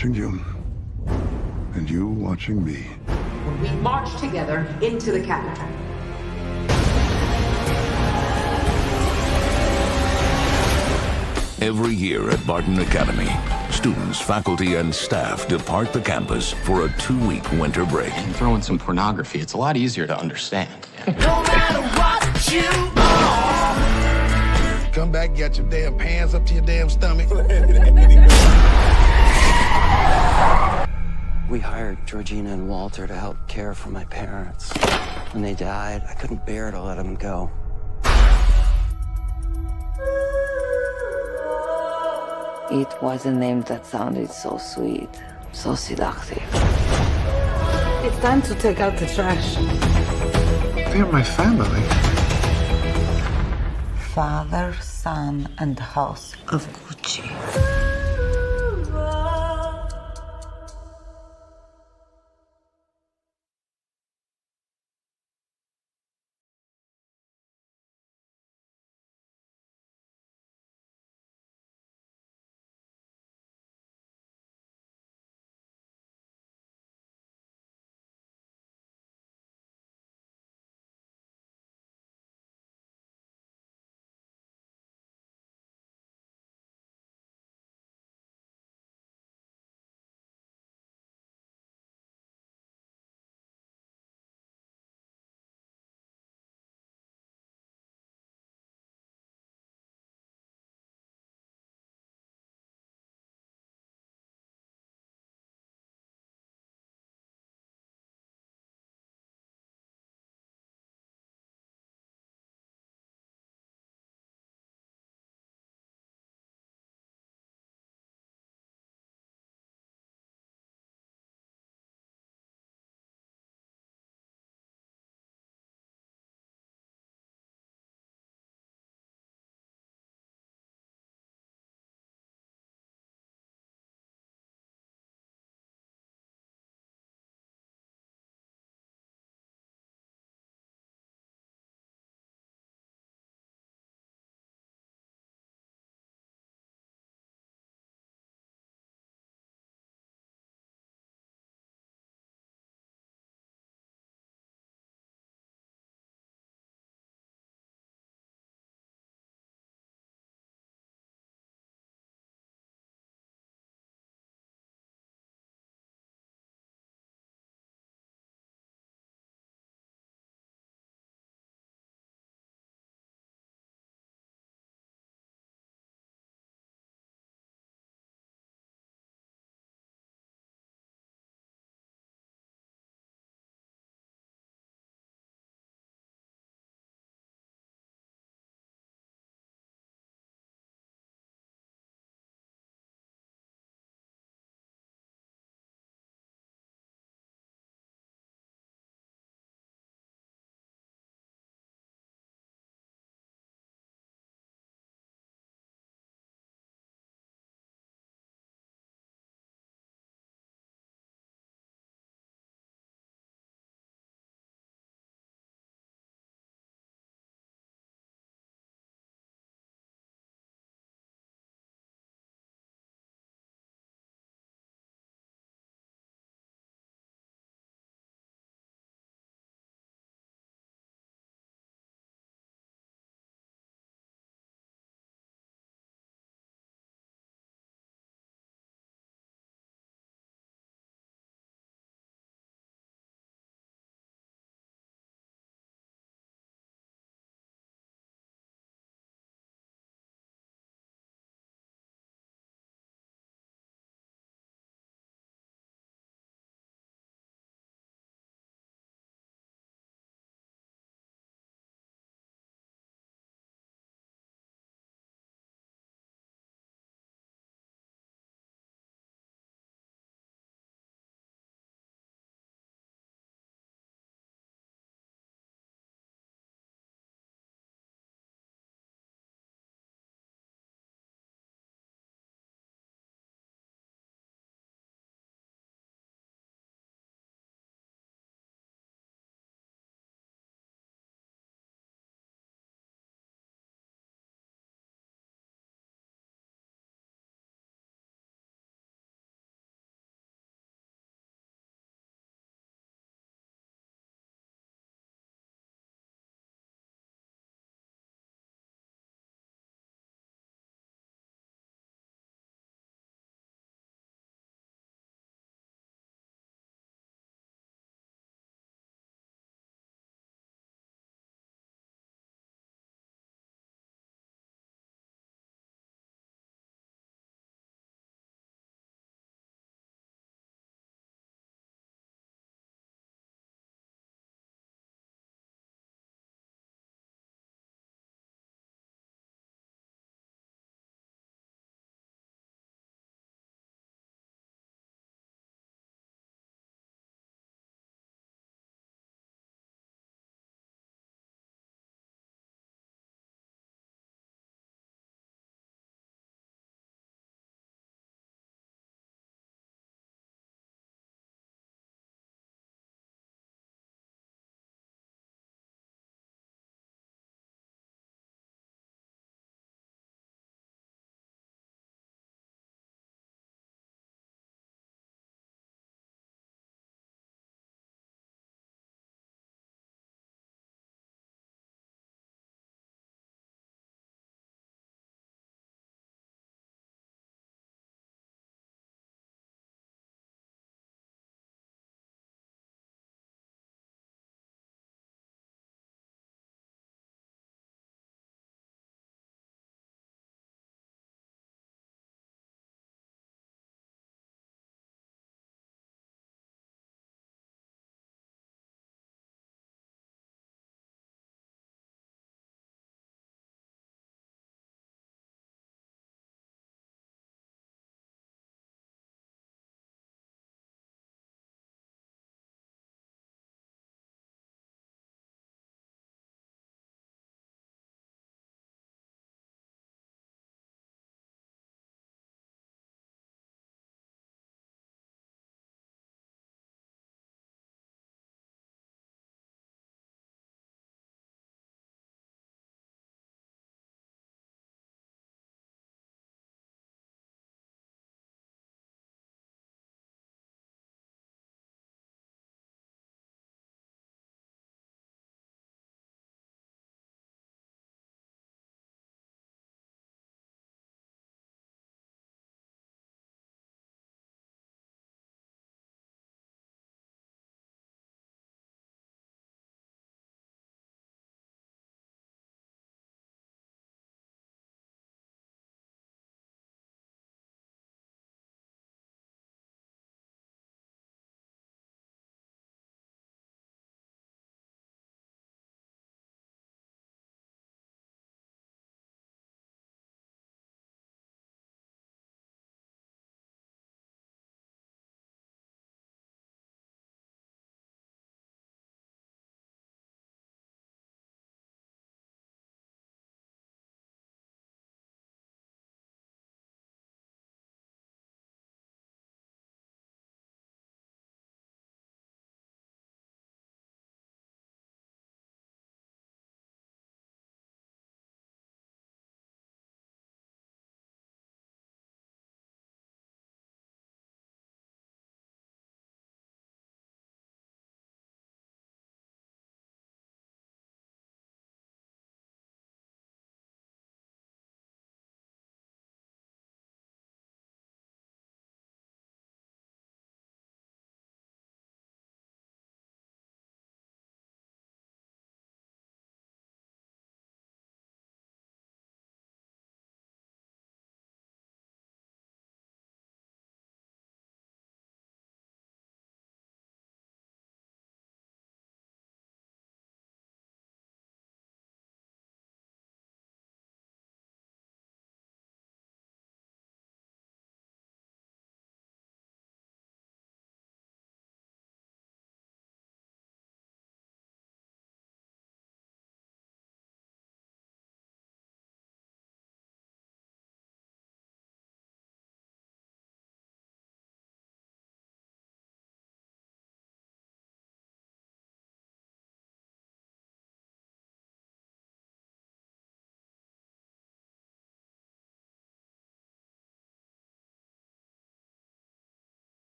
watching you, and you watching me. We march together into the capital. Every year at Barton Academy, students, faculty, and staff depart the campus for a 2-week winter break. And throw in some pornography. It's a lot easier to understand. No matter what you are. Come back, get your damn pants up to your damn stomach. We hired Georgina and Walter to help care for my parents. When they died, I couldn't bear to let them go. It was a name that sounded so sweet, so seductive. It's time to take out the trash. They're my family. Father, son, and house of Gucci.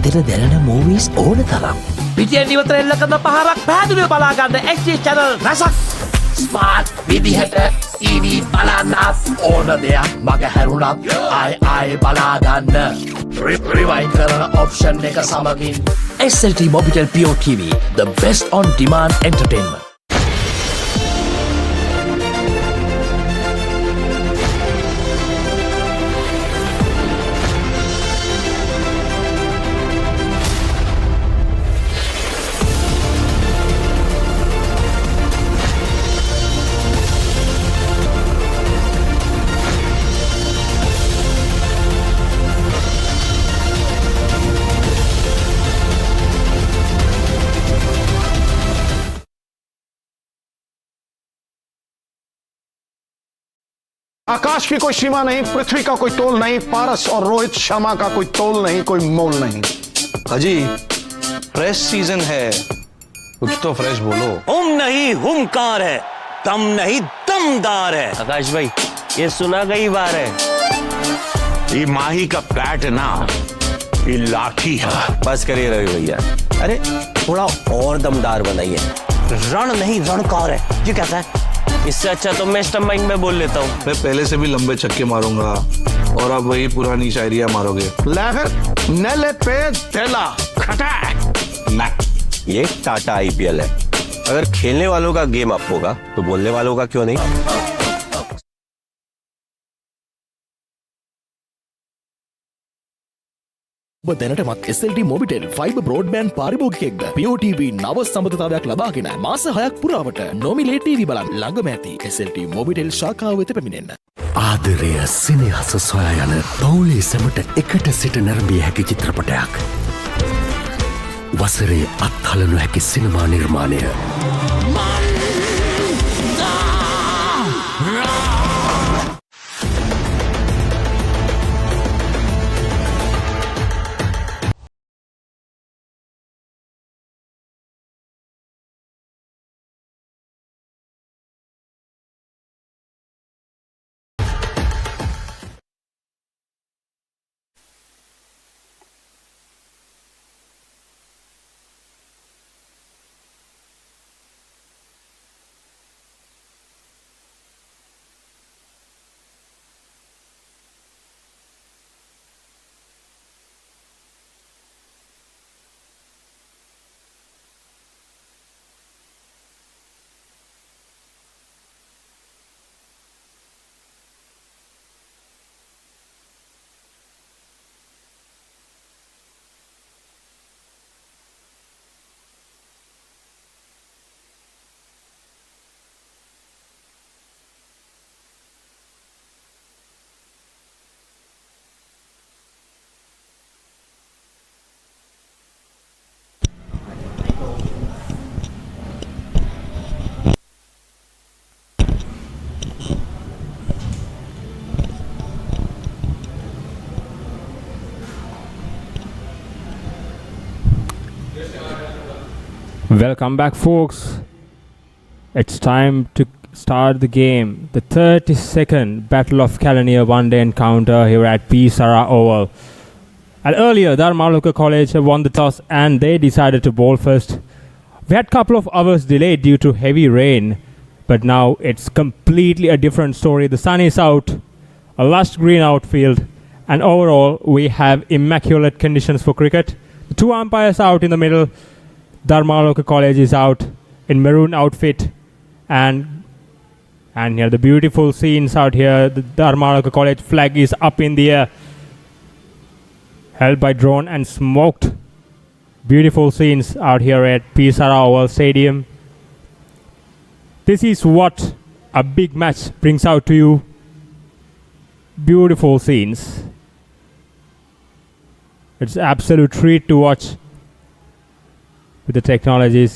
හිතට දැනෙන movies ඕන තරම්. පිටියෙන් ඉවතර එල්ල කරන පහරක් පැහැදිලිව බලා ගන්න HD channel රසක්. ස්මාර්ට් විදිහට TV බලන්නත් ඕන දෙයක් මග හැරුණත් ආයි බලා ගන්න. රිවයින්ඩ් කරන ඔප්ෂන් එක සමගින් SLT Mobitel Pure TV, the best on demand entertainment. आकाश की कोई सीमा नहीं, पृथ्वी का कोई तोल नहीं, पारस और रोहित शर्मा का कोई तोल नहीं, कोई मोल नहीं। अजी फ्रेश सीजन है, कुछ तो फ्रेश बोलो। नहीं हुमकार है, दम नहीं दमदार है। आकाश भाई ये सुना कई बार है। ये माही का फ्लैट है ना, ये लाठी है। बस करिए रवि भैया, अरे थोड़ा और दमदार बनाइए। रण नहीं रणकार है, ये कैसा है? इससे अच्छा तो मैं स्टम्प में बोल लेता हूँ। मैं पहले से भी लंबे छक्के मारूंगा और अब वही पुरानी शायरियाँ मारोगे। लहर नेले पे देला खटाक मैं ये टाटा IPL है। अगर खेलने वालों का गेम अप होगा तो बोलने वालों का क्यों नहीं? දැනටමත් SLT Mobitel Fiber Broadband පාරිභෝගිකයෙක්ද Pure TV නව සම්බන්ධතාවයක් ලබාගෙන මාස 6ක් පුරාවට නොමිලේ TV බලන්න ළඟම ඇති SLT Mobitel ශාඛාව වෙත පැමිණෙන්න. ආදරය සිනහස සොයා යන පවුලේ සැමට එකට සිට නැරඹිය හැකි චිත්‍රපටයක්. වසරේ අත්හළ නොහැකි සිනමා නිර්මාණය. Welcome back, folks. It's time to start the game. The 32nd Battle of Kelaniya one-day encounter here at Sara Oval. And earlier, Dharmaloka College won the toss and they decided to bowl first. We had a couple of hours delayed due to heavy rain, but now it's completely a different story. The sun is out, a lush green outfield, and overall, we have immaculate conditions for cricket. The two umpires out in the middle. Dharmaloka College is out in maroon outfit, and here the beautiful scenes out here. The Dharmaloka College flag is up in the air, held by drone and smoked. Beautiful scenes out here at Sara Oval Stadium. This is what a big match brings out to you. Beautiful scenes. It's an absolute treat to watch, with the technologies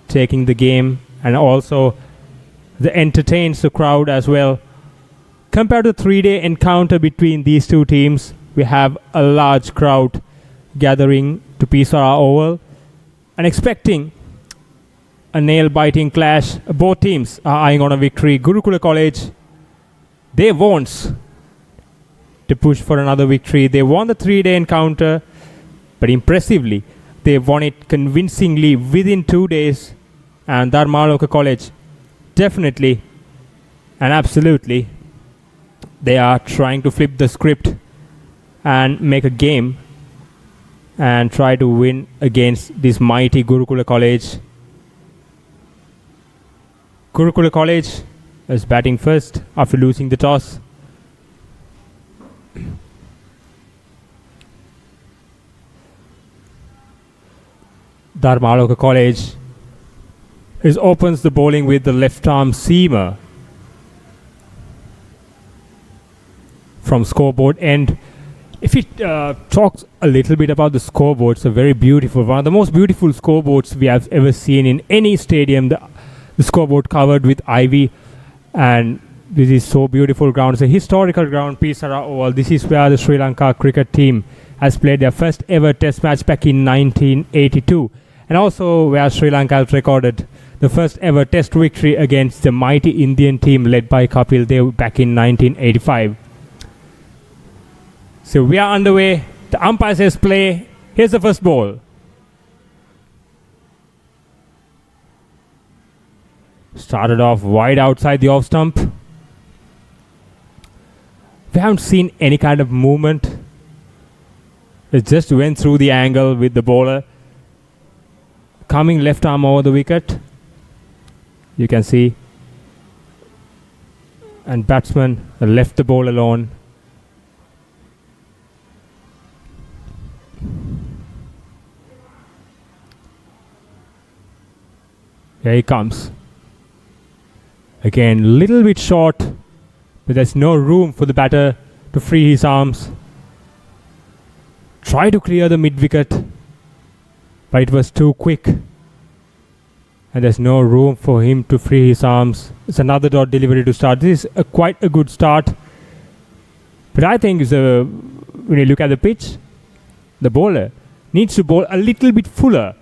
taking the game and also the entertains the crowd as well. Compared to the 3-day encounter between these two teams, we have a large crowd gathering to Sara Oval and expecting a nail-biting clash. Both teams are eyeing on a victory. Gurukula College, they want to push for another victory. They won the 3-day encounter but impressively, they won it convincingly within 2 days. And Dharmaloka College, definitely and absolutely, they are trying to flip the script and make a game and try to win against this mighty Gurukula College. Gurukula College is batting first after losing the toss. Dharmaloka College opens the bowling with the left arm seamer from scoreboard end. If it talks a little bit about the scoreboard, it's a very beautiful, one of the most beautiful scoreboards we have ever seen in any stadium. The scoreboard covered with ivy, and this is so beautiful ground. It's a historical ground, Sara Oval. This is where the Sri Lanka cricket team has played their first ever test match back in 1982, and also where Sri Lanka has recorded the first ever test victory against the mighty Indian team led by Kapil Dev back in 1985. So we are underway. The umpire says play. Here's the first ball. Started off wide outside the off stump. We haven't seen any kind of movement. It just went through the angle with the bowler coming left arm over the wicket. You can see. And batsman left the ball alone. Here he comes. Again, little bit short, but there's no room for the batter to free his arms. Try to clear the mid-wicket, but it was too quick. And there's no room for him to free his arms. It's another dot delivery to start. This is quite a good start. But I think when you look at the pitch, the bowler needs to bowl a little bit fuller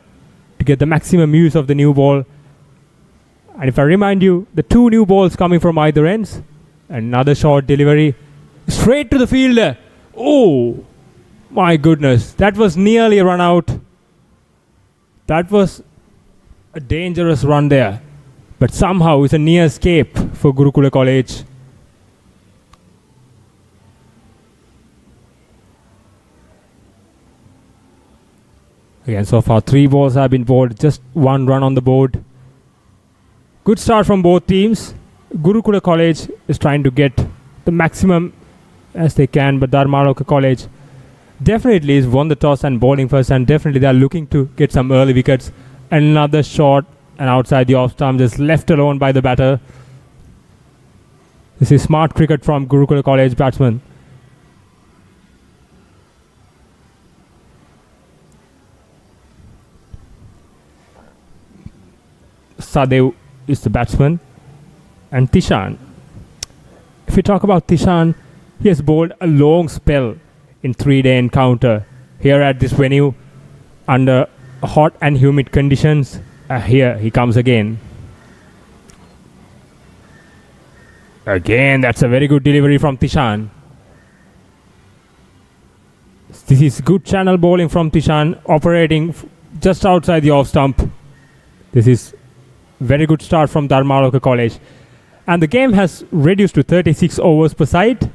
to get the maximum use of the new ball. And if I remind you, the two new balls coming from either ends. Another short delivery. Straight to the fielder. Oh, my goodness. That was nearly a run out. That was a dangerous run there. But somehow it's a near escape for Gurukula College. Again, so far 3 balls have been bowled. Just 1 run on the board. Good start from both teams. Gurukula College is trying to get the maximum as they can, but Dharmaloka College definitely has won the toss and bowling first, and definitely they are looking to get some early wickets. Another shot and outside the off stump, just left alone by the batter. This is smart cricket from Gurukula College batsman. Sadev is the batsman, and Tishan. If we talk about Tishan, he has bowled a long spell in 3-day encounter here at this venue under hot and humid conditions. Here he comes again. Again, that's a very good delivery from Tishan. This is good channel bowling from Tishan, operating just outside the off stump. This is very good start from Dharmaloka College. And the game has reduced to 36 overs per side.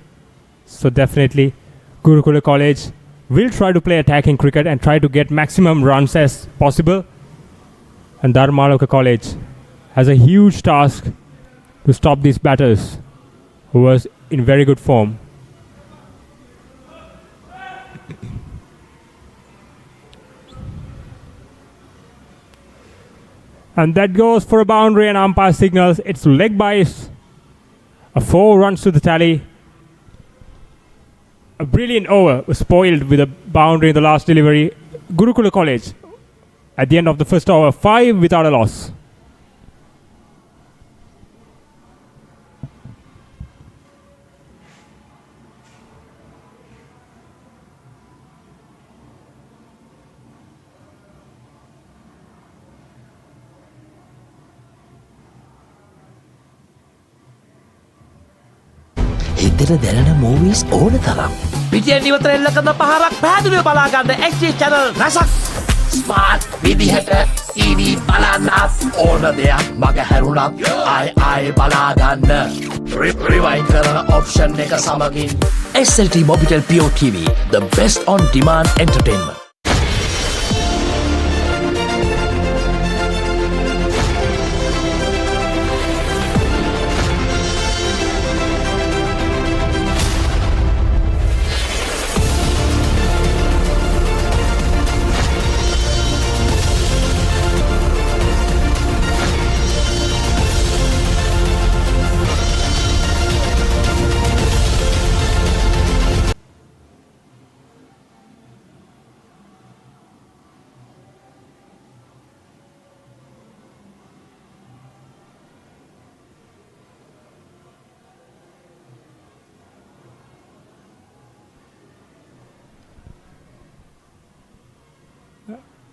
So definitely Gurukula College will try to play attacking cricket and try to get maximum runs as possible. And Dharmaloka College has a huge task to stop these batters who was in very good form. And that goes for a boundary, and umpire signals it's leg bias. 4 runs to the tally. A brilliant over was spoiled with a boundary in the last delivery. Gurukula College at the end of the first over, 5 without a loss. හිතට දැනෙන movies ඕන තරම් බිජෙන් ඉවතර එල්ල කරන පහරක් පැහැදිලිව බලා ගන්න XG channel රසක්. ස්මාර්ට් විදිහට TV බලන්නත් ඕන දෙයක් මග හැරුණත් ආයි බලා ගන්න. Rewind කරන option එක සමගින් SLT Mobitel Pure TV, the best on demand entertainment.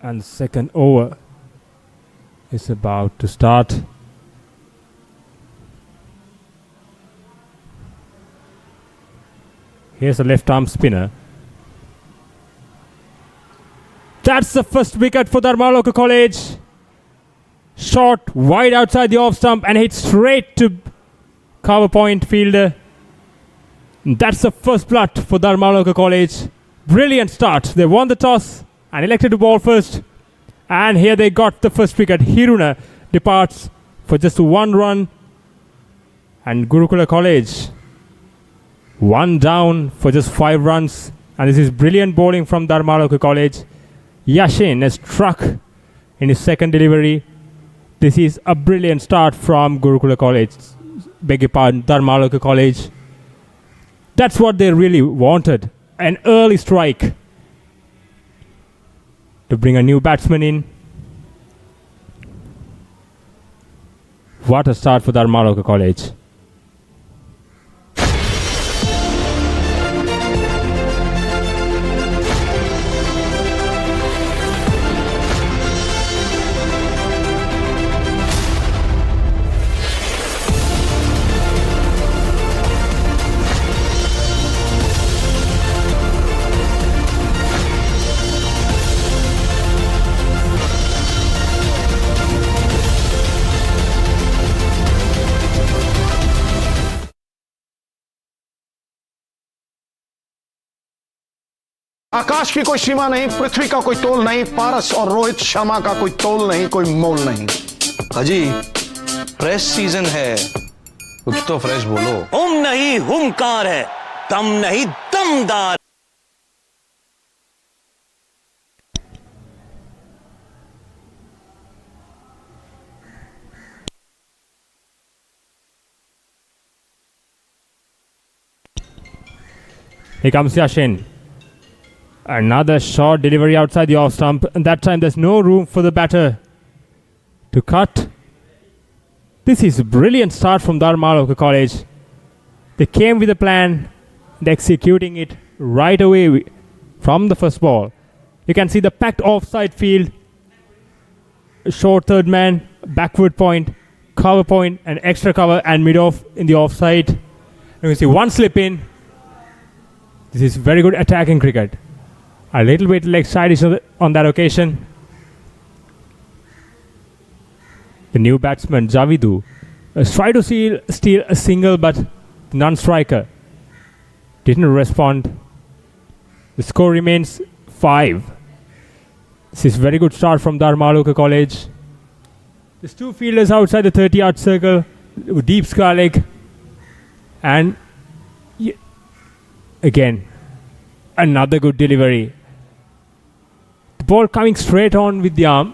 And the second over is about to start. Here's a left arm spinner. That's the first wicket for Dharmaloka College. Shot wide outside the off stump and hit straight to cover point fielder. That's the first blood for Dharmaloka College. Brilliant start. They won the toss and elected to bowl first. And here they got the first wicket. Hiruna departs for just 1 run. And Gurukula College 1 down for just 5 runs. And this is brilliant bowling from Dharmaloka College. Yashin has struck in his second delivery. This is a brilliant start from Gurukula College. Beg your pardon, Dharmaloka College. That's what they really wanted. An early strike to bring a new batsman in. What a start for Dharmaloka College. आकाश की कोई सीमा नहीं, पृथ्वी का कोई तोल नहीं, पारस और रोहित शर्मा का कोई तोल नहीं, कोई मोल नहीं। अजी फ्रेश सीजन है, कुछ तो फ्रेश बोलो। हुम नहीं हुमकार है, दम नहीं दमदार। Here comes Yashin. Another short delivery outside the off stump, and that time there's no room for the batter to cut. This is a brilliant start from Dharmaloka College. They came with a plan, they're executing it right away from the first ball. You can see the packed offside field, short third man, backward point, cover point, and extra cover, and mid-off in the offside. You can see one slip in. This is very good attacking cricket. A little bit leg side on that occasion. The new batsman, Javidu, tried to steal a single, but the non-striker didn't respond. The score remains 5. This is very good start from Dharmaloka College. There's 2 fielders outside the 30-yard circle, deep square leg, and again, another good delivery. The ball coming straight on with the arm.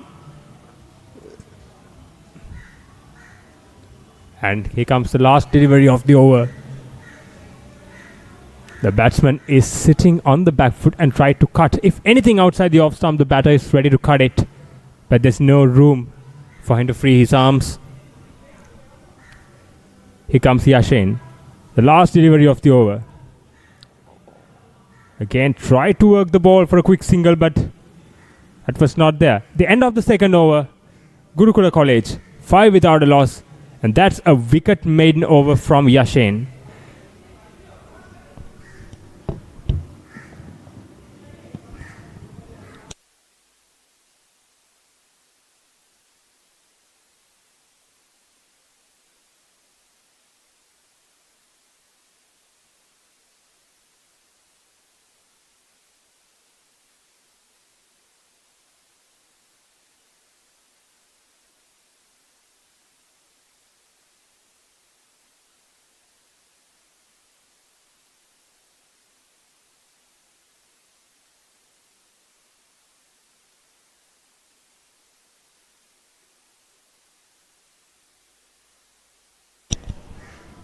And here comes the last delivery of the over. The batsman is sitting on the back foot and tried to cut. If anything outside the off stump, the batter is ready to cut it. But there's no room for him to free his arms. Here comes Yashin. The last delivery of the over. Again, tried to work the ball for a quick single, but that was not there. The end of the second over, Gurukula College, 5 without a loss, and that's a wicket maiden over from Yashin.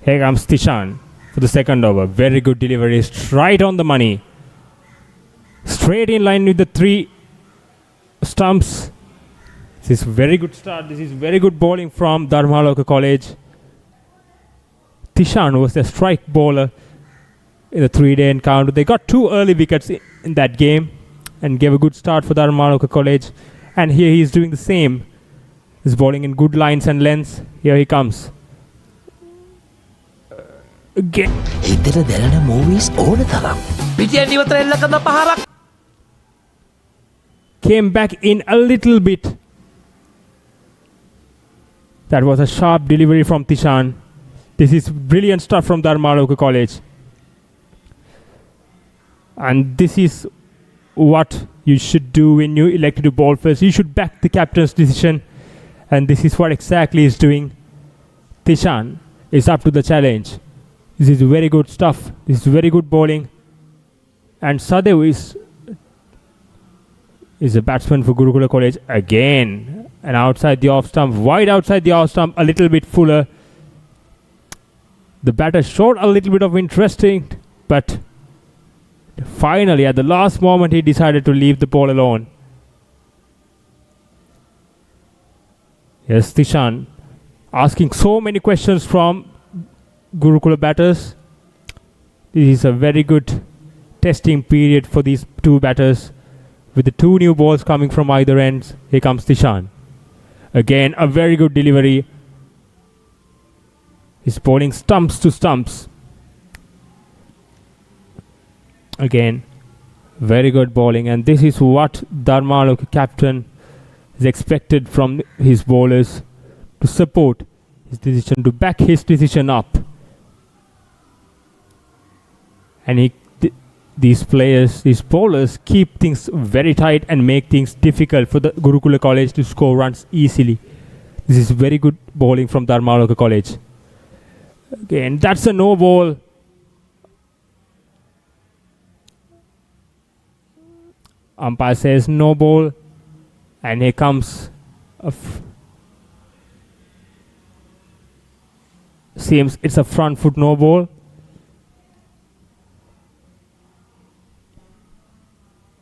Here comes Tishan for the second over. Very good delivery, right on the money. Straight in line with the 3 stumps. This is very good start. This is very good bowling from Dharmaloka College. Tishan was the strike bowler in the 3-day encounter. They got 2 early wickets in that game and gave a good start for Dharmaloka College. And here he is doing the same. He's bowling in good lines and lengths. Here he comes. Again. movies Came back in a little bit. That was a sharp delivery from Tishan. This is brilliant stuff from Dharmaloka College. And this is what you should do when you elect to bowl first. You should back the captain's decision. And this is what exactly he's doing. Tishan is up to the challenge. This is very good stuff. This is very good bowling. And Sadev is a batsman for Gurukula College again. And outside the off stump, wide outside the off stump, a little bit fuller. The batter showed a little bit of interesting, but finally at the last moment he decided to leave the ball alone. Yes, Tishan asking so many questions from Gurukula batters. This is a very good testing period for these 2 batters. With the 2 new balls coming from either ends, here comes Tishan. Again, a very good delivery. He's bowling stumps to stumps. Again, very good bowling. And this is what Dharmaloka captain is expected from his bowlers, to support his decision, to back his decision up. And these bowlers keep things very tight and make things difficult for the Gurukula College to score runs easily. This is very good bowling from Dharmaloka College. Again, that's a no ball. Umpire says no ball. And here comes seems it's a front foot no ball.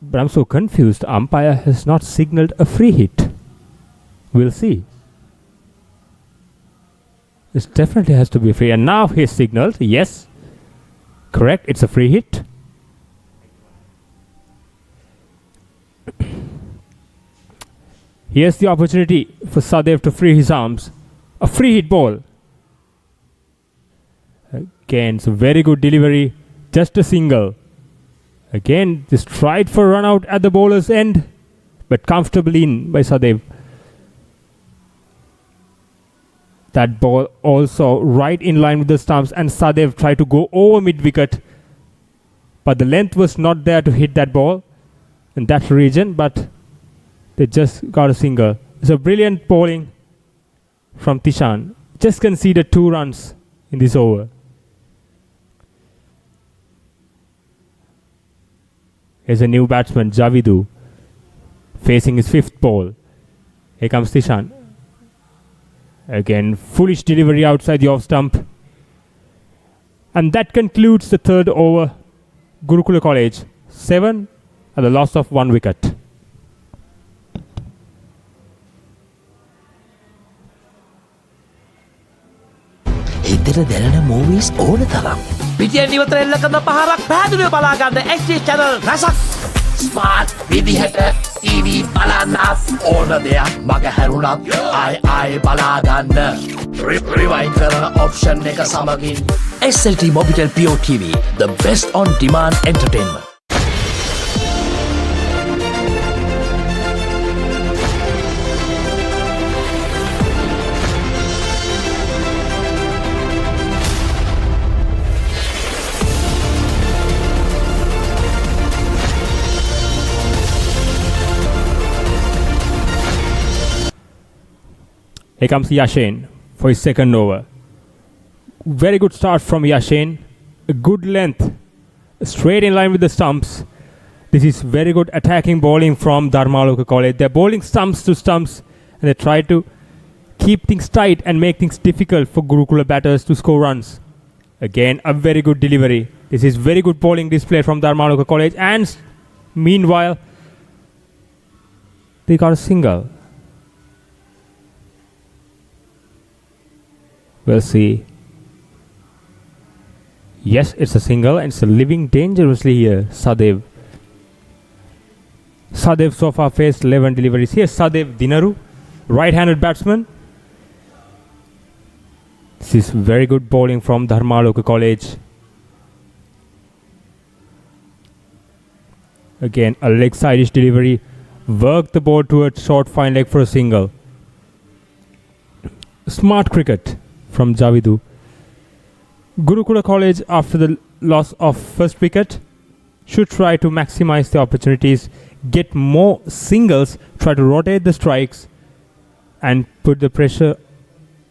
But I'm so confused. Umpire has not signaled a free hit. We'll see. This definitely has to be free. And now he signaled. Yes. Correct. It's a free hit. Here's the opportunity for Sadev to free his arms. A free hit ball. Again, it's a very good delivery. Just a single. Again, this tried for run out at the bowler's end, but comfortably in by Sadev. That ball also right in line with the stumps, and Sadev tried to go over mid-wicket, but the length was not there to hit that ball in that region, but they just got a single. It's a brilliant bowling from Tishan. Just conceded 2 runs in this over. Here's a new batsman, Javidu, facing his 5th ball. Here comes Tishan. Again, foolish delivery outside the off stump. And that concludes the 3rd over. Gurukula College 7 at the loss of 1 wicket. movies ඕන තරම්. පිටියෙන් ඉවතර එල්ල කරන පහරක් පැහැදිලිව බලා ගන්න XG channel රසක්. Smart විදිහට TV බලන්නත් ඕන දෙයක් මග හැරුණත් ආයි බලා ගන්න. රිවයින්ඩ් කරන ඔප්ෂන් එක සමගින් SLT Mobitel Pure TV, the best on demand entertainment. Here comes Yashin for his 2nd over. Very good start from Yashin. A good length. Straight in line with the stumps. This is very good attacking bowling from Dharmaloka College. They're bowling stumps to stumps, and they try to keep things tight and make things difficult for Gurukula batters to score runs. Again, a very good delivery. This is very good bowling display from Dharmaloka College. And meanwhile, they got a single. We'll see. Yes, it's a single and it's living dangerously here, Sadev. Sadev so far faced 11 deliveries. Here's Sadev Dinaru, right-handed batsman. This is very good bowling from Dharmaloka College. Again, a leg side-ish delivery. Work the ball towards short fine leg for a single. Smart cricket from Javidu. Gurukula College, after the loss of first wicket, should try to maximize the opportunities, get more singles, try to rotate the strikes and put the pressure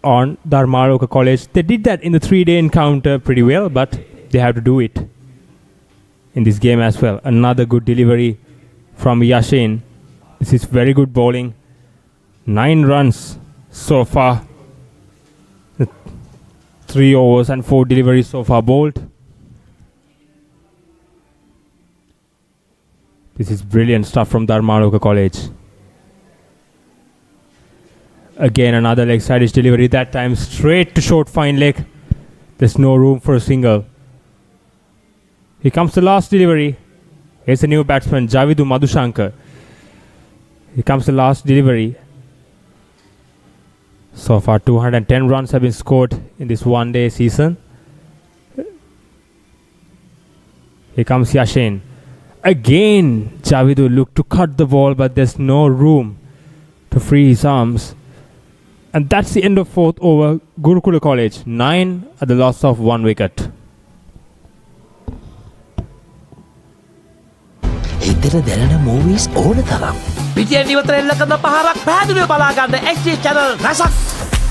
on Dharmaloka College. They did that in the 3-day encounter pretty well, but they have to do it in this game as well. Another good delivery from Yashin. This is very good bowling. 9 runs so far. 3 overs and 4 deliveries so far bowled. This is brilliant stuff from Dharmaloka College. Again, another leg side-ish delivery, that time straight to short fine leg. There's no room for a single. Here comes the last delivery. Here's a new batsman, Javidu Madhushankar. Here comes the last delivery. So far, 210 runs have been scored in this one-day season. Here comes Yashin. Again, Javidu looked to cut the ball, but there's no room to free his arms. And that's the end of 4th over. Gurukula College, 9 at the loss of 1 wicket. එතන දැනෙන movies ඕන තරම්. පිටියෙන් ඉවතර එල්ල කරන පහරක් පැහැදිලිව බලා ගන්න XG channel රසක්.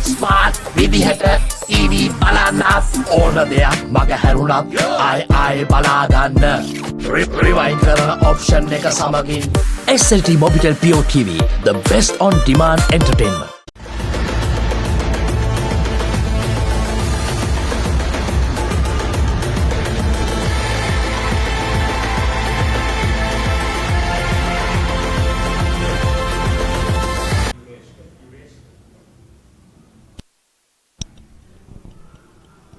ස්මාර්ට් විදිහට TV බලන්නත් ඕන දෙයක් මග හැරුණත් ආයි බලා ගන්න. Rewind කරන option එක සමගින් SLT Mobitel Pure TV, the best on demand entertainment.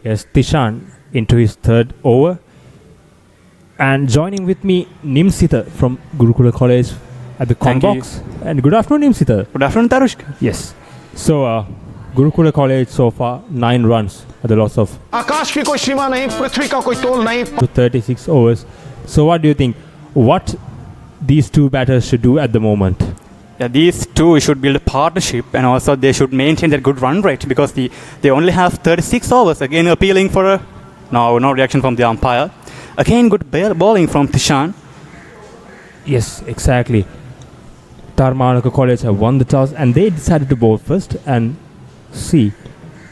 Yes, Tishan into his 3rd over. And joining with me, Nimsita from Gurukula College at the Combox. And good afternoon, Nimsita. Good afternoon, Tarushka. Yes. So, Gurukula College so far 9 runs at the loss of आकाश की कोई सीमा नहीं, पृथ्वी का कोई तोल नहीं. 36 overs. So, what do you think? What these two batters should do at the moment? Yeah, these two should build a partnership, and also they should maintain that good run rate, because they only have 36 overs. Again, appealing for a no reaction from the umpire. Again, good bowling from Tishan. Yes, exactly. Dharmaloka College have won the toss and they decided to bowl first, and see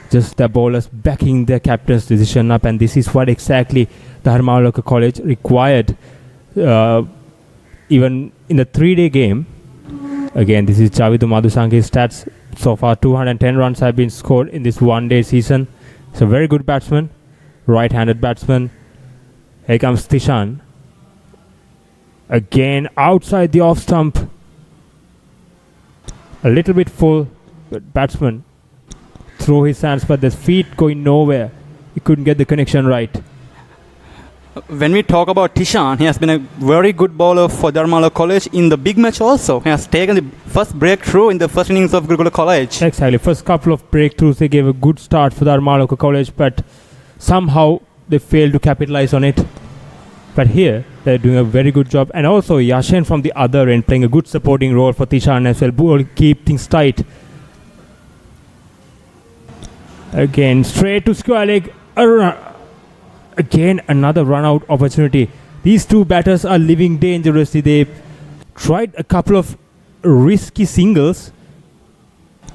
just the bowlers backing their captain's decision up, and this is what exactly Dharmaloka College required even in the 3-day game. Again, this is Javidu Madhushankar's stats. So far, 210 runs have been scored in this one-day season. It's a very good batsman, right-handed batsman. Here comes Tishan. Again, outside the off stump. A little bit full, but batsman throw his hands, but the feet going nowhere. He couldn't get the connection right. When we talk about Tishan, he has been a very good bowler for Dharmaloka College in the big match also. He has taken the first breakthrough in the first innings of Gurukula College. Exactly. First couple of breakthroughs, they gave a good start for Dharmaloka College, but somehow they failed to capitalize on it. But here, they're doing a very good job. And also, Yashin from the other end playing a good supporting role for Tishan as well. Ball keep things tight. Again, straight to square leg. Again, another run-out opportunity. These two batters are living dangerously. They tried a couple of risky singles.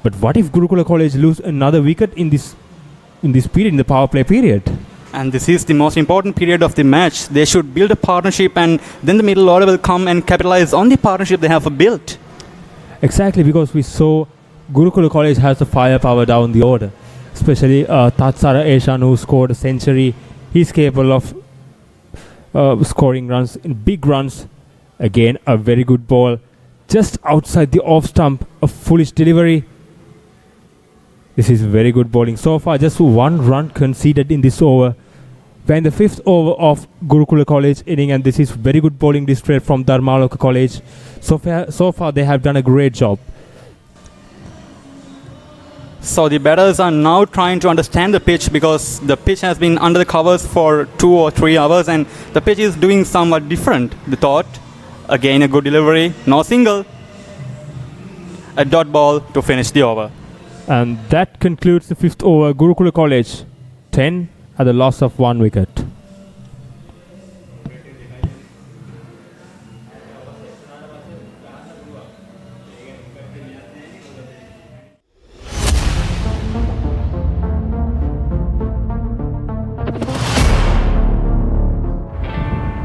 But what if Gurukula College lose another wicket in this period, in the power play period? And this is the most important period of the match. They should build a partnership, and then the middle order will come and capitalize on the partnership they have built. Exactly, because we saw Gurukula College has the firepower down the order. especially Sara who scored a century. He's capable of scoring runs in big runs. Again, a very good ball just outside the off stump, a foolish delivery. This is very good bowling so far. Just 1 run conceded in this over. We're in the 5th over of Gurukula College inning, and this is very good bowling display from Dharmaloka College. So far they have done a great job. So the batters are now trying to understand the pitch, because the pitch has been under the covers for 2 or 3 hours and the pitch is doing somewhat different. The thought, again a good delivery, no single, a dot ball to finish the over. And that concludes the 5th over. Gurukula College 10 at the loss of 1 wicket.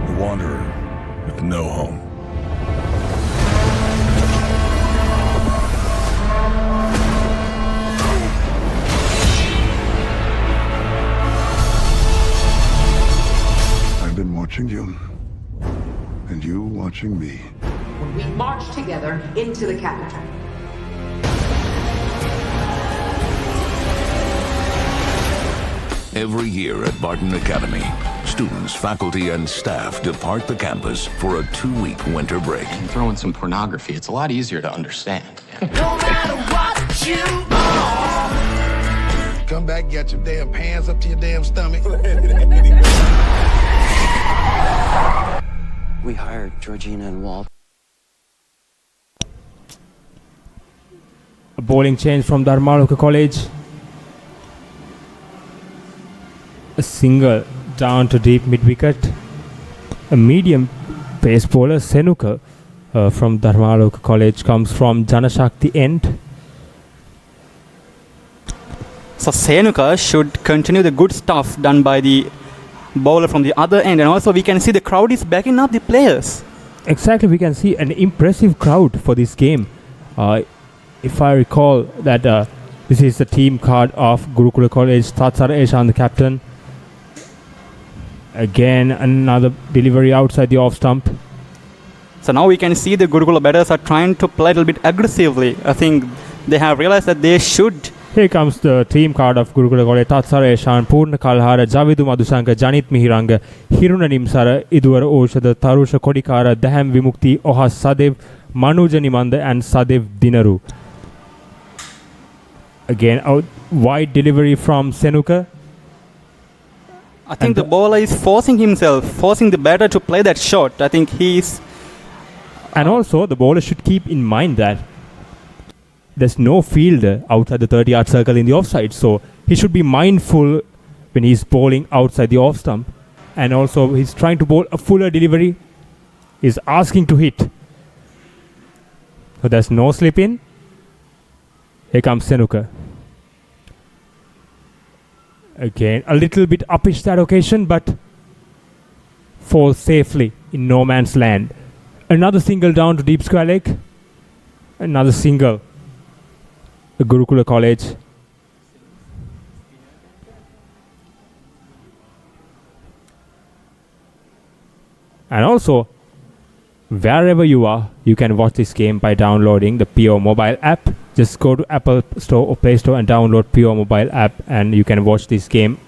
A wanderer with no home. I've been watching you, and you watching me. When we march together into the capital. Every year at Barton Academy, students, faculty, and staff depart the campus for a 2-week winter break. And throw in some pornography, it's a lot easier to understand. No matter what you are. Come back, get your damn pants up to your damn stomach. We hired Georgina and Walt. A bowling change from Dharmaloka College. A single down to deep mid-wicket. A medium pace bowler, Senuka, from Dharmaloka College, comes from Janashakti end. So Senuka should continue the good stuff done by the bowler from the other end, and also we can see the crowd is backing up the players. Exactly, we can see an impressive crowd for this game. If I recall that this is the team card of Gurukula College, Sara the captain. Again, another delivery outside the off stump. So now we can see the Gurukula batters are trying to play a little bit aggressively. I think they have realized that they should. Here comes the team card of Gurukula College. Sara Purna Kalhara, Javidu Madhusanka, Janit Mihiranga, Hiruna Nimsara, Idwara Oshada, Tarusha Kodikara, Daham Vimukti, Ohas Sadev, Manuja Nimanda, and Sadev Dinaru. Again, a wide delivery from Senuka. I think the bowler is forcing the batter to play that shot. I think he's... And also, the bowler should keep in mind that there's no fielder outside the 30-yard circle in the offside. So, he should be mindful when he's bowling outside the off stump. And also, he's trying to bowl a fuller delivery. He's asking to hit. So, there's no slip in. Here comes Senuka. Again, a little bit uppish that occasion, but falls safely in no man's land. Another single down to deep square leg. Another single. Gurukula College. And also, wherever you are, you can watch this game by downloading the PO mobile app. Just go to Apple Store or Play Store and download PO mobile app, and you can watch this game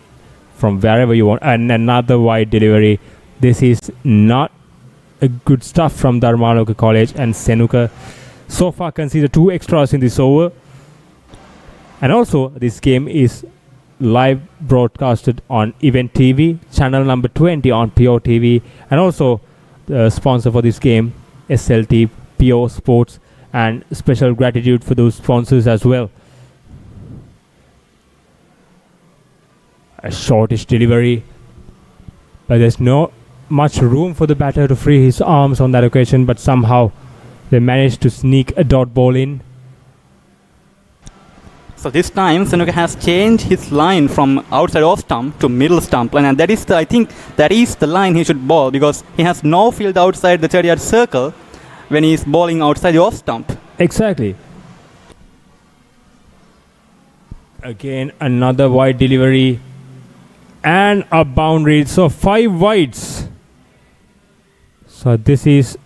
from wherever you want. And another wide delivery. This is not a good stuff from Dharmaloka College, and Senuka so far conceded 2 extras in this over. And also, this game is live broadcasted on Event TV, channel number 20 on PO TV, and also the sponsor for this game, SLT, PO Sports, and special gratitude for those sponsors as well. A shortish delivery, but there's no much room for the batter to free his arms on that occasion, but somehow they managed to sneak a dot ball in. So this time Senuka has changed his line from outside off stump to middle stump line, and that is I think that is the line he should bowl, because he has no field outside the 30-yard circle when he is bowling outside the off stump. Exactly. Again, another wide delivery and a boundary. So 5 wides. So this is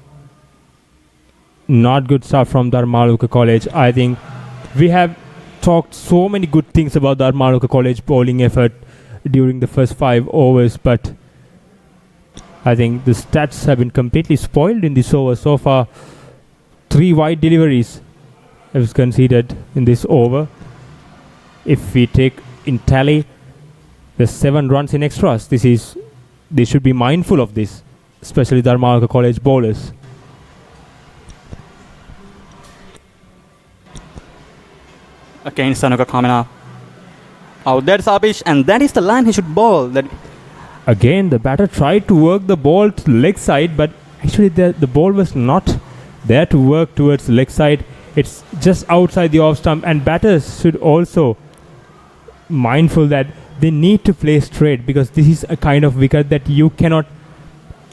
not good stuff from Dharmaloka College. I think we have talked so many good things about Dharmaloka College bowling effort during the first 5 overs, but I think the stats have been completely spoiled in this over so far. 3 wide deliveries have conceded in this over. If we take in tally the 7 runs in extras, they should be mindful of this, especially Dharmaloka College bowlers. Again, Sanuka coming up. Oh, that's Abish, and that is the line he should bowl. That again, the batter tried to work the ball to leg side, but actually the ball was not there to work towards leg side. It's just outside the off stump, and batters should also mindful that they need to play straight, because this is a kind of wicket that you cannot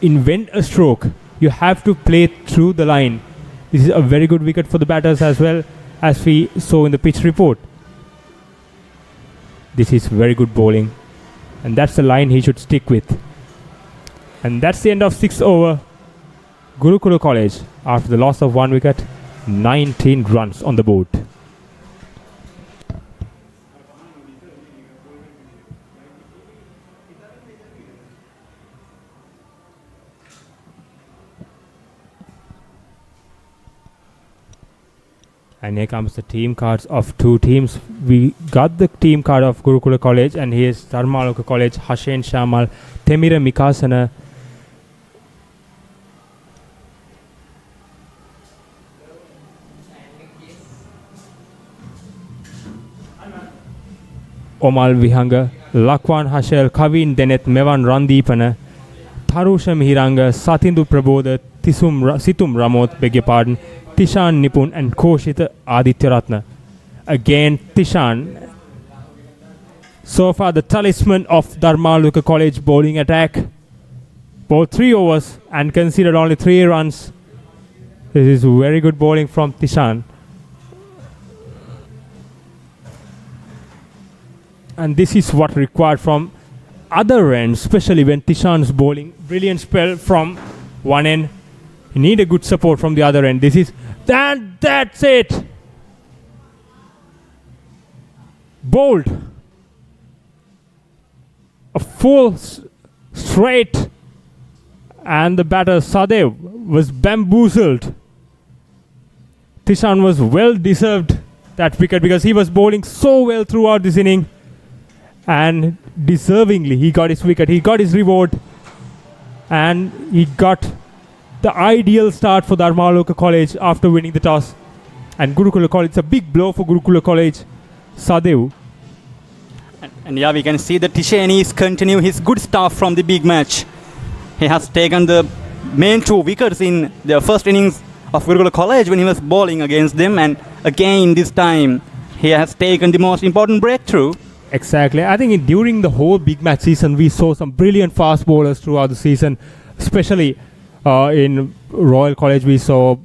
invent a stroke. You have to play through the line. This is a very good wicket for the batters as well, as we saw in the pitch report. This is very good bowling, and that's the line he should stick with. And that's the end of 6th over. Gurukula College, after the loss of 1 wicket, 19 runs on the board. And here comes the team cards of 2 teams. We got the team card of Gurukula College, and here's Dharmaloka College, Hashen Shamal, Temira Mikasana, Omal Vihanga, Lakwan Hashel, Kavin Denet, Mevan Randipana, Tharusha Mihiranga, Satindu Prabodha, Situm Ramot, beg your pardon, Tishan Nipun, and Koshita Aditya Ratna. Again, Tishan. So far, the talisman of Dharmaloka College bowling attack. Bowled 3 overs and conceded only 3 runs. This is very good bowling from Tishan. And this is what required from other end, especially when Tishan's bowling. Brilliant spell from one end. You need a good support from the other end. That's it. Bowled. A full straight. And the batter Sadev was bamboozled. Tishan was well deserved that wicket, because he was bowling so well throughout this inning. And deservingly, he got his wicket. He got his reward. And he got the ideal start for Dharmaloka College after winning the toss. And Gurukula College, it's a big blow for Gurukula College. Sadev. And yeah, we can see that Tishani is continue his good stuff from the big match. He has taken the main 2 wickets in the first innings of Gurukula College when he was bowling against them. And again, this time, he has taken the most important breakthrough. Exactly. I think during the whole big match season, we saw some brilliant fast bowlers throughout the season. Especially in Royal College, we saw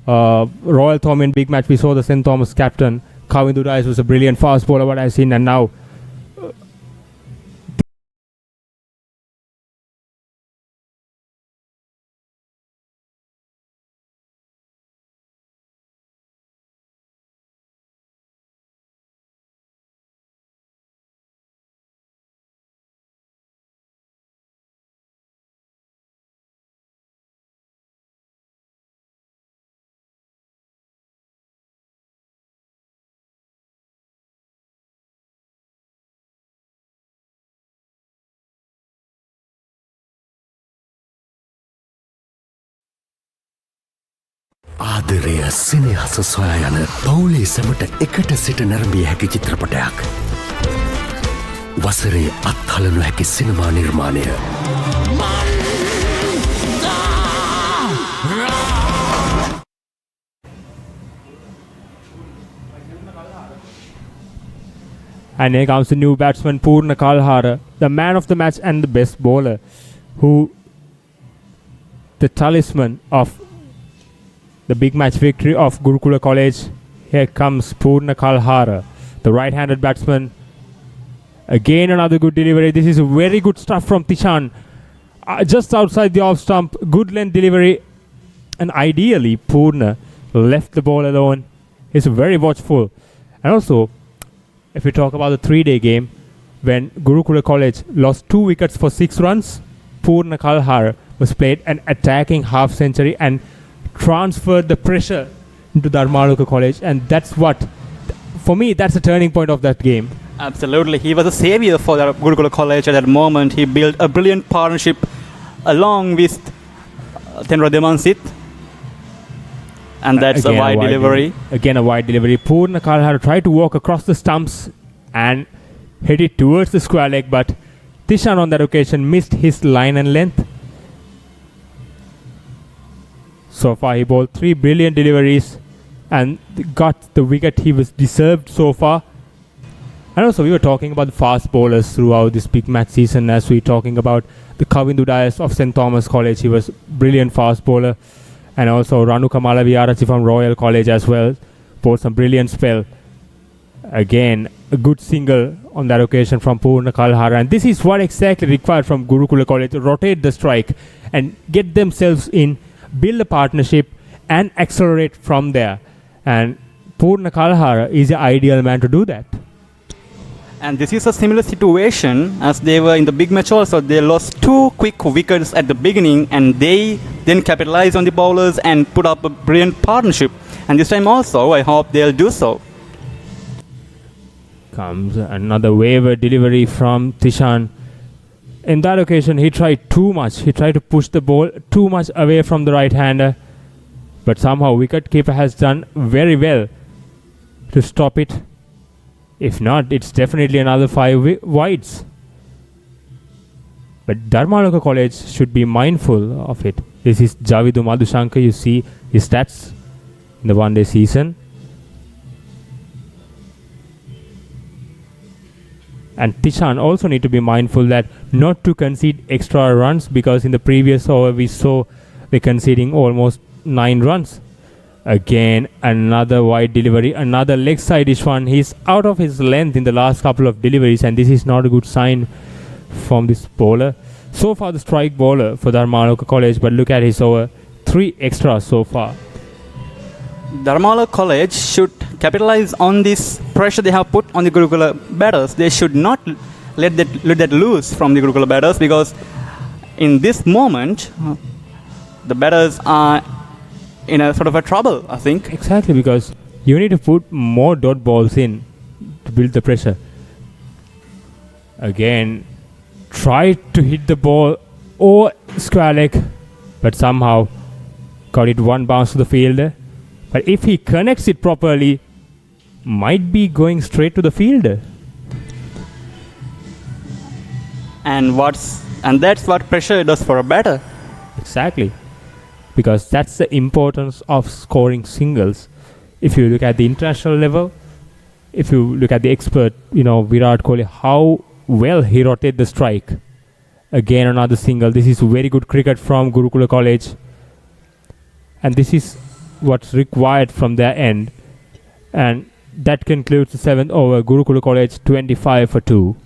Royal Thomond big match. We saw the St. Thomas captain, Kavindu Dice, was a brilliant fast bowler, what I've seen. And now ආදරය සෙනෙහස සොයා යන පවුලේ සැමට එකට සිට නැරඹිය හැකි චිත්‍රපටයක්. වසරේ අත්හලනු හැකි සිනමා නිර්මාණය. And here comes the new batsman Purna Kalhara, the man of the match and the best bowler, who the talisman of the big match victory of Gurukula College. Here comes Purna Kalhara, the right-handed batsman. Again, another good delivery. This is very good stuff from Tishan. Just outside the off stump, good length delivery. And ideally, Purna left the ball alone. He's very watchful. And also, if we talk about the 3-day game, when Gurukula College lost 2 wickets for 6 runs, Purna Kalhara was played an attacking half century and transferred the pressure into Dharmaloka College. And that's what, for me, that's the turning point of that game. Absolutely. He was a savior for the Gurukula College at that moment. He built a brilliant partnership along with Tenra Demansit. And that's a wide delivery. Again, a wide delivery. Purna Kalhara tried to walk across the stumps and hit it towards the square leg, but Tishan on that occasion missed his line and length. So far, he bowled 3 brilliant deliveries and got the wicket he was deserved so far. And also, we were talking about the fast bowlers throughout this big match season, as we were talking about the Kavindu Dias of St. Thomas College. He was a brilliant fast bowler. And also Ranuka Malaviarachi from Royal College as well. Bowled some brilliant spell. Again, a good single on that occasion from Purna Kalhara. And this is what exactly required from Gurukula College. Rotate the strike and get themselves in, build a partnership and accelerate from there. And Purna Kalhara is the ideal man to do that. And this is a similar situation as they were in the big match also. They lost 2 quick wickets at the beginning and they then capitalized on the bowlers and put up a brilliant partnership. And this time also, I hope they'll do so. Comes another waiver delivery from Tishan. In that occasion, he tried too much. He tried to push the ball too much away from the right-hander. But somehow, wicketkeeper has done very well to stop it. If not, it's definitely another 5 wides. But Dharmaloka College should be mindful of it. This is Javidu Madhushankar. You see his stats in the one-day season. And Tishan also need to be mindful that not to concede extra runs, because in the previous over we saw they conceding almost 9 runs. Again, another wide delivery, another leg side-ish one. He's out of his length in the last couple of deliveries, and this is not a good sign from this bowler. So far, the strike bowler for Dharmaloka College, but look at his over. 3 extras so far. Dharmaloka College should capitalize on this pressure they have put on the Gurukula batters. They should not let that loose from the Gurukula batters, because in this moment, the batters are in a sort of a trouble, I think. Exactly, because you need to put more dot balls in to build the pressure. Again, try to hit the ball or square leg, but somehow got it one bounce to the fielder. But if he connects it properly, might be going straight to the fielder. And that's what pressure does for a batter. Exactly. Because that's the importance of scoring singles. If you look at the international level, if you look at the expert, Virat Kohli, how well he rotated the strike. Again, another single. This is very good cricket from Gurukula College. And this is what's required from their end. And that concludes the 7th over. Gurukula College 25 for 2.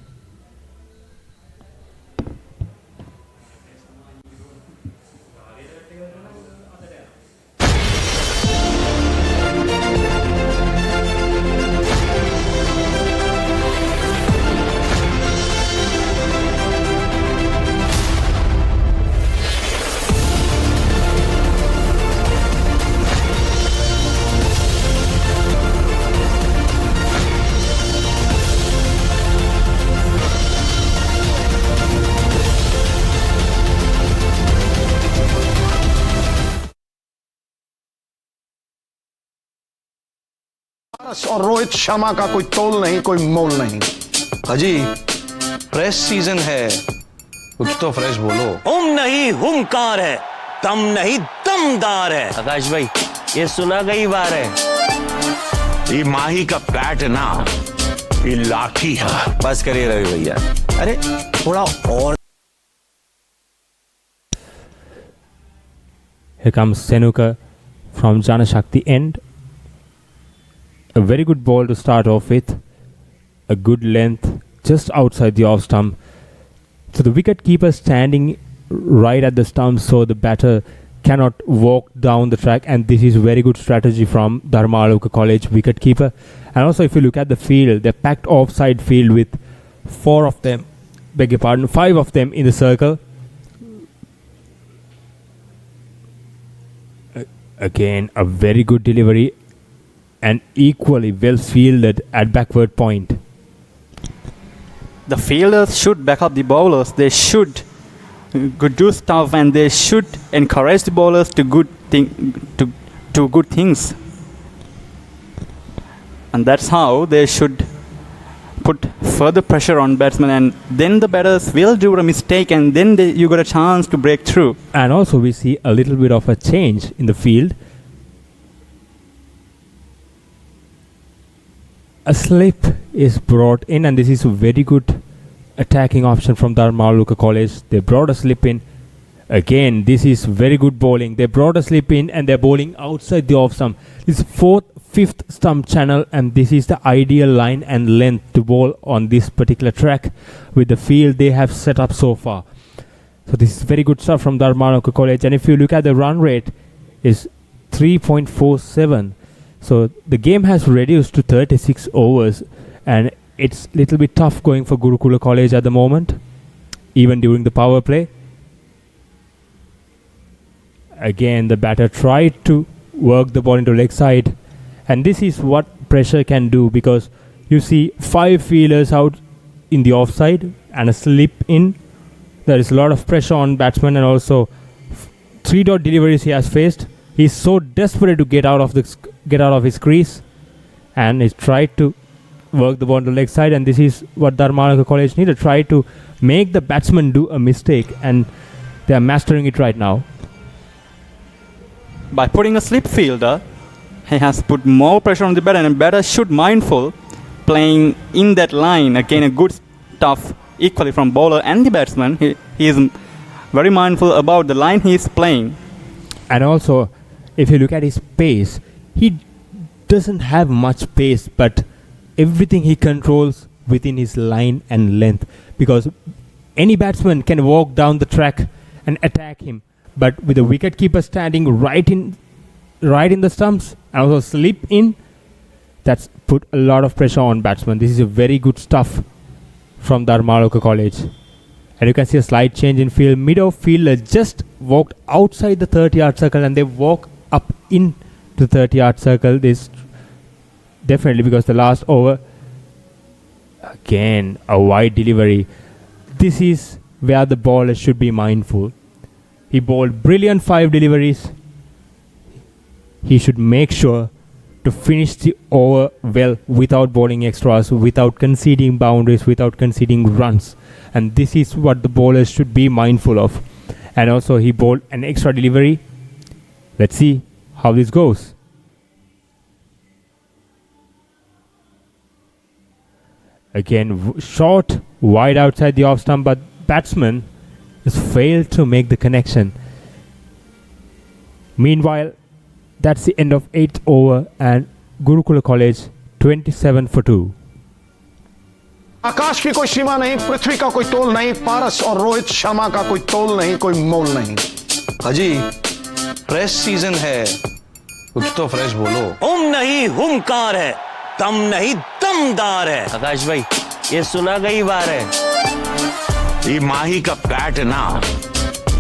और रोहित शर्मा का कोई तोल नहीं, कोई मोल नहीं। अजी, fresh season है, कुछ तो फ्रेश बोलो। हुम नहीं हुमकार है, दम नहीं दमदार है। आकाश भाई, ये सुना कई बार है। ये माही का बैट है ना, ये लाठी है। बस करिए रवि भैया। अरे थोड़ा और। Here comes Senuka from Janashakti end. A very good ball to start off with. a good length just outside the off stump. So the wicket keeper standing right at the stump, so the batter cannot walk down the track, and this is very good strategy from Dharmaloka College wicket keeper. And also if you look at the field, they're packed offside field with 5 of them in the circle. Again, a very good delivery and equally well fielded at backward point. The fielders should back up the bowlers. They should do stuff, and they should encourage the bowlers to do good things. And that's how they should put further pressure on batsmen, and then the batters will do a mistake, and then you got a chance to break through. And also we see a little bit of a change in the field. A slip is brought in, and this is a very good attacking option from Dharmaloka College. They brought a slip in. Again, this is very good bowling. They brought a slip in and they're bowling outside the off stump. This is 4th, 5th stump channel, and this is the ideal line and length to bowl on this particular track with the field they have set up so far. So this is very good stuff from Dharmaloka College. And if you look at the run rate, is 3.47. So the game has reduced to 36 overs, and it's a little bit tough going for Gurukula College at the moment, even during the power play. Again, the batter tried to work the ball into leg side, and this is what pressure can do, because you see 5 fielders out in the offside and a slip in. There is a lot of pressure on batsman, and also 3-dot deliveries he has faced. He's so desperate to get out of his crease, and he's tried to work the ball on the leg side, and this is what Dharmaloka College need to try to make the batsman do a mistake, and they are mastering it right now. By putting a slip fielder, he has put more pressure on the batter, and batter should mindful playing in that line. Again, a good stuff equally from bowler and the batsman. He is very mindful about the line he is playing. And also, if you look at his pace, he doesn't have much pace, but everything he controls within his line and length, because any batsman can walk down the track and attack him, but with the wicket keeper standing right in the stumps and also slip in, that's put a lot of pressure on batsmen. This is a very good stuff from Dharmaloka College. And you can see a slight change in field. Mid-off fielder just walked outside the 30-yard circle, and they walk up in the 30-yard circle. This definitely because the last over, again a wide delivery. This is where the bowler should be mindful. He bowled brilliant 5 deliveries. He should make sure to finish the over well without bowling extras, without conceding boundaries, without conceding runs. And this is what the bowlers should be mindful of. And also he bowled an extra delivery. Let's see how this goes. Again, short, wide outside the off stump, but batsman has failed to make the connection. Meanwhile, that's the end of 8th over, and Gurukula College 27 for 2. आकाश की कोई सीमा नहीं, पृथ्वी का कोई तोल नहीं, पारस और रोहित शर्मा का कोई तोल नहीं, कोई मोल नहीं। हाजी, फ्रेश सीजन है, कुछ तो फ्रेश बोलो। नहीं हुमकार है, दम नहीं दमदार है। आकाश भाई, ये सुना गई बार है। ये माही का बैट है ना,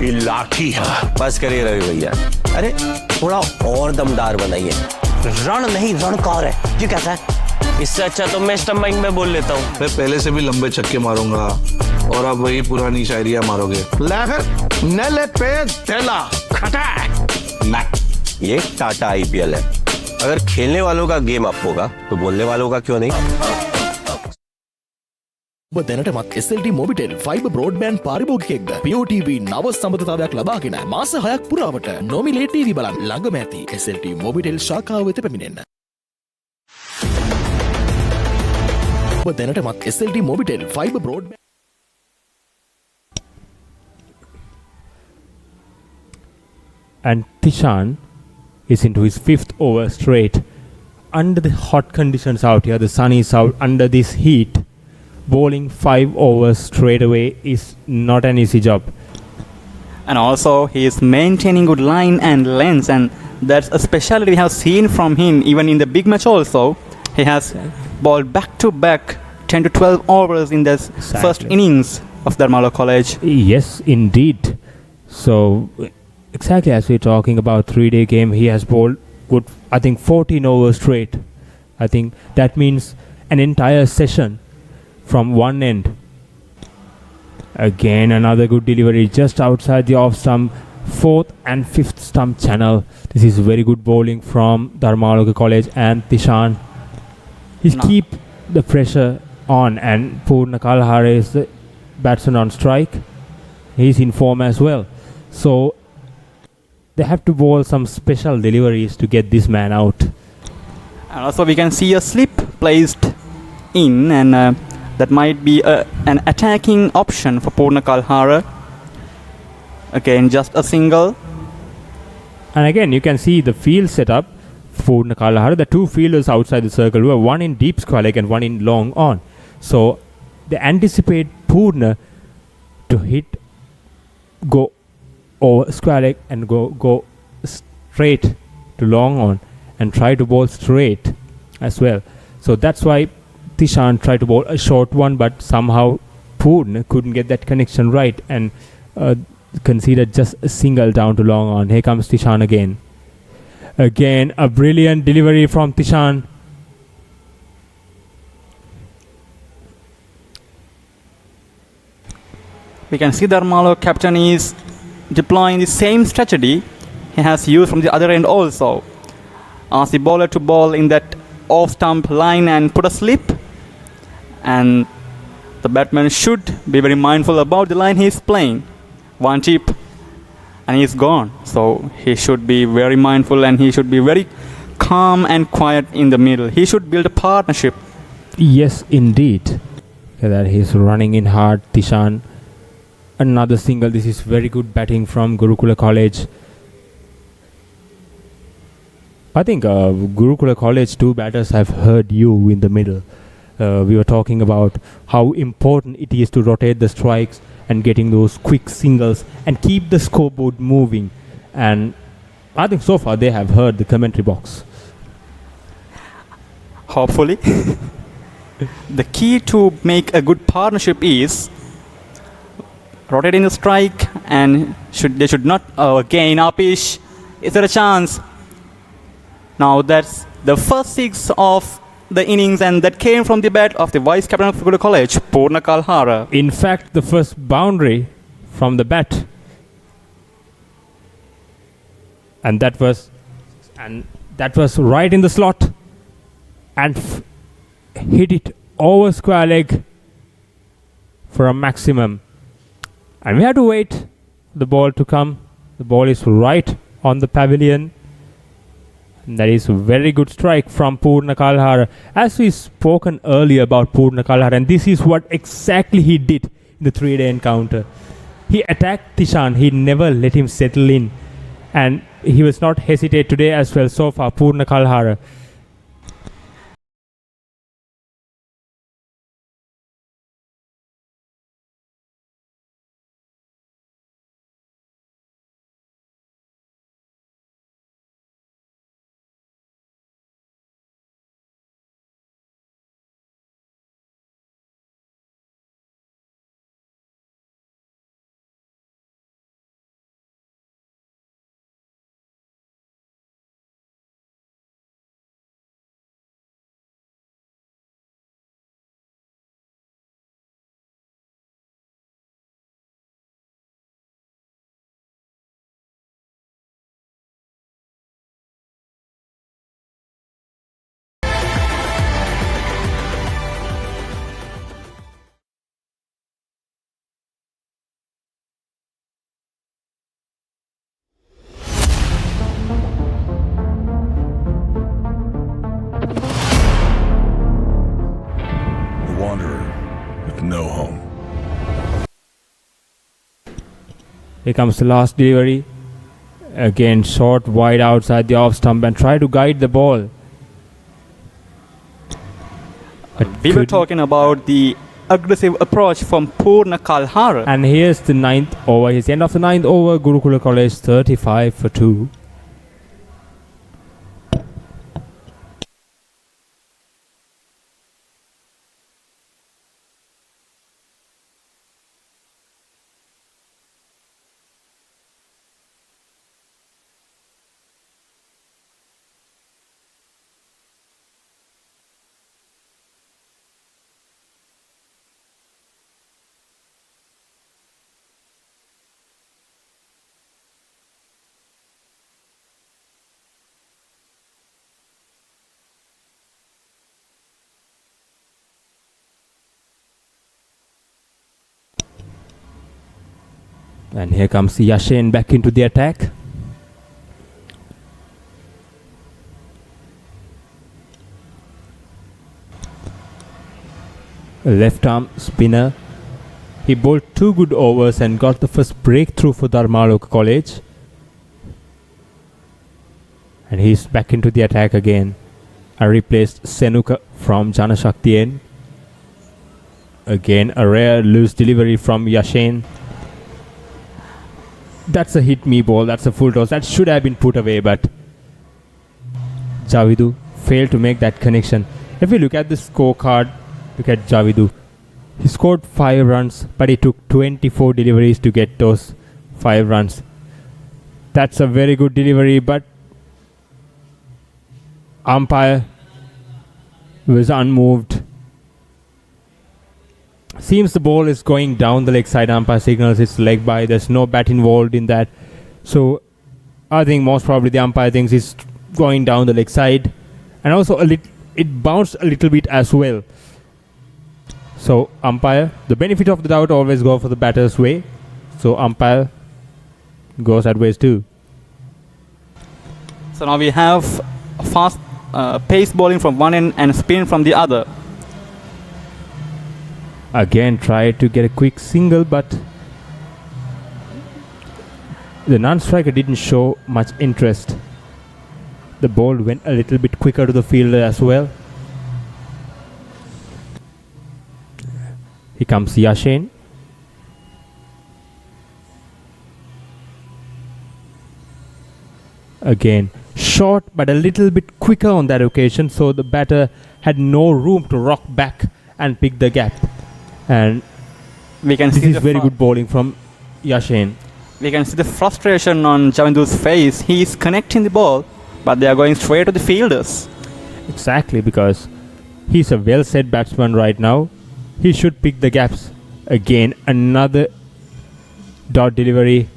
ये लाठी है। बस करिए रवि भैया, अरे थोड़ा और दमदार बनाइए। रण नहीं रणकार है, ये कैसा है? इससे अच्छा तो मैं स्टम्पिंग में बोल लेता हूँ। मैं पहले से भी लंबे छक्के मारूंगा, और अब वही पुरानी शायरियाँ मारोगे। लेकर नेले पे देला खटाक। मैं ये टाटा IPL है। अगर खेलने वालों का गेम अप होगा, तो बोलने वालों का क्यों नहीं? දැනටමත් SLT මොබිටෙල් ෆයිබර් බ්‍රෝඩ්බෑන්ඩ් පාරිභෝගිකයෙක්ද? POTV නව සම්බන්ධතාවයක් ලබාගෙන මාස 6ක් පුරාවට නොමිලේ TV බලන්න ළඟම ඇති SLT මොබිටෙල් ශාඛාව වෙත පැමිණෙන්න. ඔබ දැනටමත් SLT Mobitel fibre broadband and Tishan is into his 5th over straight under the hot conditions out here, the sun is out, under this heat, bowling 5 overs straight away is not an easy job. And also he is maintaining good line and length, and that's a specialty we have seen from him even in the big match also. He has bowled back to back 10 to 12 overs in this first innings of Dharmaloka College. Yes, indeed. So exactly as we're talking about 3-day game, he has bowled good, I think 14 overs straight. I think that means an entire session from one end. Again another good delivery just outside the off stump, 4th and 5th stump channel. This is very good bowling from Dharmaloka College, and Tishan, he's keep the pressure on, and Purna Kalhara is the batsman on strike. He's in form as well. So they have to bowl some special deliveries to get this man out. And also we can see a slip placed in, and that might be an attacking option for Purna Kalhara. Again, just a single. And again, you can see the field setup for Purna Kalhara. The two fielders outside the circle were one in deep square leg and one in long on. So they anticipate Purna to hit, go over square leg and go straight to long on and try to bowl straight as well. So that's why Tishan tried to bowl a short one, but somehow Purna couldn't get that connection right and conceded just a single down to long on. Here comes Tishan again. Again, a brilliant delivery from Tishan. We can see Dharmaloka captain is deploying the same strategy he has used from the other end also. Ask the bowler to bowl in that off stump line and put a slip, and the batsman should be very mindful about the line he is playing. One chip and he's gone. So he should be very mindful, and he should be very calm and quiet in the middle. He should build a partnership. Yes, indeed. Okay, that he's running in hard. Tishan, another single. This is very good batting from Gurukula College. I think Gurukula College, two batters have heard you in the middle. We were talking about how important it is to rotate the strikes and getting those quick singles and keep the scoreboard moving. And I think so far they have heard the commentary box. Hopefully. The key to make a good partnership is rotating the strike, and they should not gain upish. Is there a chance? Now that's the first 6 of the innings, and that came from the bat of the vice captain of Gurukula College, Purna Kalhara. In fact, the first boundary from the bat, and that was right in the slot, and hit it over square leg for a maximum. And we had to wait the ball to come. The ball is right on the pavilion. And that is a very good strike from Purna Kalhara. As we spoken earlier about Purna Kalhara, and this is what exactly he did in the 3-day encounter. He attacked Tishan. He never let him settle in. And he was not hesitate today as well so far, Purna Kalhara. No home. Here comes the last delivery. Again, short, wide outside the off stump, and try to guide the ball. We were talking about the aggressive approach from Purna Kalhara. And here's the 9th over. Here's the end of the 9th over. Gurukula College 35 for 2. And here comes Yashin back into the attack. A left arm spinner. He bowled 2 good overs and got the first breakthrough for Dharmaloka College. And he's back into the attack again. I replaced Senuka from Janashaktiyen. Again a rare loose delivery from Yashin. That's a hit me ball, that's a full toss. That should have been put away, but Javidu failed to make that connection. If we look at the scorecard, look at Javidu. He scored 5 runs, but he took 24 deliveries to get those 5 runs. That's a very good delivery, but umpire was unmoved. Seems the ball is going down the leg side. Umpire signals it's leg by. There's no bat involved in that. So I think most probably the umpire thinks it's going down the leg side. And also it bounced a little bit as well. So umpire, the benefit of the doubt always go for the batter's way. So umpire goes that ways too. So now we have fast pace bowling from one end and spin from the other. Again tried to get a quick single, but the non-striker didn't show much interest. The ball went a little bit quicker to the fielder as well. Here comes Yashin. Again, short but a little bit quicker on that occasion, so the batter had no room to rock back and pick the gap. And we can this see is very good bowling from Yashin. We can see the frustration on Javindu's face. He is connecting the ball, but they are going straight to the fielders. Exactly, because he's a well-set batsman right now. He should pick the gaps. Again, another dot delivery.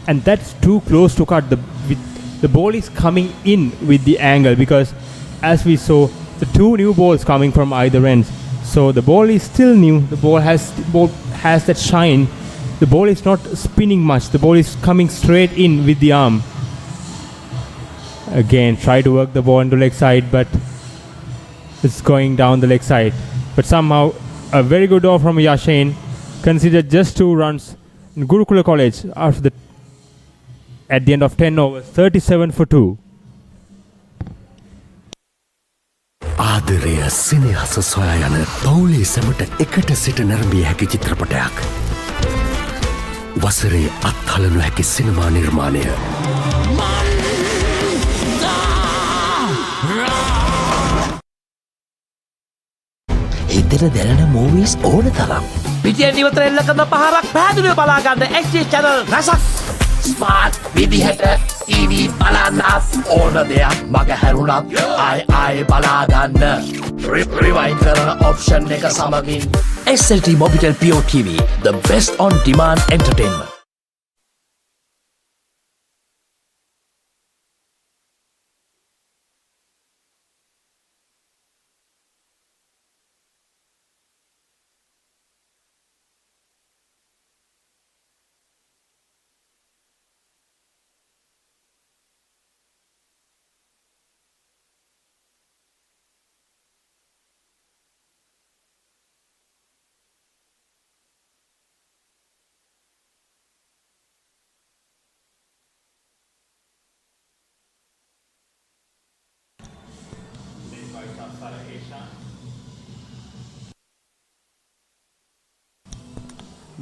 And that's too close to cut. The ball is coming in with the angle, because as we saw, the 2 new balls coming from either ends. So the ball is still new. The ball has that shine. The ball is not spinning much. The ball is coming straight in with the arm. Again, try to work the ball into leg side, but it's going down the leg side. But somehow, a very good over from Yashin. Considered just 2 runs in Gurukula College at the end of 10 overs, 37 for 2. ආදරය සිනහස සොයා යන පවුලේ සැමට එකට සිට නැරඹිය හැකි චිත්‍රපටයක්. වසරේ අත්හළ නොහැකි සිනමා නිර්මාණය. හිතට දැනෙන මූවීස් ඕන තරම්. පිටියෙන් ඉවතර එල්ල කරන පහරක් පැහැදිලිව බලා ගන්න XG channel රසක්. ස්මාර්ට් විදිහට TV බලන්නත් ඕන දෙයක් මග හැරුණත් ආයි බලා ගන්න. රිවයින්ඩ් කරන ඔප්ෂන් එක සමගින් SLT Mobitel Pure TV, the best on demand entertainment.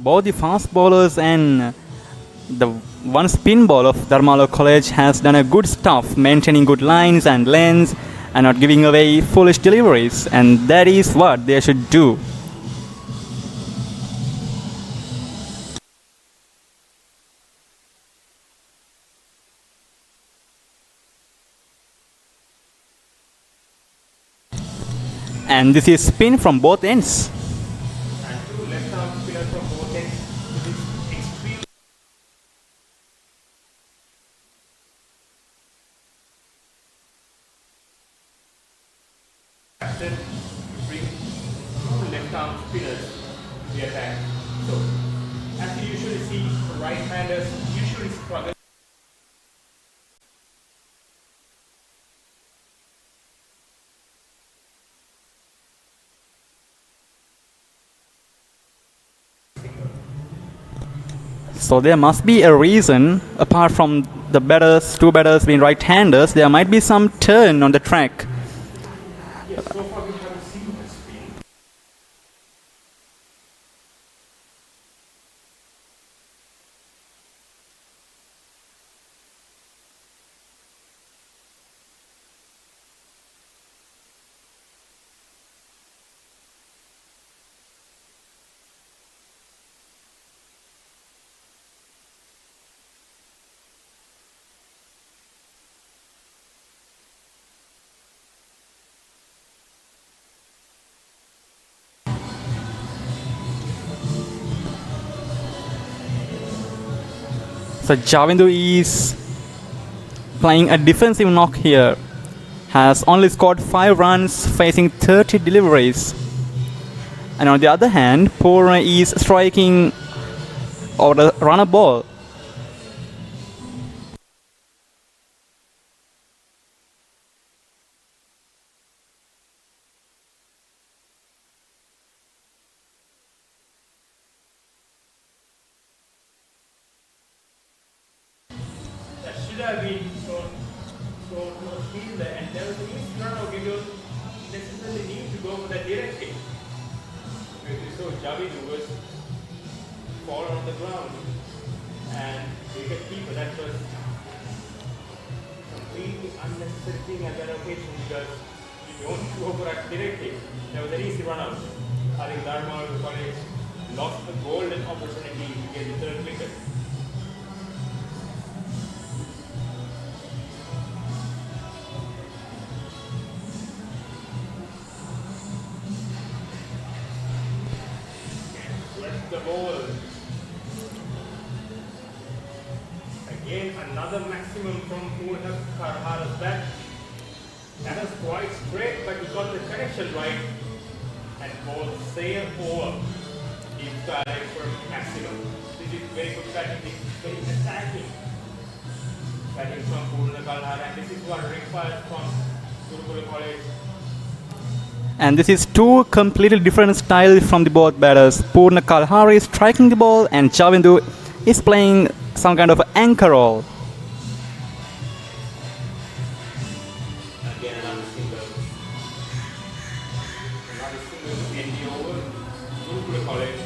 both the fast bowlers and the one spin ball of Dharmaloka College has done a good stuff, maintaining good lines and lengths and not giving away foolish deliveries, and that is what they should do. And this is spin from both ends. Bring two left-arm spinners to the attack. So, as you usually see, right-handers usually struggle. So there must be a reason, apart from the batters, two batters being right-handers, there might be some turn on the track. Yes, so far we haven't seen the spin. So Javindu is playing a defensive knock here. Has only scored 5 runs facing 30 deliveries. And on the other hand, Purna is striking over the runner ball. That should have been thrown to a fielder, and there was a misrun. You don't necessarily need to go for that directly. So Javindu was fall on the ground, and wicket keeper, that was completely unnecessary thing at that occasion, because you don't go for that directly. There was an easy run out. I think Dharmaloka College lost the golden opportunity to get the third wicket. The ball. Again, another maximum from Purna Karhara's bat. That was quite straight, but he got the connection right. And ball sailed over. Deep side for maximum. This is very good batting, very attacking batting from Purna Karhara, and this is what required from Gurukula College. And this is two completely different styles from the both batters. Purna Kalhari is striking the ball and Javindu is playing some kind of anchor role. Again, another single. Another single to end the over. Gurukula College.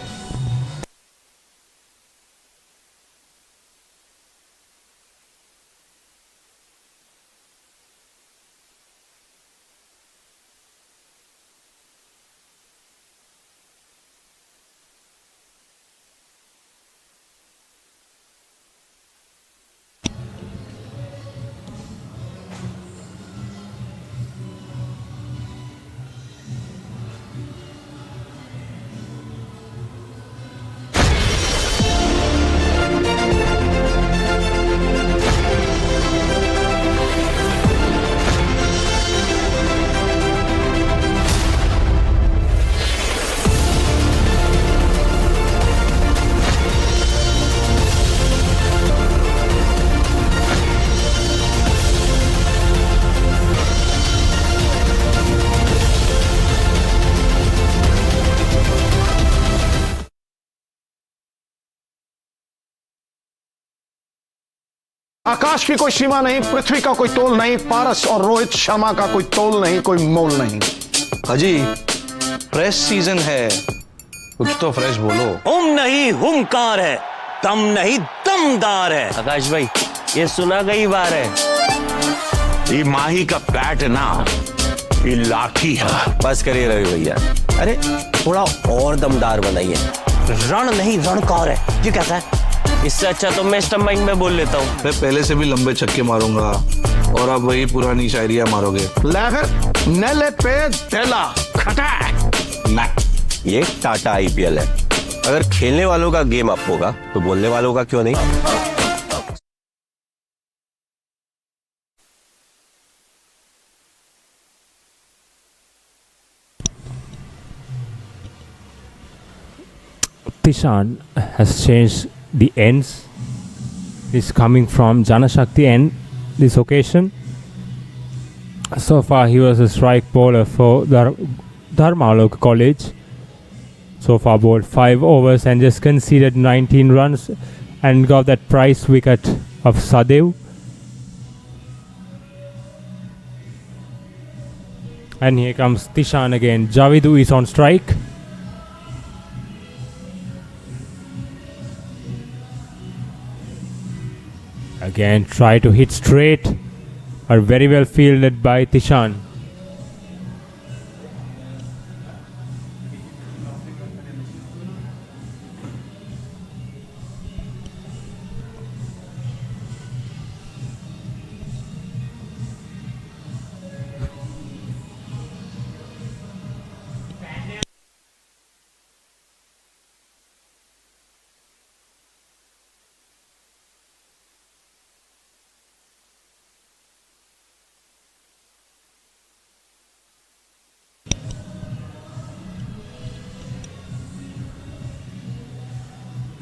आकाश की कोई सीमा नहीं, पृथ्वी का कोई तोल नहीं, पारस और रोहित शर्मा का कोई तोल नहीं, कोई मोल नहीं। अजी प्रेस सीजन है, कुछ तो फ्रेश बोलो। नहीं हुमकार है, दम नहीं दमदार है। आकाश भाई ये सुना कई बार है। ये माही का बैट है ना, ये लाठी है। बस करिए रवि भैया, अरे थोड़ा और दमदार बनाइए। रण नहीं रणकार है, ये कैसा है? इससे अच्छा तो मैं स्टम्पिंग में बोल लेता हूँ। मैं पहले से भी लंबे छक्के मारूंगा और अब वही पुरानी शायरिया मारोगे। लहर नले पे तेला खटा ना, ये टाटा आईपीएल है। अगर खेलने वालों का गेम अप होगा तो बोलने वालों का क्यों नहीं? Tishan has changed the ends. He's coming from Janashakti end this occasion. So far he was a strike bowler for Dharmaloka College. So far bowled 5 overs and just conceded 19 runs and got that prize wicket of Sadev. And here comes Tishan again. Javidu is on strike. Again try to hit straight, are very well fielded by Tishan.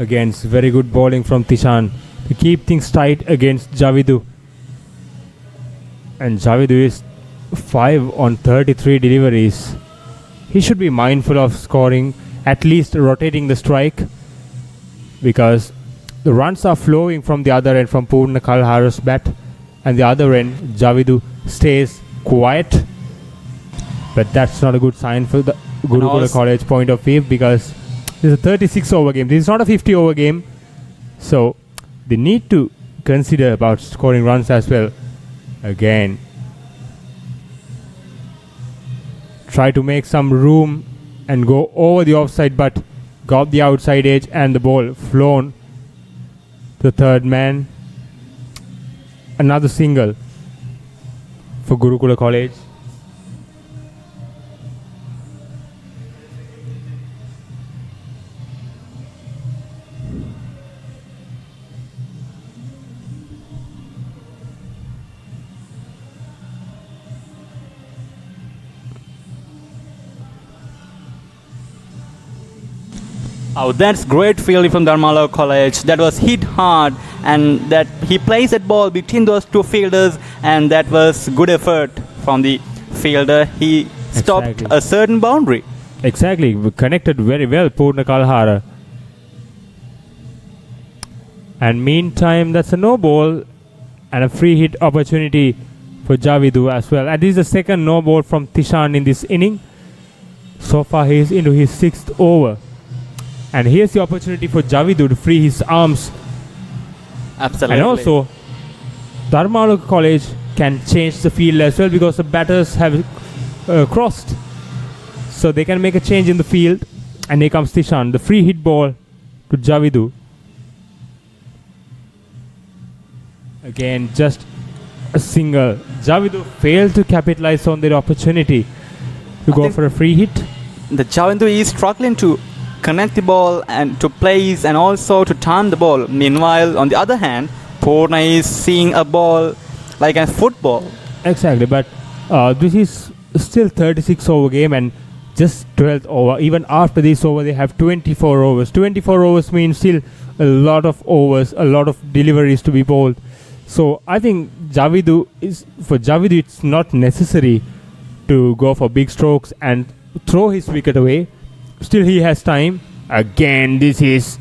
Again, it's very good bowling from Tishan to keep things tight against Javidu. And Javidu is 5 on 33 deliveries. He should be mindful of scoring, at least rotating the strike, because the runs are flowing from the other end from Purna Kalhara's bat, and the other end Javidu stays quiet. But that's not a good sign for the Gurukula College point of view, because this is a 36 over game. This is not a 50 over game. So they need to consider about scoring runs as well. Again, try to make some room and go over the offside, but got the outside edge and the ball flown to the third man. Another single for Gurukula College. Oh, that's great fielding from Dharmaloka College. That was hit hard, and that he placed that ball between those two fielders, and that was good effort from the fielder. He stopped a certain boundary. Exactly, we connected very well, Purna Kalhara. And meantime, that's a no ball and a free hit opportunity for Javidu as well. And this is the second no ball from Tishan in this inning. So far, he is into his 6th over. And here's the opportunity for Javidu to free his arms. Absolutely. And also, Dharmaloka College can change the field as well, because the batters have crossed. So they can make a change in the field. And here comes Tishan, the free hit ball to Javidu. Again, just a single. Javidu failed to capitalize on their opportunity to go for a free hit. The Javidu is struggling to connect the ball and to place and also to turn the ball. Meanwhile, on the other hand, Purna is seeing a ball like a football. Exactly, but this is still 36 over game and just 12th over. Even after this over, they have 24 overs. 24 overs means still a lot of overs, a lot of deliveries to be bowled. So I think for Javidu, it's not necessary to go for big strokes and throw his wicket away. Still he has time. Again, this is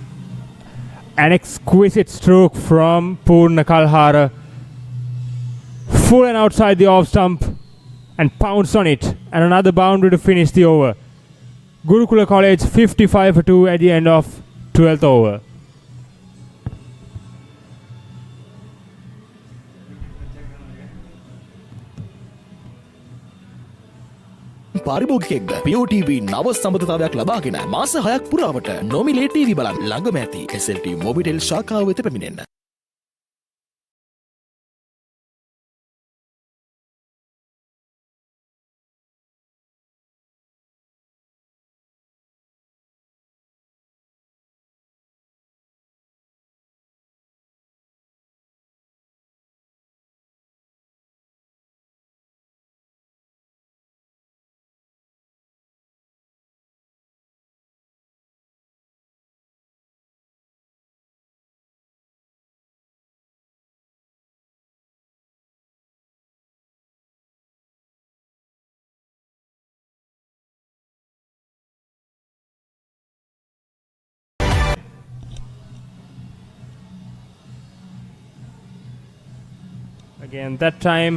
an exquisite stroke from Purna Kalhara. Full and outside the off stump and pounce on it. And another boundary to finish the over. Gurukula College 55 for 2 at the end of 12th over. පාරිභෝගිකයෙක්ද POTV නව සම්බන්ධතාවයක් ලබාගෙන මාස 6ක් පුරාවට නොමිලේ TV බලන්න ළඟම ඇති SLT Mobitel ශාඛාව වෙත පැමිණෙන්න. Again, that time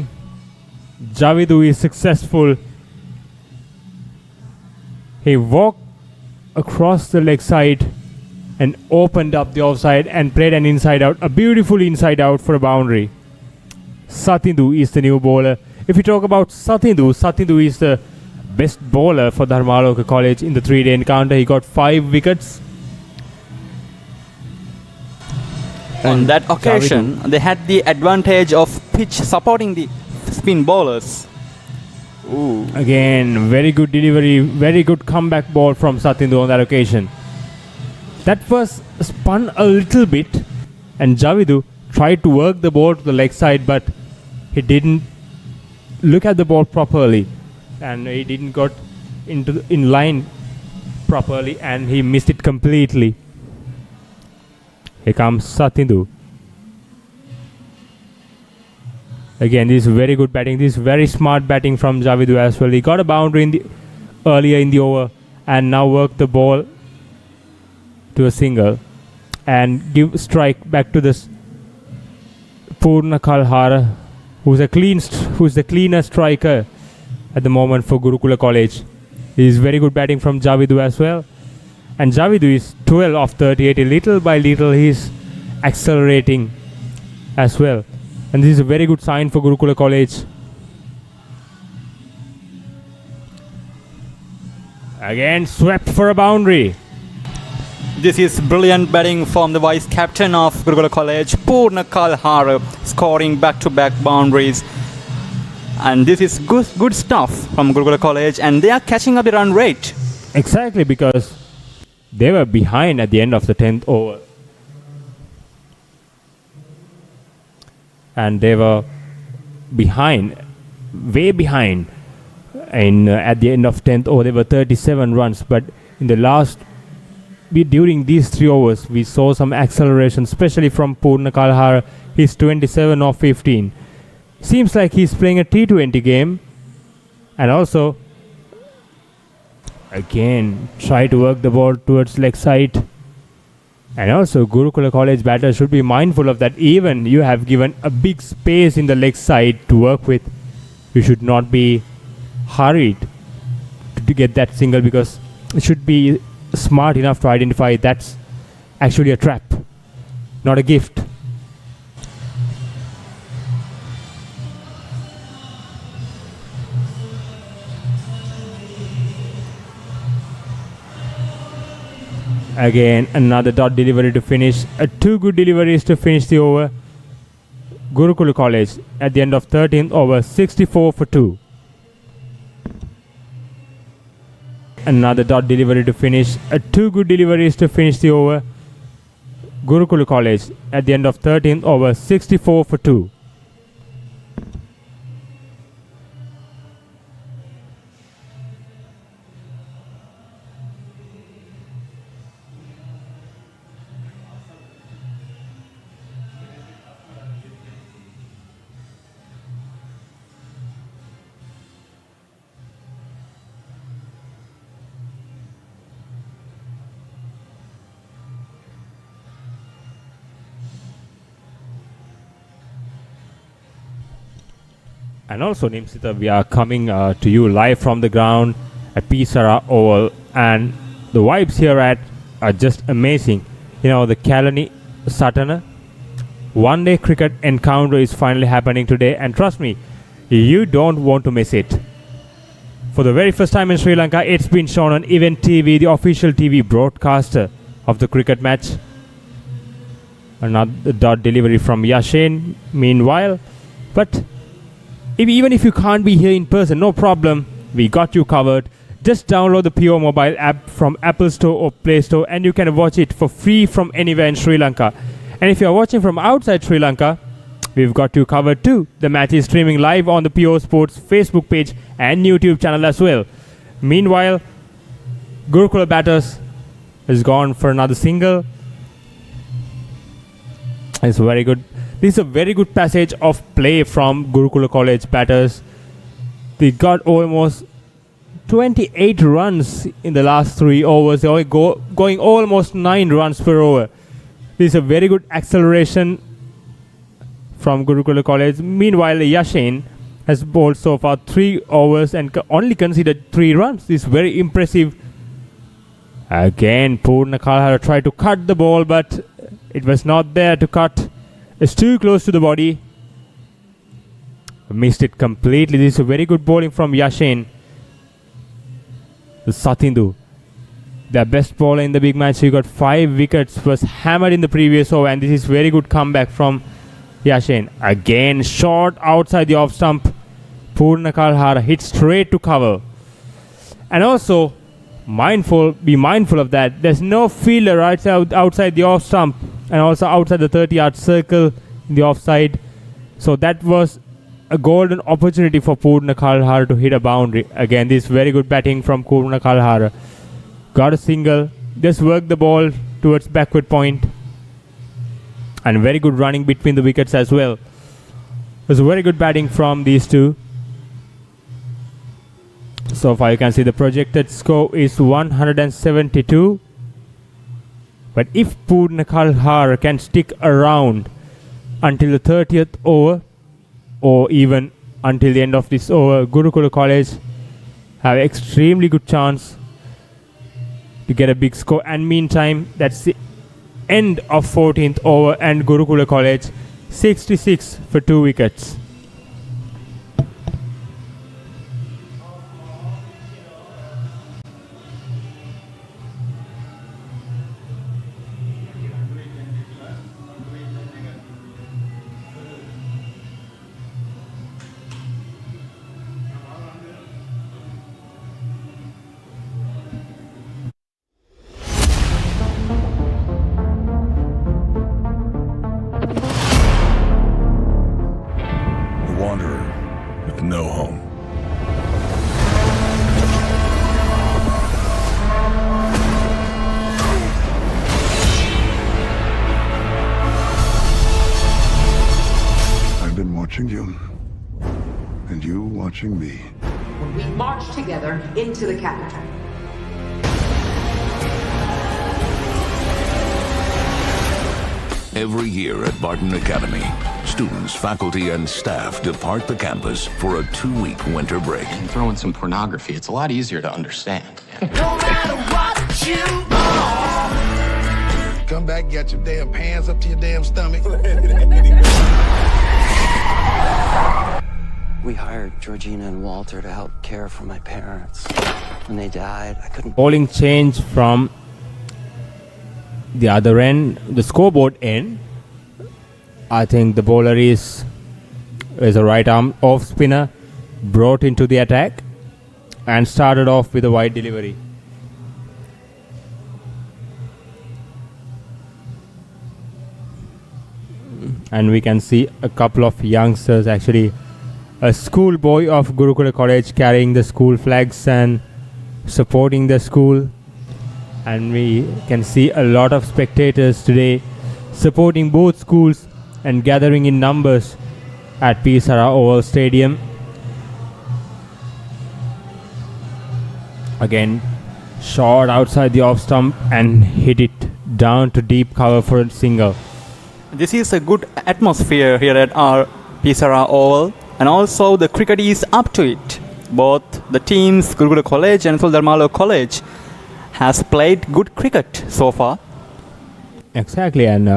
Javidu is successful. He walked across the leg side and opened up the offside and played an inside out, a beautiful inside out for a boundary. Satindu is the new bowler. If you talk about Satindu is the best bowler for Dharmaloka College in the 3-day encounter. He got 5 wickets. On that occasion, they had the advantage of pitch supporting the spin bowlers. Ooh. Again, very good delivery, very good comeback ball from Satindu on that occasion. That was spun a little bit and Javidu tried to work the ball to the leg side, but he didn't look at the ball properly and he didn't got in line properly and he missed it completely. Here comes Satindu. Again, this is very good batting. This is very smart batting from Javidu as well. He got a boundary earlier in the over and now worked the ball to a single and give strike back to this Purna Kalhara, who's the cleaner striker at the moment for Gurukula College. This is very good batting from Javidu as well. And Javidu is 12 of 38. Little by little he is accelerating as well. And this is a very good sign for Gurukula College. Again swept for a boundary. This is brilliant batting from the vice captain of Gurukula College, Purna Kalhara, scoring back-to-back boundaries. And this is good stuff from Gurukula College and they are catching up the run rate. Exactly, because they were behind at the end of the 10th over. And they were behind, way behind. And at the end of 10th over, there were 37 runs. But in the during these 3 overs, we saw some acceleration, especially from Purna Kalhara. He's 27 of 15. Seems like he's playing a T20 game. And also, again, try to work the ball towards leg side. And also, Gurukula College batters should be mindful of that. Even you have given a big space in the leg side to work with, you should not be hurried to get that single, because it should be smart enough to identify that's actually a trap, not a gift. Again, another dot delivery to finish. 2 good deliveries to finish the over. Gurukula College at the end of 13th over, 64 for 2. Another dot delivery to finish. 2 good deliveries to finish the over. Gurukula College at the end of 13th over, 64 for 2. And also, Nimsita, we are coming to you live from the ground at Sara Oval and the vibes here are just amazing. You know, the Kalani Satana one-day cricket encounter is finally happening today, and trust me, you don't want to miss it. For the very first time in Sri Lanka, it's been shown on Event TV, the official TV broadcaster of the cricket match. Another dot delivery from Yashin, meanwhile. But even if you can't be here in person, no problem. We got you covered. Just download the PO mobile app from Apple Store or Play Store and you can watch it for free from anywhere in Sri Lanka. And if you're watching from outside Sri Lanka, we've got you covered too. The match is streaming live on the PO Sports Facebook page and YouTube channel as well. Meanwhile, Gurukula batters has gone for another single. It's very good. This is a very good passage of play from Gurukula College batters. They got almost 28 runs in the last 3 overs. They are going almost 9 runs per over. This is a very good acceleration from Gurukula College. Meanwhile, Yashin has bowled so far 3 overs and only conceded 3 runs. This is very impressive. Again, Purna Kalhara tried to cut the ball, but it was not there to cut. It's too close to the body. Missed it completely. This is a very good bowling from Yashin. Satindu, their best bowler in the big match. He got 5 wickets, was hammered in the previous over, and this is very good comeback from Yashin. Again, short outside the off stump. Purna Kalhara hit straight to cover. And also, be mindful of that. There's no fielder right outside the off stump and also outside the 30-yard circle in the offside. So that was a golden opportunity for Purna Kalhara to hit a boundary. Again, this very good batting from Purna Kalhara. Got a single. Just worked the ball towards backward point. And very good running between the wickets as well. It was very good batting from these two. So far you can see the projected score is 172. But if Purna Kalhara can stick around until the 30th over or even until the end of this over, Gurukula College have extremely good chance to get a big score. And meantime, that's the end of 14th over and Gurukula College 66 for 2 wickets. No home. I've been watching you, and you watching me. When we march together into the capital. Every year at Barton Academy, students, faculty, and staff depart the campus for a 2-week winter break. And throw in some pornography. It's a lot easier to understand. No matter what you want. Come back, get your damn pants up to your damn stomach. We hired Georgina and Walter to help care for my parents. When they died, I couldn't... Bowling change from the other end, the scoreboard end. I think the bowler is a right arm off spinner brought into the attack and started off with a wide delivery. And we can see a couple of youngsters, actually a schoolboy of Gurukula College carrying the school flags and supporting the school. And we can see a lot of spectators today supporting both schools and gathering in numbers at Sara Oval Stadium. Again, shot outside the off stump and hit it down to deep cover for a single. This is a good atmosphere here at our Sara Oval, and also the cricket is up to it. Both the teams, Gurukula College and Dharmaloka College, has played good cricket so far. Exactly, and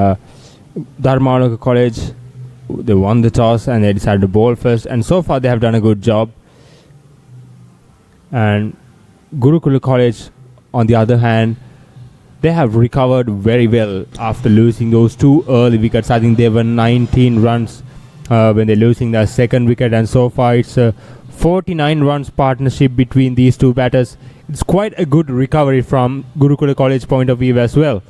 Dharmaloka College, they won the toss and they decided to bowl first, and so far they have done a good job. And Gurukula College, on the other hand, they have recovered very well after losing those 2 early wickets. I think they were 19 runs when they're losing their second wicket, and so far it's a 49 runs partnership between these two batters. It's quite a good recovery from Gurukula College point of view as well.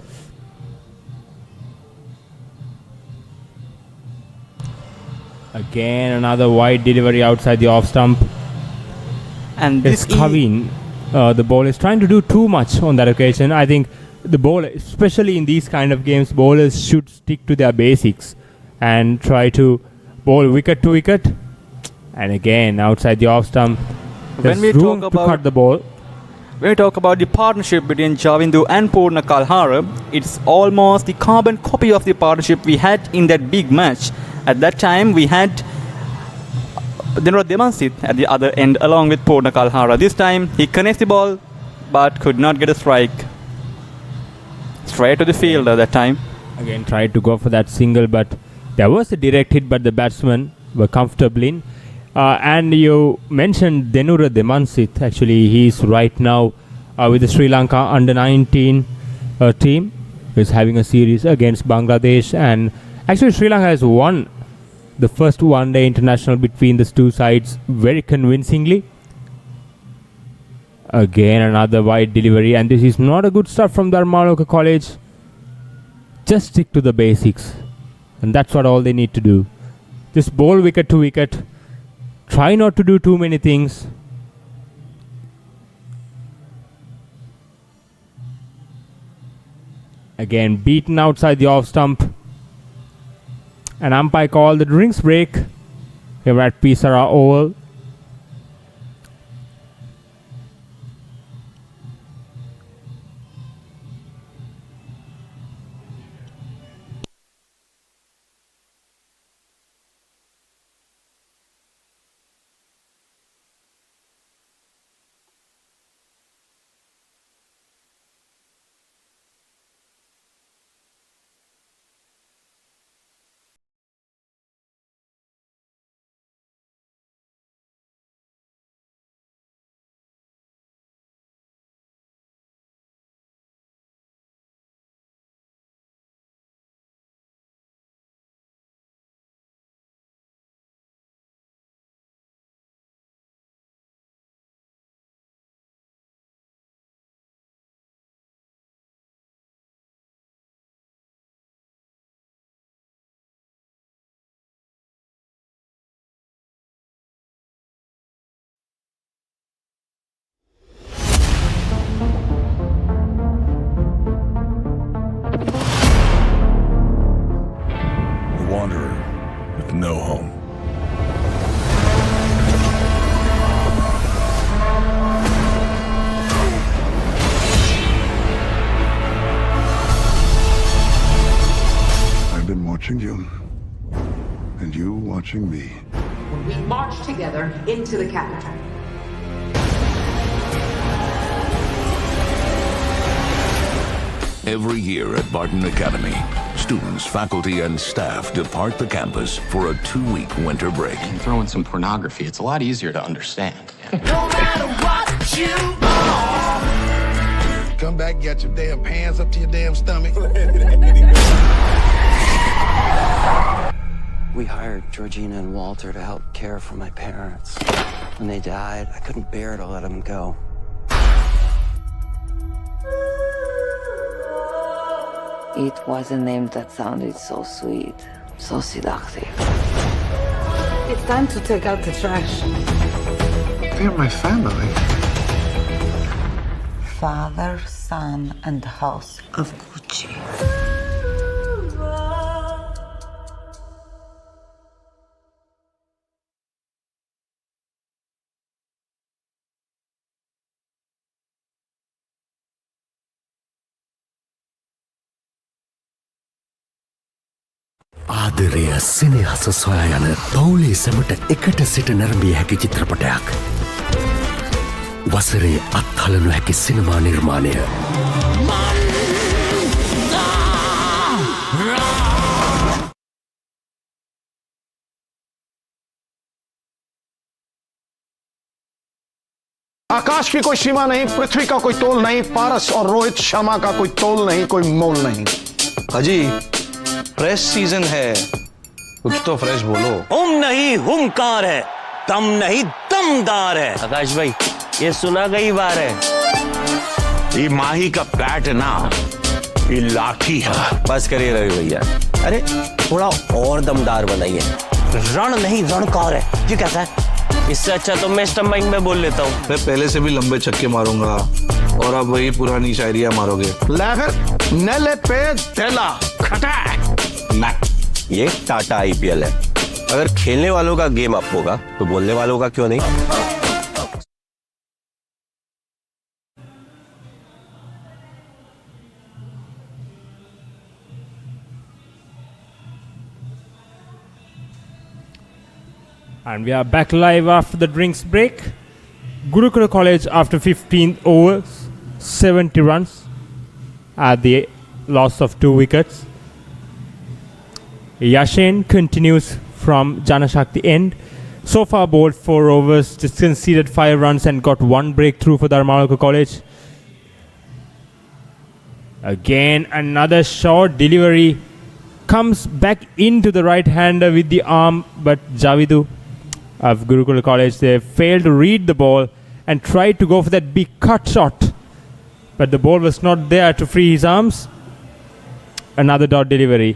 Again, another wide delivery outside the off stump. And this Kavin, the bowler, is trying to do too much on that occasion. I think the bowler, especially in these kind of games, bowlers should stick to their basics and try to bowl wicket to wicket. And again, outside the off stump, there's room to cut the ball. When we talk about the partnership between Javindu and Purna Kalhara, it's almost the carbon copy of the partnership we had in that big match. At that time, we had Demansit at the other end along with Purna Kalhara. This time, he connects the ball but could not get a strike. Straight to the fielder that time. Again, tried to go for that single, but there was a direct hit, but the batsmen were comfortable in. And you mentioned Denura Demansit. Actually, he's right now with the Sri Lanka under-19 team. He's having a series against Bangladesh, and actually Sri Lanka has won the first one-day international between these two sides very convincingly. Again, another wide delivery, and this is not a good start from Dharmaloka College. Just stick to the basics, and that's what all they need to do. Just bowl wicket to wicket. Try not to do too many things. Again, beaten outside the off stump. An umpire called the drinks break here at Sara Oval. No home. I've been watching you, and you watching me. We march together into the capital. Every year at Barton Academy, students, faculty, and staff depart the campus for a 2-week winter break. You throw in some pornography, it's a lot easier to understand. No matter what you are. Come back, get your damn pants up to your damn stomach. We hired Georgina and Walter to help care for my parents. When they died, I couldn't bear to let them go. It was a name that sounded so sweet, so seductive. It's time to take out the trash. They're my family. Father, son, and house of Gucci. ආදරය සෙනෙහස සොයා යන පවුලේ සැමට එකට සිට නැරඹිය හැකි චිත්‍රපටයක්. වසරේ අත්හලනු හැකි සිනමා නිර්මාණය. आकाश की कोई सीमा नहीं, पृथ्वी का कोई तोल नहीं, पारस और रोहित शर्मा का कोई तोल नहीं, कोई मोल नहीं। अजी फ्रेश सीजन है, कुछ तो फ्रेश बोलो। नहीं हुंकार है, दम नहीं दमदार है। आकाश भाई ये सुना कई बार है। ये माही का बैट है ना, ये लाठी है। बस करिए रवि भैया, अरे थोड़ा और दमदार बनाइए। रण नहीं रणकार है, ये कैसा है? इससे अच्छा तो मैं स्टंपिंग में बोल लेता हूँ। मैं पहले से भी लंबे छक्के मारूंगा और अब वही पुरानी शायरियां मारोगे। ले फिर नेले पे देला खटा ना, ये टाटा आईपीएल है। अगर खेलने वालों का गेम अप होगा तो बोलने वालों का क्यों नहीं? And we are back live after the drinks break. Gurukula College after 15th overs, 70 runs at the loss of 2 wickets. Yashin continues from Janashakti end. So far bowled 4 overs, just conceded 5 runs and got 1 breakthrough for Dharmaloka College. Again another short delivery, comes back into the right-hander with the arm, but Javidu of Gurukula College, they failed to read the ball and tried to go for that big cut shot, but the ball was not there to free his arms. Another dot delivery.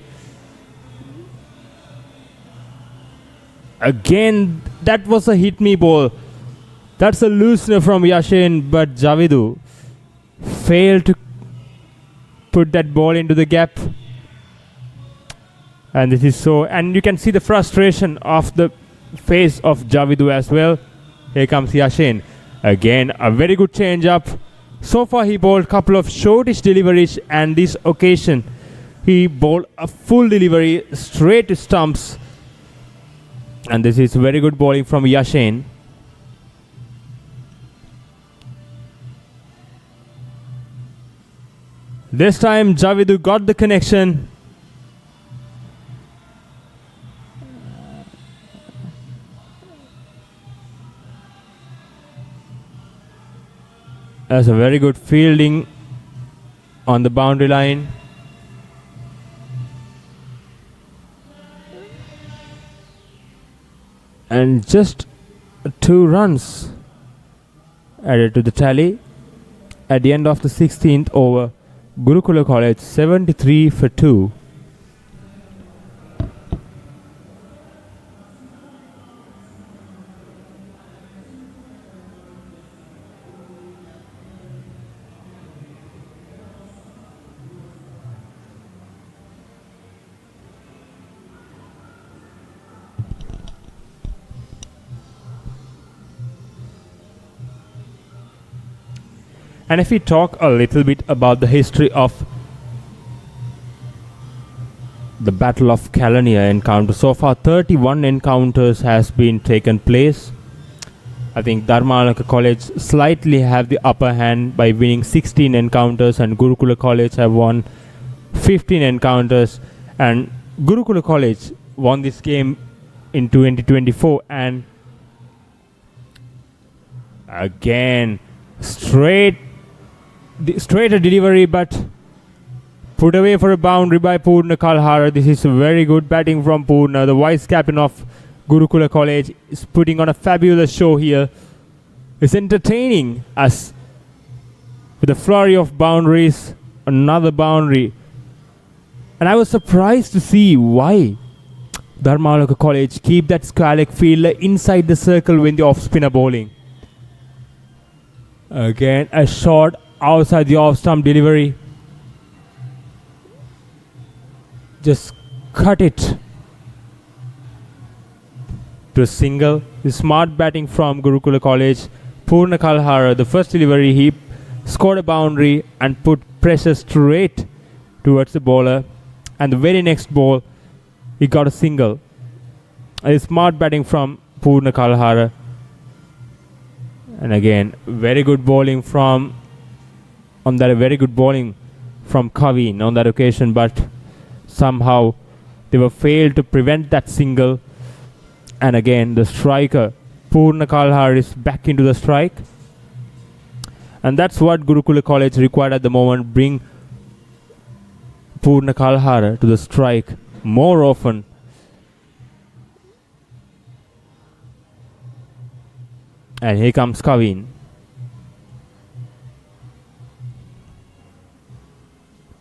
Again, that was a hit me ball. That's a loosener from Yashin, but Javidu failed to put that ball into the gap. And this is so, and you can see the frustration of the face of Javidu as well. Here comes Yashin. Again, a very good change up. So far he bowled a couple of shortish deliveries, and this occasion he bowled a full delivery straight to stumps. And this is very good bowling from Yashin. This time Javidu got the connection. That's a very good fielding on the boundary line. And just 2 runs added to the tally at the end of the 16th over. Gurukula College 73 for 2. And if we talk a little bit about the history of the Battle of Kelaniya encounter, so far 31 encounters has been taken place. I think Dharmaloka College slightly have the upper hand by winning 16 encounters, and Gurukula College have won 15 encounters. And Gurukula College won this game in 2024, and again straight a delivery, but put away for a boundary by Purna Kalhara. This is very good batting from Purna. The vice captain of Gurukula College is putting on a fabulous show here. It's entertaining us with a flurry of boundaries, another boundary. And I was surprised to see why Dharmaloka College keep that square-leg fielder inside the circle when the off-spinner bowling. Again, a shot outside the off-stump delivery. Just cut it to a single. The smart batting from Gurukula College. Purna Kalhara, the first delivery, he scored a boundary and put pressure straight towards the bowler. And the very next ball, he got a single. A smart batting from Purna Kalhara. And again, very good bowling from Kavin on that occasion, but somehow they were failed to prevent that single. And again, the striker Purna Kalhar is back into the strike, and that's what Gurukula College required at the moment. Bring Purna Kalhar to the strike more often. And here comes Kavin.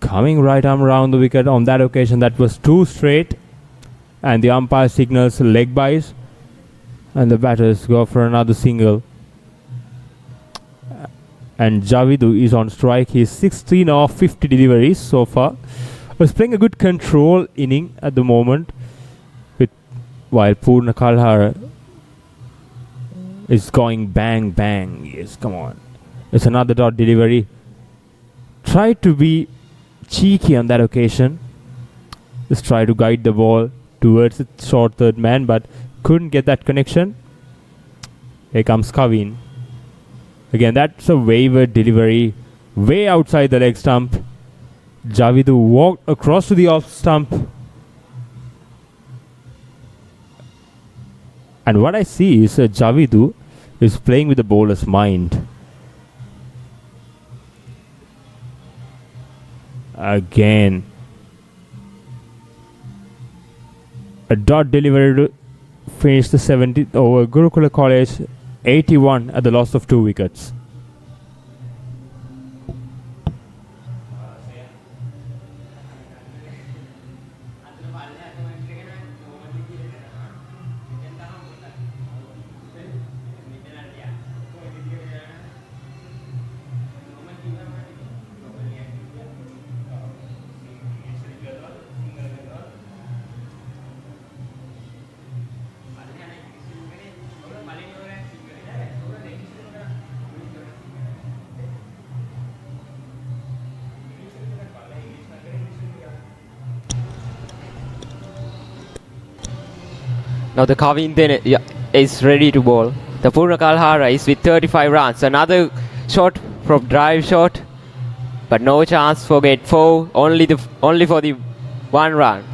Coming right arm around the wicket on that occasion. That was too straight. And the umpire signals leg byes. And the batters go for another single. And Javidu is on strike. He's 16 of 50 deliveries so far. Was playing a good control inning at the moment. While Purna Kalhar is going bang bang. Yes, come on. It's another dot delivery. Tried to be cheeky on that occasion. Just try to guide the ball towards the short third man, but couldn't get that connection. Here comes Kavin. Again, that's a wayward delivery. Way outside the leg stump. Javidu walked across to the off stump. And what I see is Javidu is playing with the bowler's mind. Again, a dot delivery to finish the 70th over. Gurukula College 81 at the loss of 2 wickets. Now the Kavin then is ready to bowl. The Purna Kalhara is with 35 runs. Another shot from drive shot, but no chance for get 4. Only for the 1 run.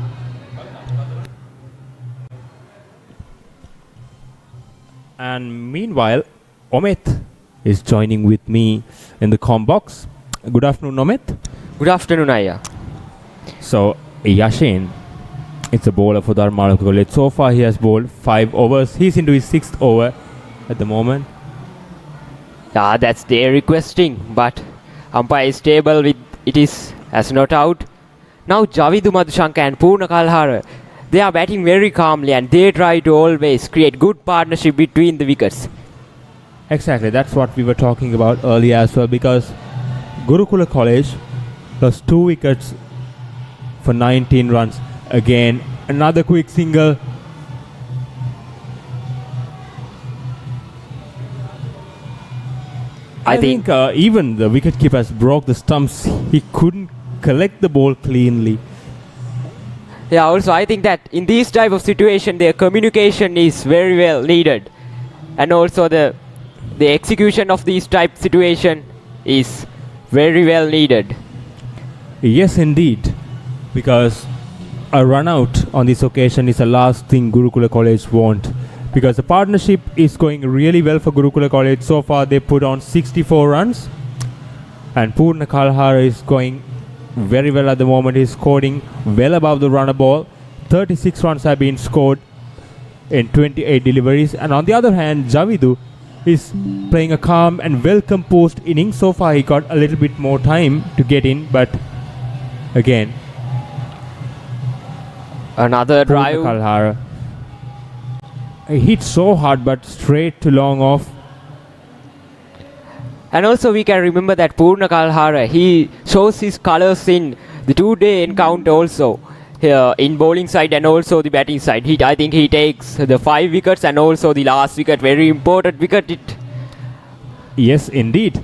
And meanwhile, Ometh is joining with me in the comm box. Good afternoon, Ometh. Good afternoon, Aya. So Yashin, it's a bowler for Dharmaloka College. So far he has bowled 5 overs. He's into his 6th over at the moment. Yeah, that's their requesting, but umpire is stable with it is as not out. Now Javidu Madhushanka and Purna Kalhara, they are batting very calmly and they try to always create good partnership between the wickets. Exactly, that's what we were talking about earlier as well, because Gurukula College lost 2 wickets for 19 runs. Again, another quick single. I think even the wicketkeepers broke the stumps. He couldn't collect the ball cleanly. Yeah, also I think that in these type of situation, their communication is very well needed, and also the execution of these type situation is very well needed. Yes, indeed, because a run out on this occasion is the last thing Gurukula College want, because the partnership is going really well for Gurukula College. So far they put on 64 runs, and Purna Kalhara is going very well at the moment. He's scoring well above the runner ball. 36 runs have been scored in 28 deliveries, and on the other hand, Javidu is playing a calm and well composed inning. So far he got a little bit more time to get in, but again, another drive. Kalhara. He hit so hard but straight to long off. And also we can remember that Purna Kalhara, he shows his colours in the 2-day encounter also, here in bowling side and also the batting side. I think he takes the 5 wickets and also the last wicket, very important wicket. Yes, indeed.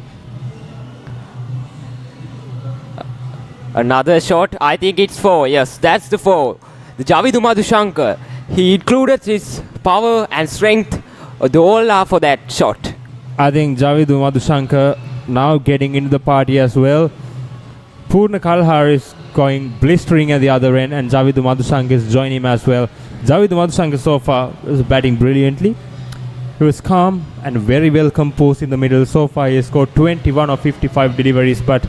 Another shot, I think it's 4. Yes, that's the 4. The Javidu Madhushanka, he included his power and strength, the all are for that shot. I think Javidu Madhushankar now getting into the party as well. Purna Kalhar is going blistering at the other end, and Javidu Madhushankar is joining him as well. Javidu Madhushankar so far is batting brilliantly. He was calm and very well composed in the middle. So far he has scored 21 of 55 deliveries, but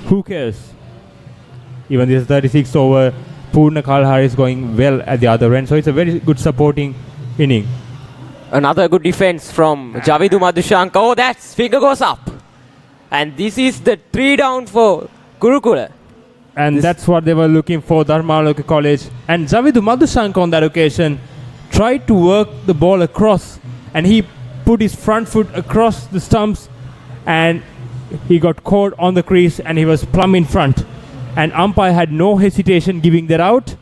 who cares? Even this 36 over, Purna Kalhar is going well at the other end. So it's a very good supporting inning. Another good defense from Javidu Madhushankar. Oh, that finger goes up. And this is the 3 down for Gurukula. And that's what they were looking for, Dharmaloka College. And Javidu Madhushankar on that occasion tried to work the ball across, and he put his front foot across the stumps, and he got caught on the crease, and he was plumb in front. And umpire had no hesitation giving that out.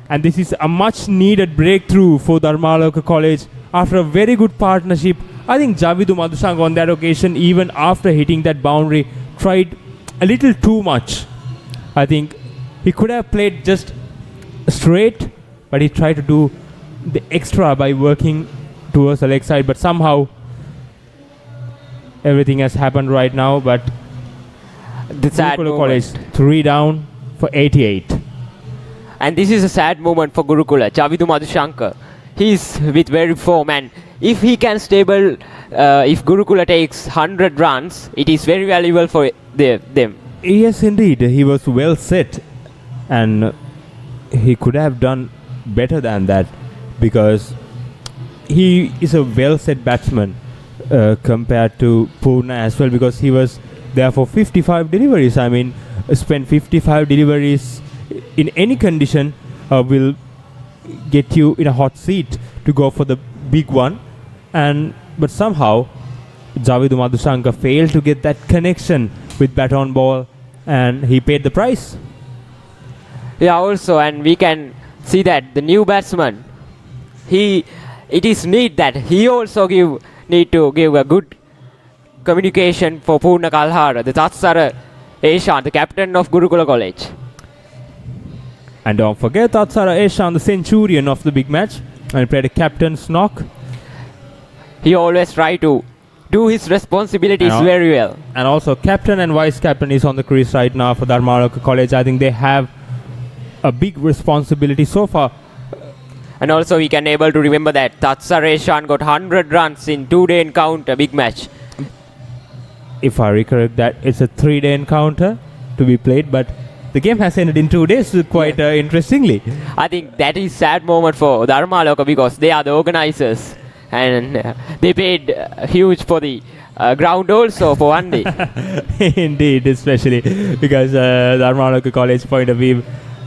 And this is a much needed breakthrough for Dharmaloka College after a very good partnership. I think Javidu Madhushankar on that occasion, even after hitting that boundary, tried a little too much. I think he could have played just straight, but he tried to do the extra by working towards the leg side. But somehow everything has happened right now. But the sad Gurukula College 3 down for 88. And this is a sad moment for Gurukula. Javidu Madhushankar, he's with very form, and if he can stable, if Gurukula takes 100 runs, it is very valuable for them. Yes, indeed. He was well set, and he could have done better than that, because he is a well set batsman compared to Purna as well, because he was there for 55 deliveries. I mean, spend 55 deliveries in any condition will get you in a hot seat to go for the big one. But somehow Javidu Madhushankar failed to get that connection with bat on ball, and he paid the price. Yeah, also, and we can see that the new batsman, it is need that he also need to give a good communication for Purna Kalhara, the Tatsara Eshan, the captain of Gurukula College. And don't forget Tatsara Eshan, the centurion of the big match, and played a captain's knock. He always try to do his responsibilities very well. And also captain and vice captain is on the crease right now for Dharmaloka College. I think they have a big responsibility so far. And also we can able to remember that Tatsara Eshan got 100 runs in 2-day encounter big match. If I recollect that, it's a 3-day encounter to be played, but the game has ended in 2 days quite interestingly. I think that is sad moment for Dharmaloka, because they are the organizers, and they paid huge for the ground also for 1 day. Indeed, especially because Dharmaloka College point of view,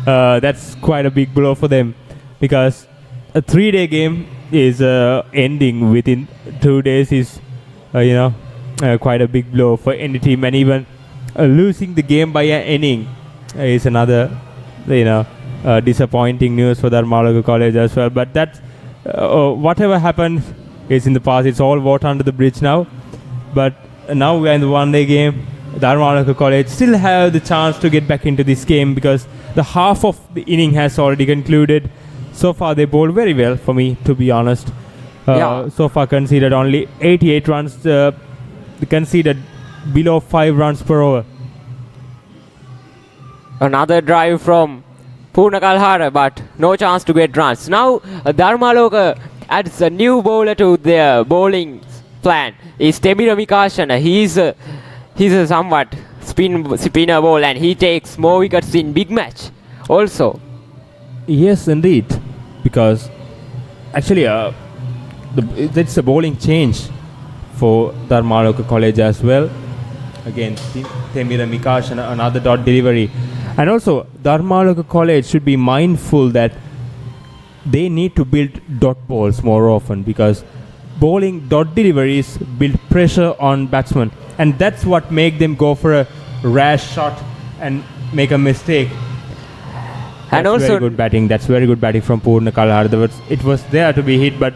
that's quite a big blow for them, because a 3-day game is ending within 2 days is quite a big blow for any team, and even losing the game by an inning is another disappointing news for Dharmaloka College as well. But that whatever happened is in the past. It's all water under the bridge now. But now we're in the 1-day game. Dharmaloka College still have the chance to get back into this game, because the half of the inning has already concluded. So far they bowled very well for me, to be honest. So far conceded only 88 runs. They conceded below 5 runs per over. Another drive from Purna Kalhara, but no chance to get runs. Now Dharmaloka adds a new bowler to their bowling plan. Is Temira Mikashana. He's a somewhat spinner bowler, and he takes more wickets in big match also. Yes, indeed, because actually that's a bowling change for Dharmaloka College as well. Again, Temira Mikashana, another dot delivery. And also, Dharmaloka College should be mindful that they need to build dot balls more often, because bowling dot deliveries build pressure on batsmen, and that's what make them go for a rash shot and make a mistake. And also very good batting. That's very good batting from Purna Kalhara. It was there to be hit, but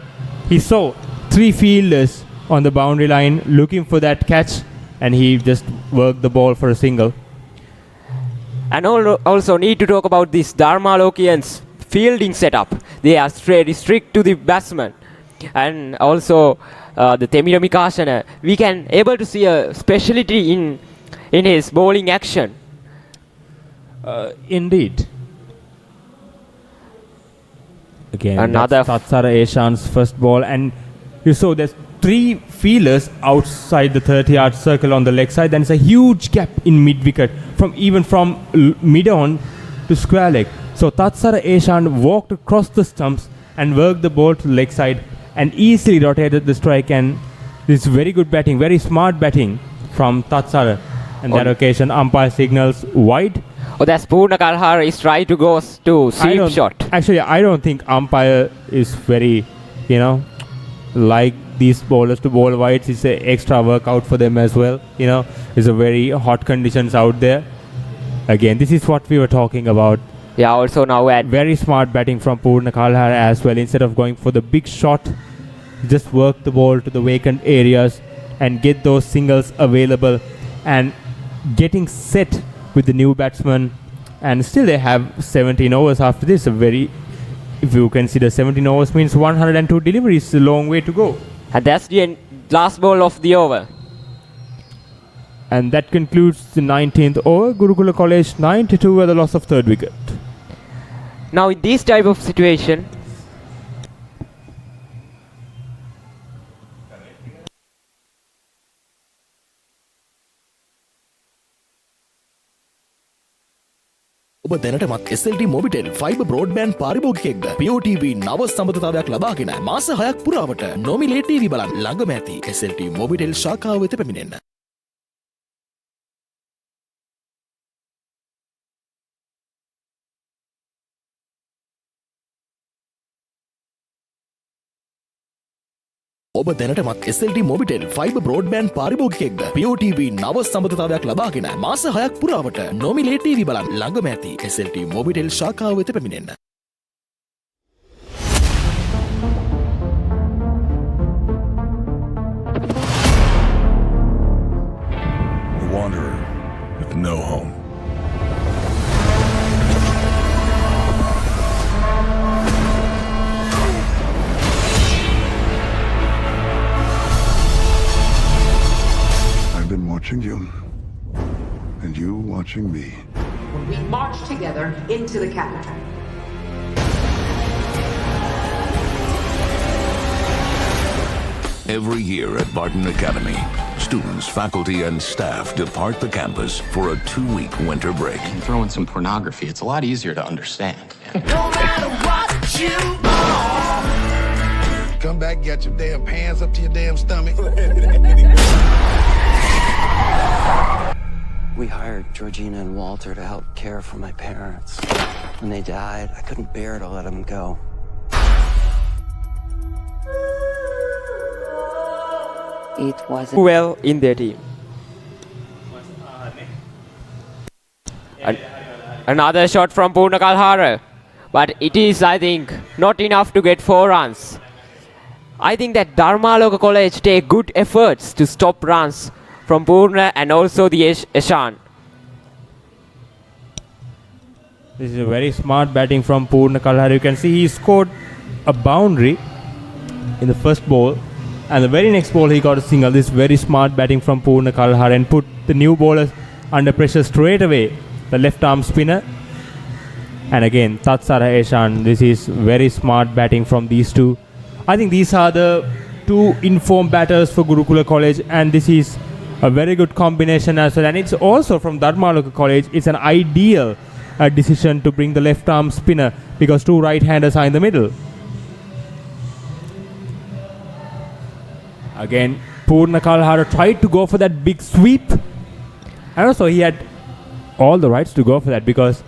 he saw 3 fielders on the boundary line looking for that catch, and he just worked the ball for a single. And also need to talk about this Dharmalokians fielding setup. They are very strict to the batsman. and also the Temira Mikasana, we can able to see a speciality in his bowling action. Indeed. Again, Another that's Tatsara Eshan's first ball, and you saw there's 3 fielders outside the 30-yard circle on the leg side. Then it's a huge gap in mid-wicket, from mid-on to square leg. So Tatsara Eshan walked across the stumps and worked the ball to the leg side and easily rotated the strike. And this very good batting, very smart batting from Tatsara. And that occasion, umpire signals wide. Oh, that's Purna Kalhara is trying to go to sweep shot. Actually, I don't think umpire is very, like these bowlers to bowl wides. It's an extra workout for them as well. It's a very hot conditions out there. Again, this is what we were talking about. Yeah, also now at very smart batting from Purna Kalhara as well. Instead of going for the big shot, just work the ball to the vacant areas and get those singles available and getting set with the new batsman. And still they have 17 overs after this. If you consider 17 overs means 102 deliveries, a long way to go. And that's the last ball of the over. And that concludes the 19th over. Gurukula College 92 with the loss of 3rd wicket. Now in this type of situation, ඔබ දැනටමත් SLT Mobitel fiber broadband පාරිභෝගිකයෙක්ද? POTV නව සම්බන්ධතාවයක් ලබාගෙන මාස 6ක් පුරාවට නොමිලේ TV බලන්න ළඟම ඇති SLT Mobitel ශාඛාව වෙත පැමිණෙන්න. ඔබ දැනටමත් SLT Mobitel fiber broadband පාරිභෝගිකයෙක්ද? POTV නව සම්බන්ධතාවයක් ලබාගෙන මාස 6ක් පුරාවට නොමිලේ TV බලන්න ළඟම ඇති SLT Mobitel ශාඛාව වෙත පැමිණෙන්න. A wanderer with no home. I've been watching you, and you watching me. When we march together into the capital. Every year at Barton Academy, students, faculty, and staff depart the campus for a 2-week winter break. Throw in some pornography, it's a lot easier to understand. No matter what you are. Come back, get your damn pants up to your damn stomach. We hired Georgina and Walter to help care for my parents. When they died, I couldn't bear to let them go. It wasn't well in their team. Another shot from Purna Kalhara, but it is, I think, not enough to get 4 runs. I think that Dharmaloka College take good efforts to stop runs from Purna and also the Eshan. This is a very smart batting from Purna Kalhara. You can see he scored a boundary in the first ball, and the very next ball he got a single. This very smart batting from Purna Kalhara and put the new bowlers under pressure straight away. The left arm spinner. And again, Tatsara Eshan. This is very smart batting from these two. I think these are the 2 informed batters for Gurukula College, and this is a very good combination as well. And it's also from Dharmaloka College. It's an ideal decision to bring the left arm spinner because 2 right-handers are in the middle. Again, Purna Kalhara tried to go for that big sweep, and also he had all the rights to go for that because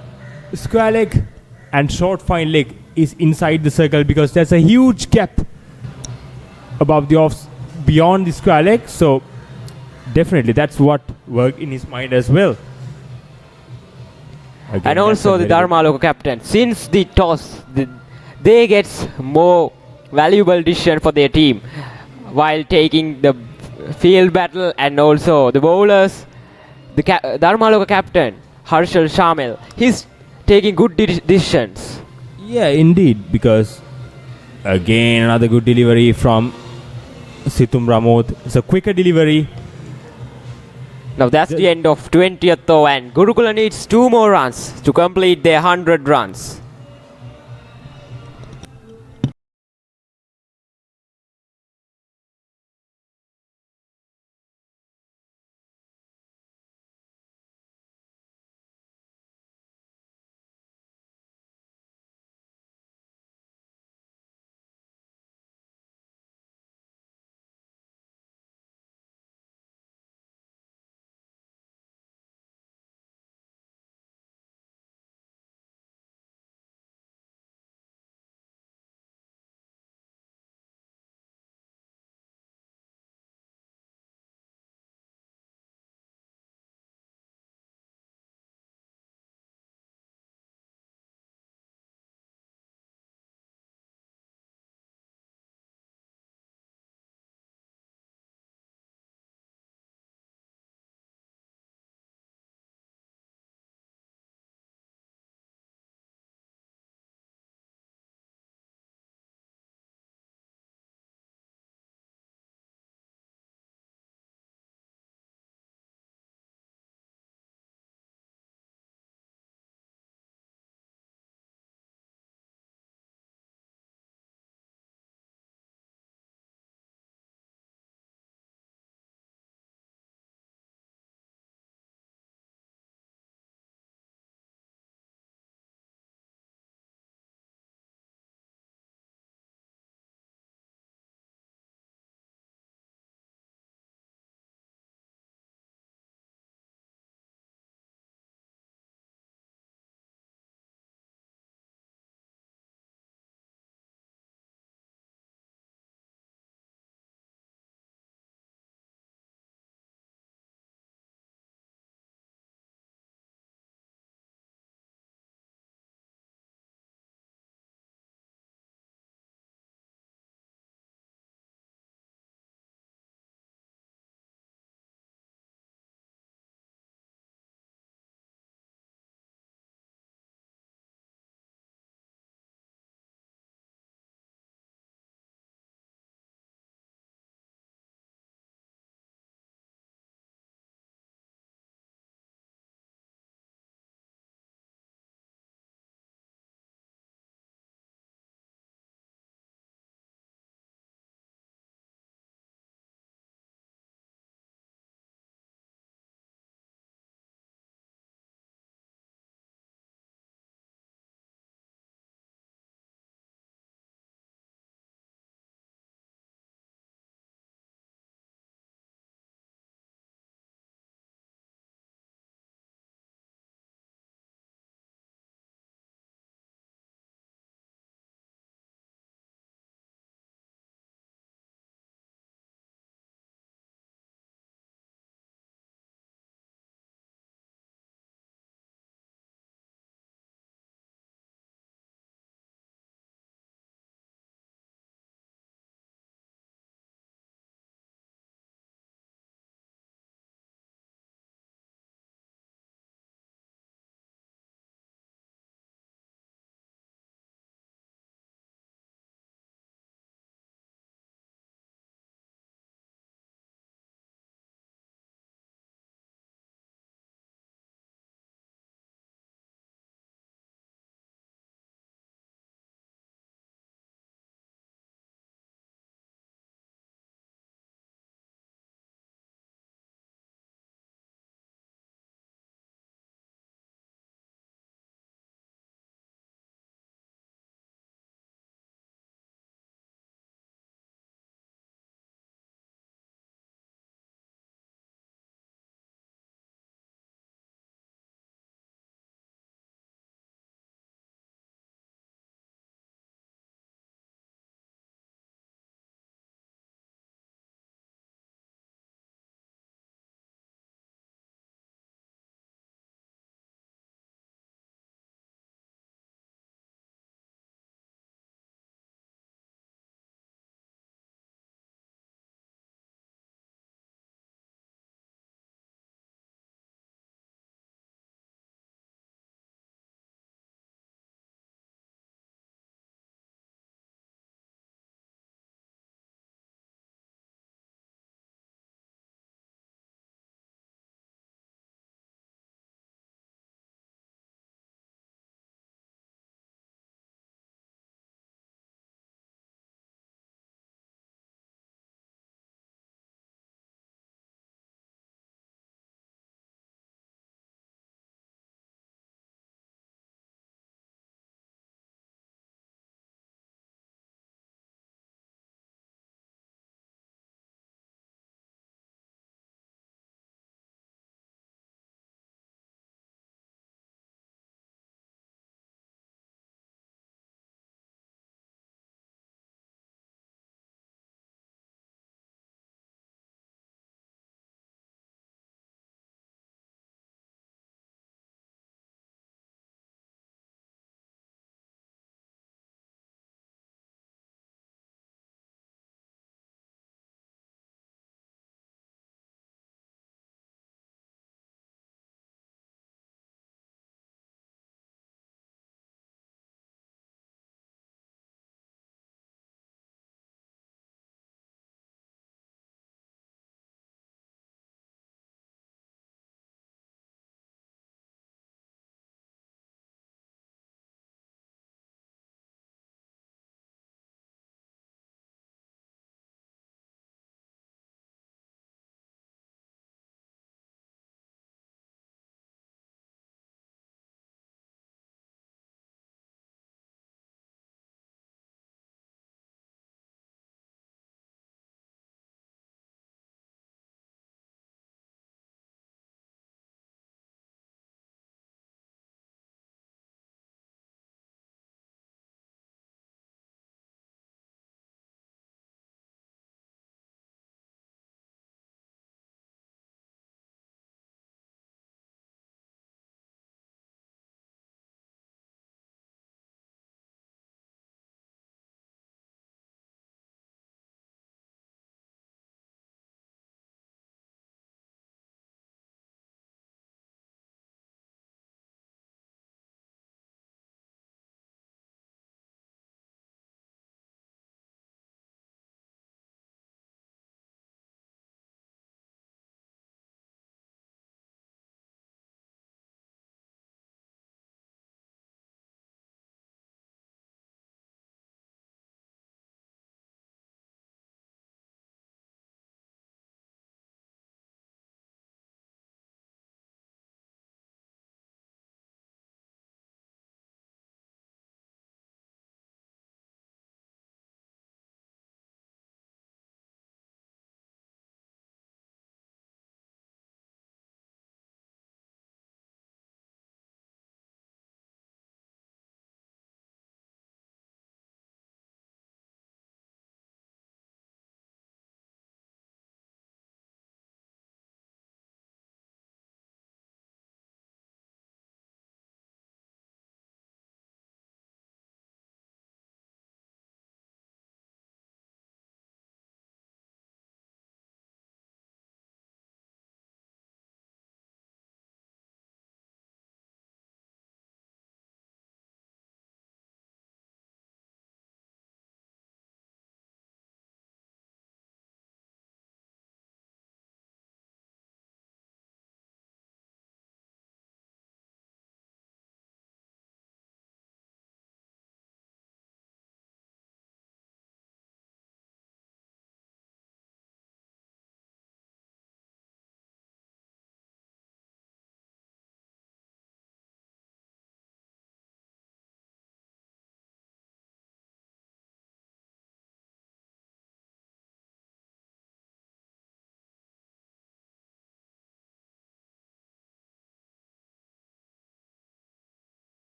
square leg and short fine leg is inside the circle because there's a huge gap above the offs beyond the square leg. So definitely that's what worked in his mind as well. Again, and also the Dharmaloka captain, since the toss, they get more valuable decision for their team while taking the field battle. And also the bowlers, the Dharmaloka captain Harshal Shamil, he's taking good decisions. Yeah, indeed, because Again, another good delivery from Situm Ramod. It's a quicker delivery. Now that's the end of 20th over, and Gurukula needs 2 more runs to complete their 100 runs.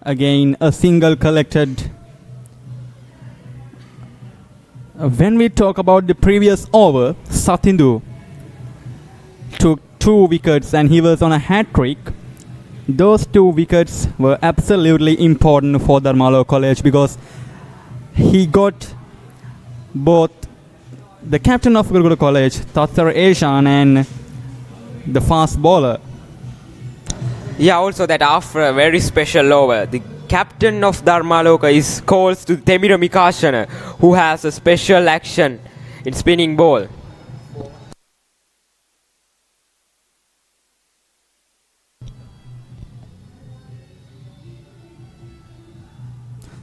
Again, a single collected. When we talk about the previous over, Sathindu took 2 wickets and he was on a hat trick. Those 2 wickets were absolutely important for Dharmaloka College because he got both the captain of Gurukula College, Tatsara Eshan, and the fast bowler. Yeah, also that after a very special over, the captain of Dharmaloka is calls to Temira Mikashana, who has a special action in spinning ball.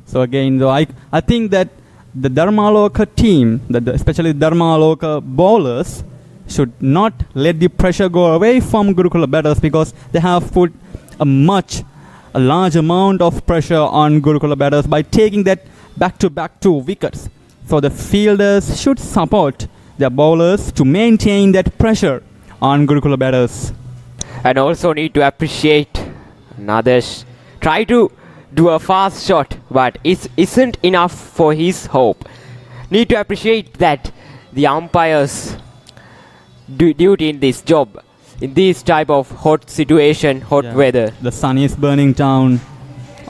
So again, though, I think that the Dharmaloka team, especially Dharmaloka bowlers, should not let the pressure go away from Gurukula batters because they have put a large amount of pressure on Gurukula batters by taking that back-to-back 2 wickets. So the fielders should support their bowlers to maintain that pressure on Gurukula batters. And also need to appreciate Nadesh. Try to do a fast shot, but it isn't enough for his hope. Need to appreciate that the umpires duty in this job, in this type of hot situation, hot weather. The sun is burning down.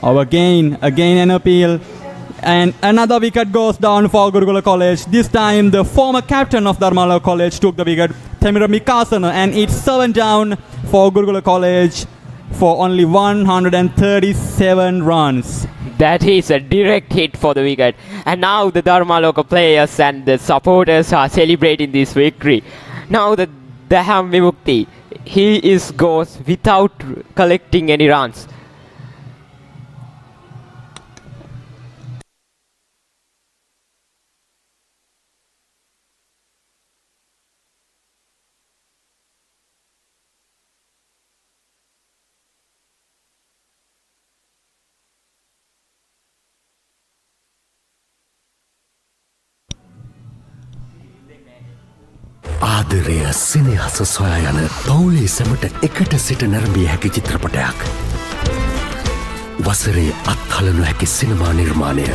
Oh, again an appeal. And another wicket goes down for Gurukula College. This time the former captain of Dharmaloka College took the wicket, Temira Mikasana, and it's 7 down for Gurukula College for only 137 runs. That is a direct hit for the wicket. And now the Dharmaloka players and the supporters are celebrating this victory. Now the Daham Vimukti, he goes without collecting any runs. ආදරය සිනහස සොයා යන පවුලේ සැමට එකට සිට නැරඹිය හැකි චිත්‍රපටයක්. වසරේ අත්හලනු හැකි සිනමා නිර්මාණය.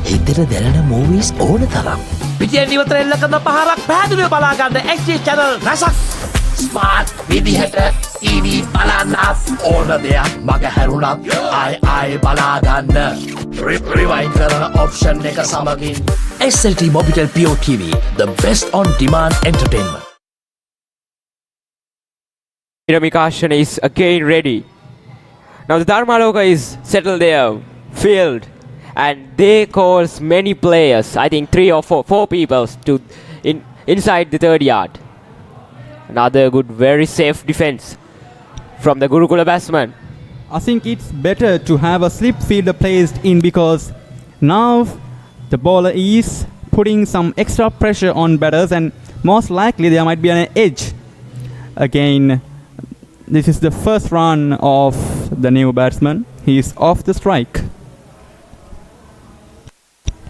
හිතට දැනෙන මූවීස් ඕන තරම්. පිටියෙන් ඉවතර එල්ල කරන පහරක් පැහැදිලිව බලා ගන්න XG channel රසක්. ස්මාර්ට් විදිහට TV බලන්නත් ඕන දෙයක් මග හැරුණත් ආයි බලා ගන්න. රිවයින්ඩ් කරන ඔප්ෂන් එක සමගින් SLT Mobitel Pure TV, the best on demand entertainment. Mikashan is again ready. Now the Dharmaloka is settled there, field, and they calls many players, I think 3 or 4 people to inside the 3rd yard. Another good, very safe defense from the Gurukula batsman. I think it's better to have a slip fielder placed in because now the bowler is putting some extra pressure on batters and most likely there might be an edge. Again, this is the first run of the new batsman. He is off the strike.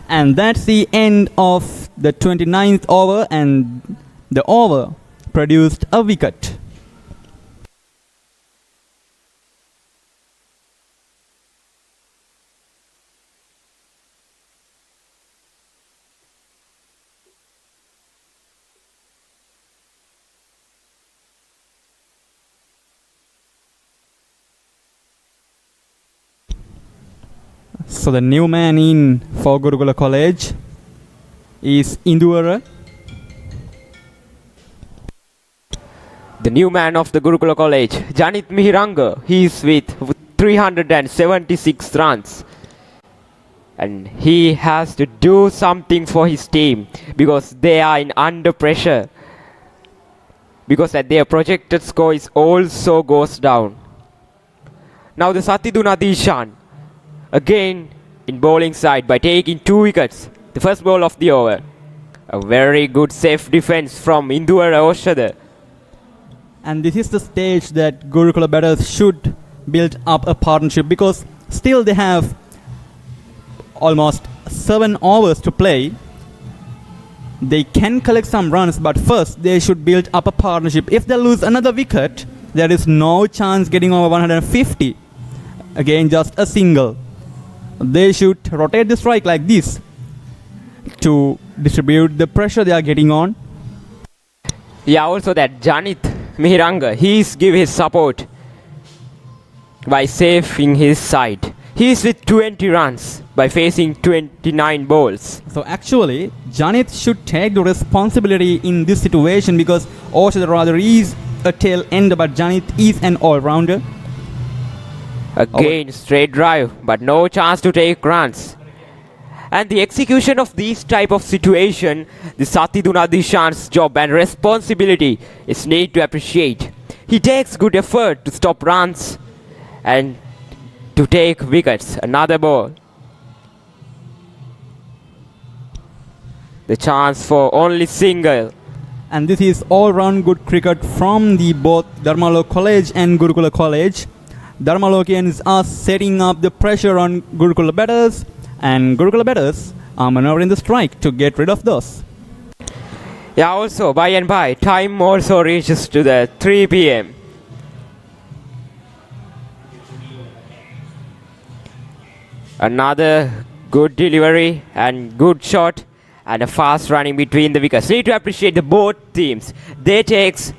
And that's the end of the 29th over, and the over produced a wicket. So the new man in for Gurukula College is Induara. The new man of the Gurukula College, Janit Mihiranga, he is with 376 runs. And he has to do something for his team because they are in under pressure. Because their projected score is also goes down. Now the Satiduna Dishan, again in bowling side by taking 2 wickets. The first ball of the over. A very good safe defense from Induara Oshada. And this is the stage that Gurukula batters should build up a partnership because still they have almost 7 overs to play. they can collect some runs, but first they should build up a partnership. If they lose another wicket, there is no chance getting over 150. Again, just a single. They should rotate the strike like this to distribute the pressure they are getting on. Yeah, also that Janith Mihiranga, he's give his support by saving his side. He's with 20 runs by facing 29 balls. So actually, Janith should take the responsibility in this situation because Orchard rather is a tail ender, but Janith is an all-rounder. Again, straight drive, but no chance to take runs. And the execution of these type of situation, the Satiduna Dishan's job and responsibility is need to appreciate. He takes good effort to stop runs and to take wickets. Another ball. The chance for only single. And this is all-round good cricket from the both Dharmaloka College and Gurukula College. Dharmalokians are setting up the pressure on Gurukula batters, and Gurukula batters are maneuvering the strike to get rid of those. Yeah, also by and by, time also reaches to the 3 p.m. Another good delivery and good shot and a fast running between the wickets. Need to appreciate the both teams. They takes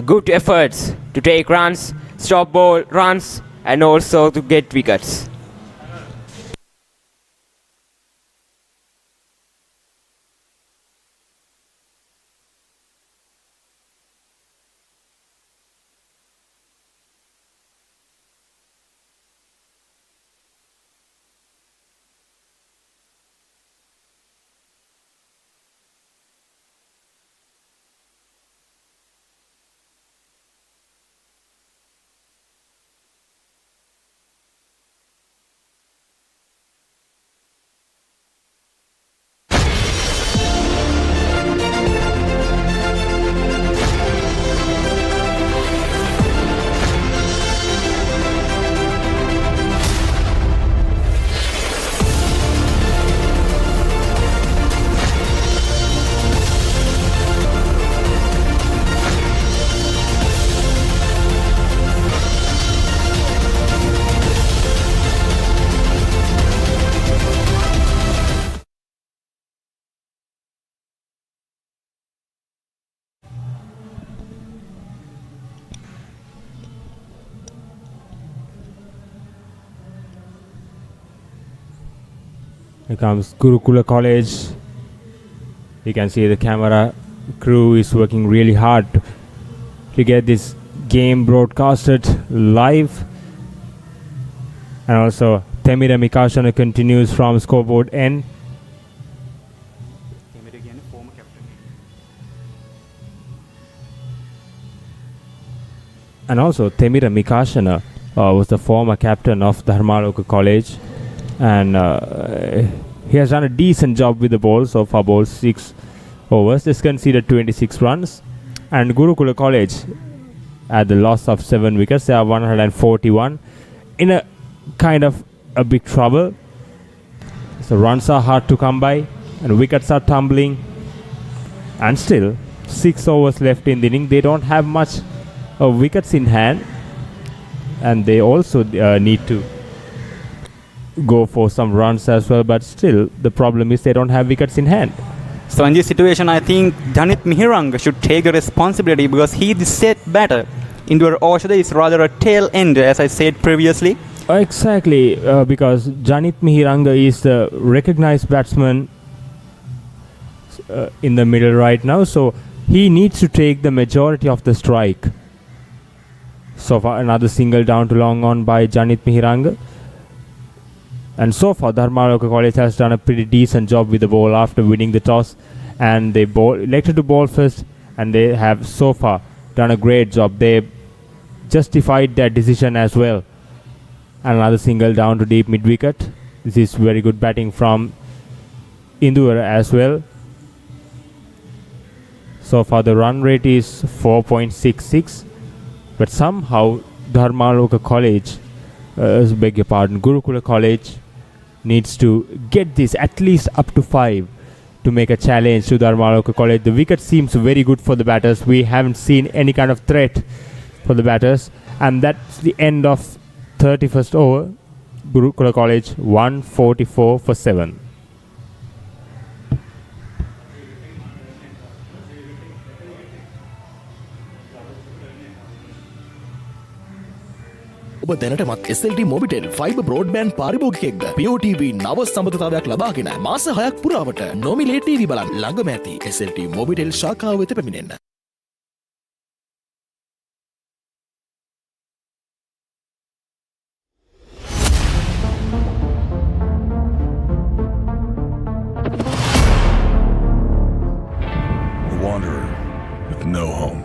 good efforts to take runs, stop ball runs, and also to get wickets. Here comes Gurukula College. You can see the camera crew is working really hard to get this game broadcasted live. And also Temira Mikashana continues from scoreboard N. And also Temira Mikashana was the former captain of Dharmaloka College. And he has done a decent job with the ball so far. Ball 6 overs, just conceded 26 runs. And Gurukula College at the loss of 7 wickets, they are 141 in a kind of a big trouble. So runs are hard to come by and wickets are tumbling, and still 6 overs left in the inning. They don't have much wickets in hand, and they also need to go for some runs as well, but still the problem is they don't have wickets in hand. So in this situation, I think Janith Mihiranga should take the responsibility because he is the set batter. Indira Orchard is rather a tail end, as I said previously. Exactly, because Janith Mihiranga is the recognized batsman in the middle right now, so he needs to take the majority of the strike. So far another single down to long on by Janith Mihiranga. And so far, Dharmaloka College has done a pretty decent job with the ball after winning the toss, and they elected to bowl first, and they have so far done a great job. They justified their decision as well. And another single down to deep mid wicket. This is very good batting from Indura as well. So far, the run rate is 4.66, but somehow Dharmaloka College, beg your pardon, Gurukula College needs to get this at least up to 5 to make a challenge to Dharmaloka College. The wicket seems very good for the batters. We haven't seen any kind of threat for the batters. And that's the end of 31st over. Gurukula College 144 for 7. ඔබ දැනටමත් SLT Mobitel fibre broadband පාරිභෝගිකයෙක්ද? POTV නව සම්බන්ධතාවයක් ලබාගෙන මාස 6ක් පුරාවට නොමිලේ TV බලන්න ළඟම ඇති SLT මොබිටෙල් ශාඛාව වෙත පැමිණෙන්න. A wanderer with no home.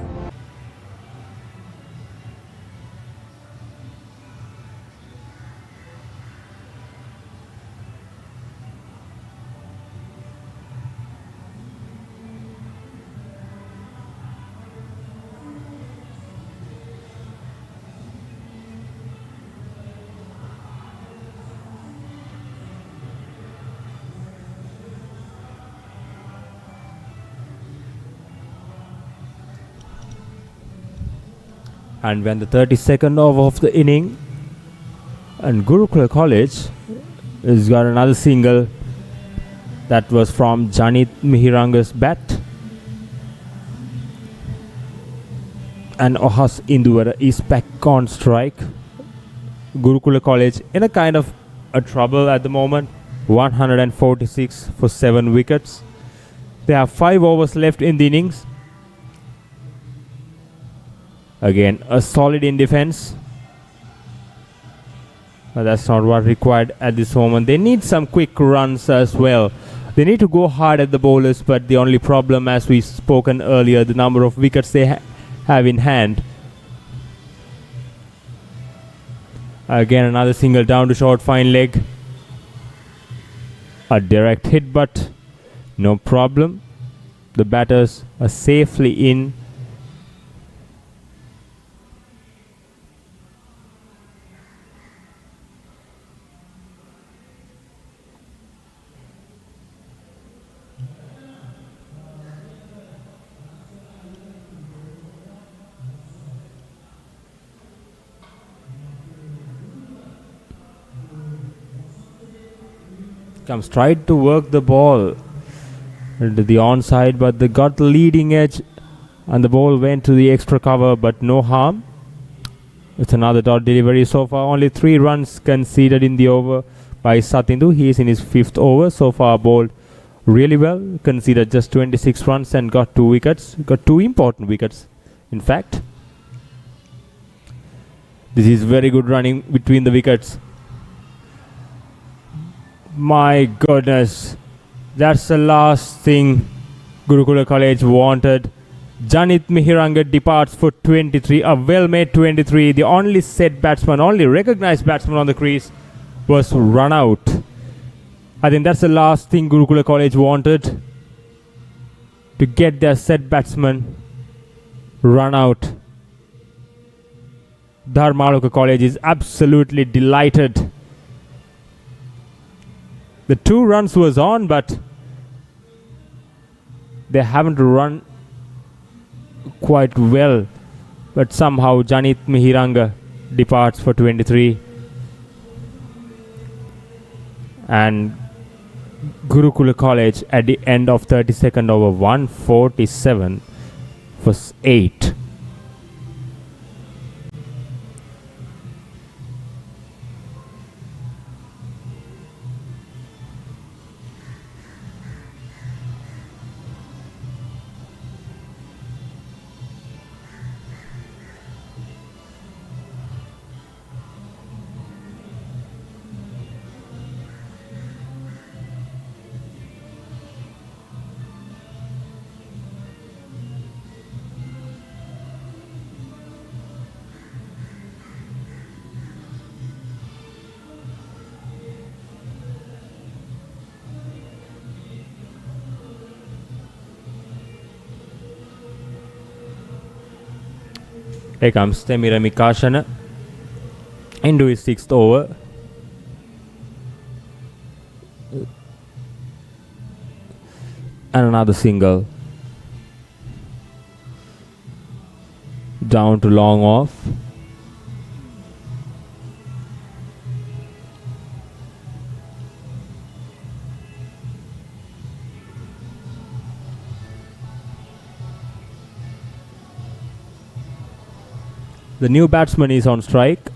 And when the 32nd over of the inning, and Gurukula College has got another single that was from Janit Mihiranga's bat. And Ohas Induvara is back on strike. Gurukula College in a kind of a trouble at the moment. 146 for 7 wickets. They have 5 overs left in the innings. Again, a solid in defense. But that's not what required at this moment. They need some quick runs as well. They need to go hard at the bowlers, but the only problem, as we spoken earlier, the number of wickets they have in hand. Again, another single down to short, fine leg. A direct hit, but no problem. The batters are safely in. Comes tried to work the ball into the onside, but they got the leading edge and the ball went to the extra cover, but no harm. It's another dot delivery. So far only 3 runs conceded in the over by Satindu. He is in his 5th over. So far bowled really well, conceded just 26 runs and got 2 wickets. Got 2 important wickets in fact. This is very good running between the wickets. My goodness, that's the last thing Gurukula College wanted. Janit Mihiranga departs for 23, a well-made 23. The only set batsman, only recognized batsman on the crease was run out. I think that's the last thing Gurukula College wanted, to get their set batsman run out. Dharmaloka College is absolutely delighted. The 2 runs was on, but they haven't run quite well. But somehow Janit Mihiranga departs for 23. And Gurukula College at the end of 32nd over 147 for 8. Here comes Temira Mikashana into his 6th over. And another single. Down to long off. The new batsman is on strike.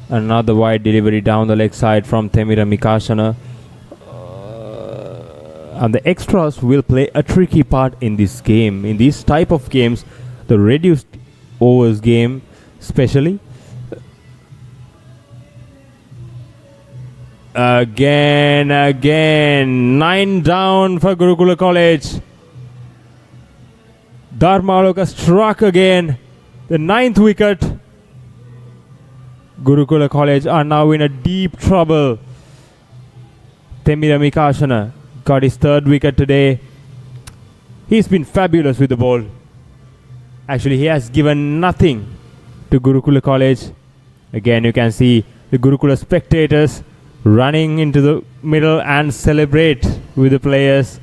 Another wide delivery down the leg side from Temira Mikashana. And the extras will play a tricky part in this game. In this type of games, the reduced overs game especially. Again, 9 down for Gurukula College. Dharmaloka struck again. The 9th wicket. Gurukula College are now in a deep trouble. Temira Mikashana got his 3rd wicket today. He's been fabulous with the ball. Actually, he has given nothing to Gurukula College. Again, you can see the Gurukula spectators running into the middle and celebrate with the players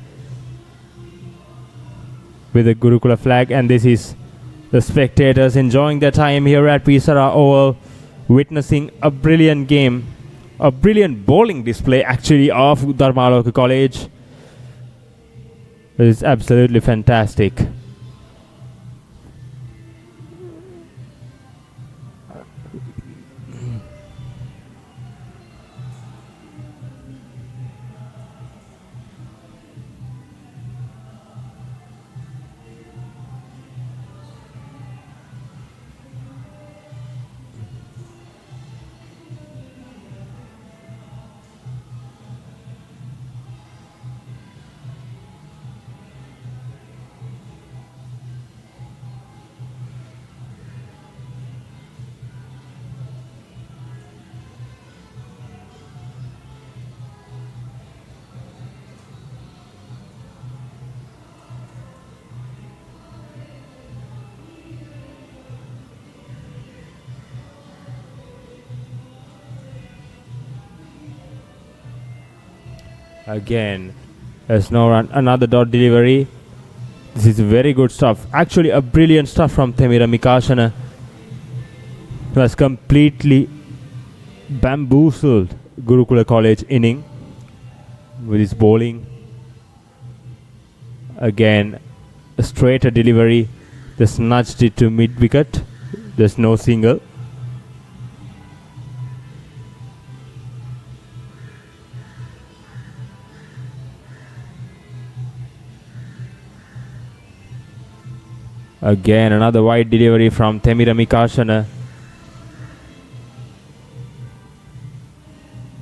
with the Gurukula flag. And this is the spectators enjoying their time here at Sara Oval, witnessing a brilliant game, a brilliant bowling display actually of Dharmaloka College. It is absolutely fantastic. Again, there's no run. Another dot delivery. This is very good stuff. Actually, a brilliant stuff from Temira Mikashana, who has completely bamboozled Gurukula College inning with his bowling. Again, a straighter delivery. Just nudged it to mid wicket. There's no single. Again, another wide delivery from Temira Mikashana.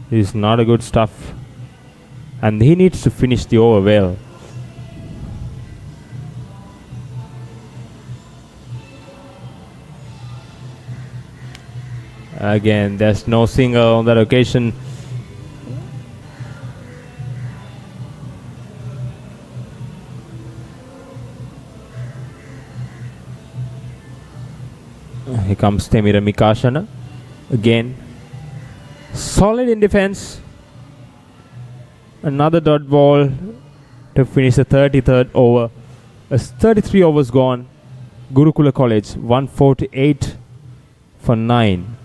This is not a good stuff. And he needs to finish the over well. Again, there's no single on that occasion. Here comes Temira Mikashana. Again, solid in defense. Another dot ball to finish the 33rd over. As 33 overs gone. Gurukula College 148 for 9.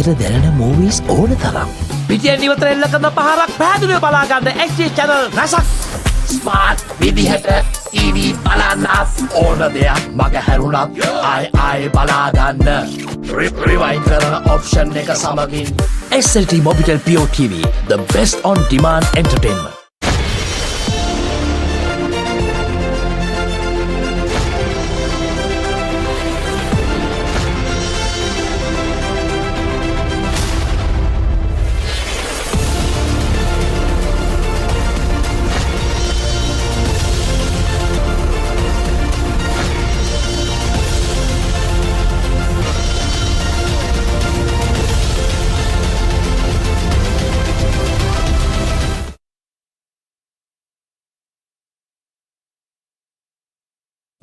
හිතට දැනෙන movies ඕන තරම්. පිටියෙන් ඉවතර එල්ල කරන පහරක් පැහැදිලිව බලා ගන්න XG channel රසක්. ස්මාර්ට් විදිහට TV බලන්නත් ඕන දෙයක් මග හැරුණත් ආයි බලා ගන්න. රිවයින්ඩ් කරන ඔප්ෂන් එක සමගින් SLT Mobitel Pure TV, the best on demand entertainment.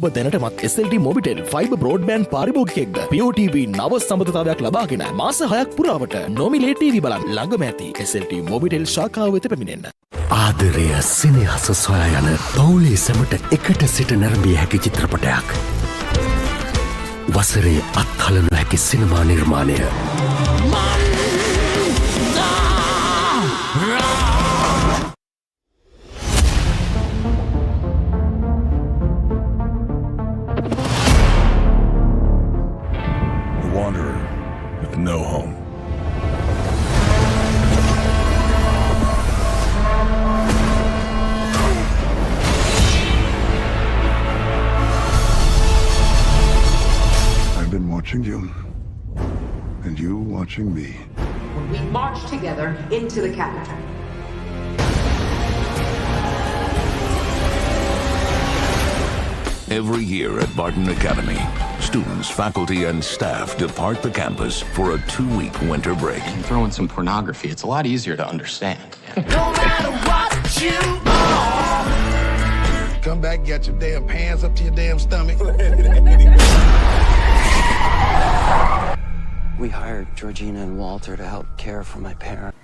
ඔබ දැනටමත් SLT මොබිටෙල් ෆයිබර් බ්‍රෝඩ්බෑන්ඩ් පාරිභෝගිකයෙක්ද? POTV නව සම්බන්ධතාවයක් ලබාගෙන මාස 6ක් පුරාවට නොමිලේ TV බලන්න ළඟම ඇති SLT මොබිටෙල් ශාඛාව වෙත පැමිණෙන්න. ආදරය සෙනෙහස සොයා යන පවුලේ සැමට එකට සිට නැරඹිය හැකි චිත්‍රපටයක්. වසරේ අත්හල නොහැකි සිනමා නිර්මාණය. Wanderer with no home. I've been watching you, and you watching me. When we march together into the capital. Every year at Barton Academy, students, faculty, and staff depart the campus for a 2-week winter break. You throw in some pornography, it's a lot easier to understand. No matter what you are. Come back, get your damn pants up to your damn stomach. We hired Georgina and Walter to help care for my parents.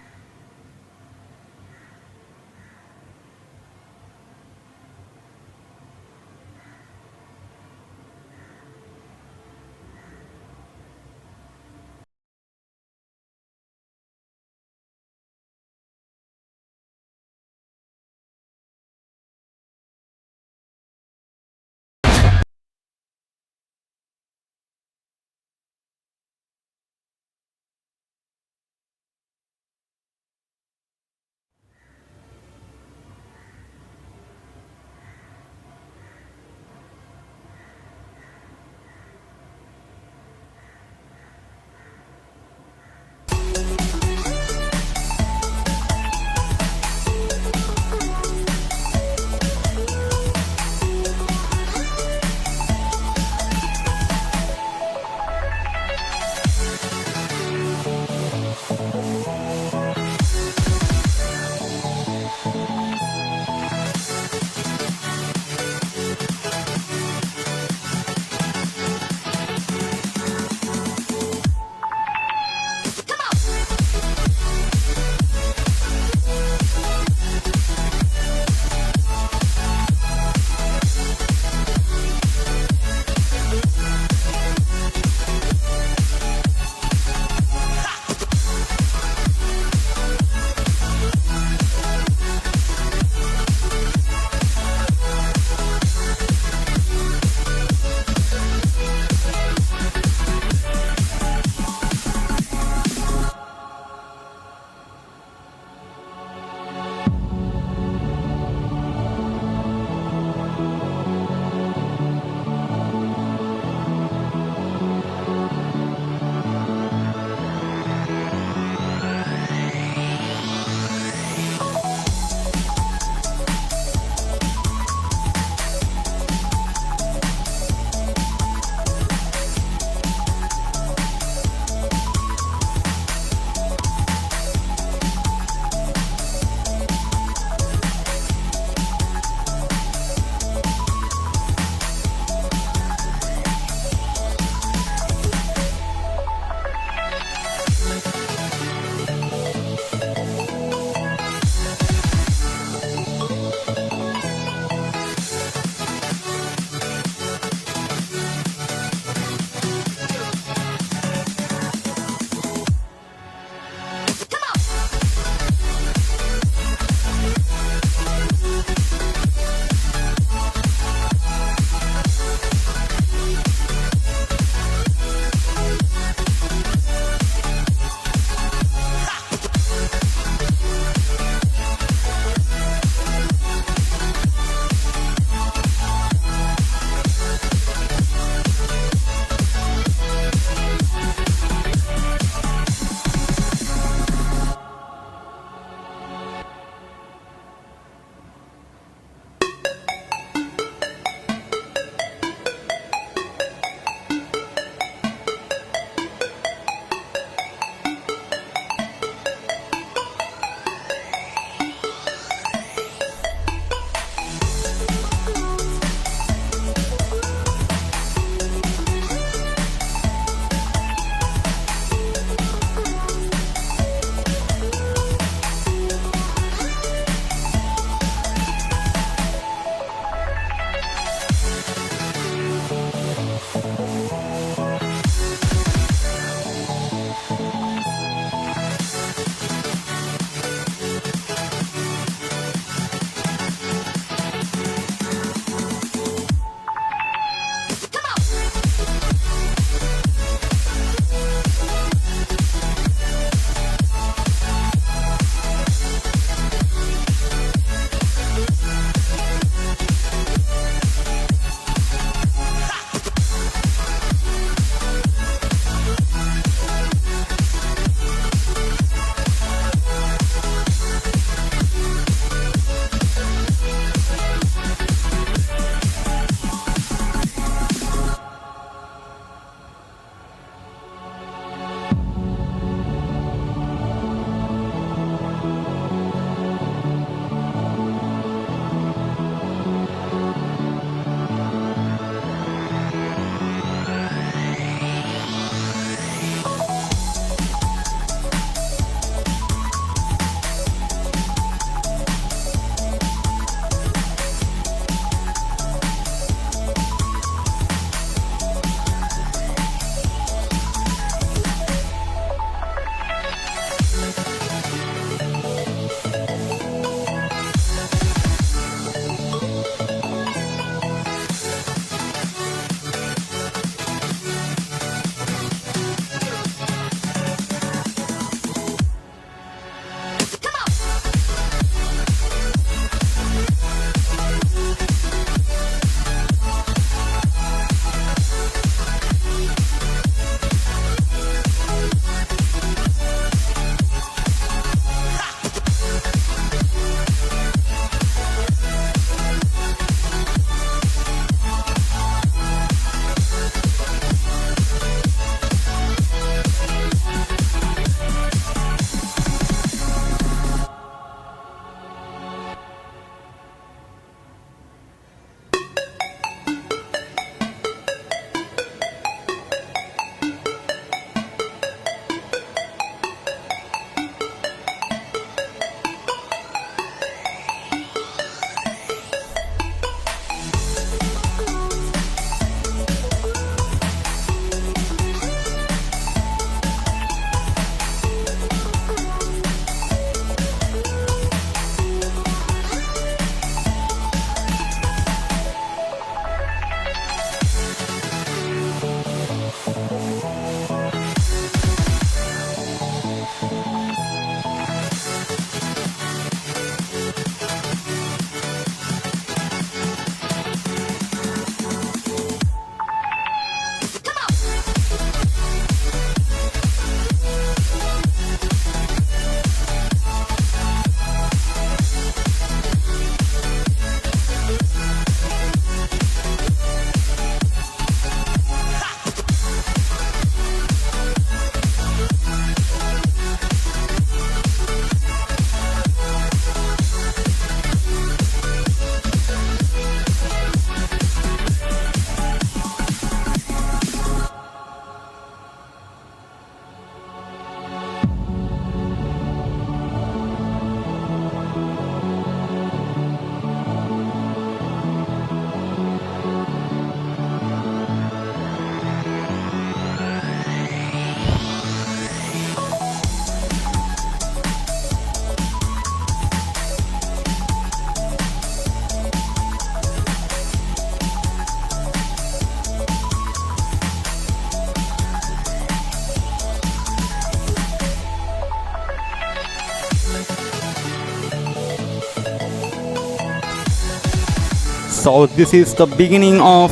So this is the beginning of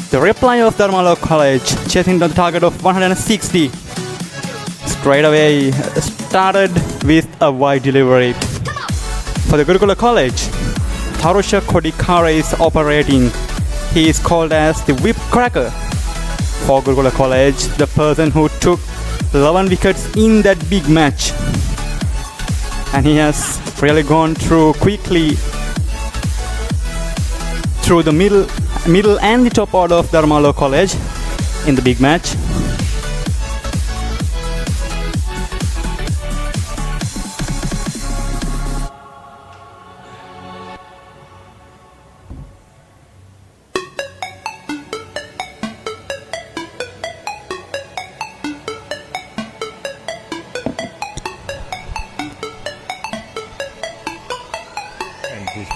the reply of Dharmaloka College, chasing the target of 160. Straight away started with a wide delivery. For the Gurukula College, Tharusha Kodikara is operating. He is called as the whip cracker. For Gurukula College, the person who took 11 wickets in that big match. And he has really gone through quickly through the middle and the top order of Dharmaloka College in the big match.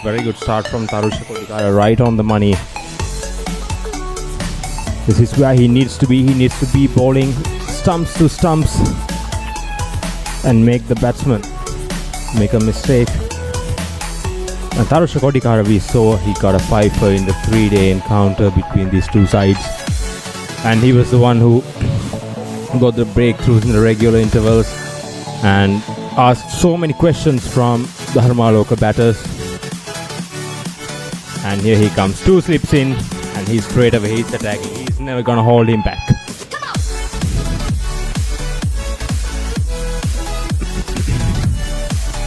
Very good start from Tharusha Kodikara, right on the money. This is where he needs to be. He needs to be bowling stumps to stumps and make the batsman make a mistake. And Tharusha Kodikara, we saw he got a 5-4 in the 3-day encounter between these two sides. And he was the one who got the breakthroughs in the regular intervals and asked so many questions from the Dharmaloka batters. And here he comes, 2 slips in, and he's straight away, he's attacking. He's never gonna hold him back.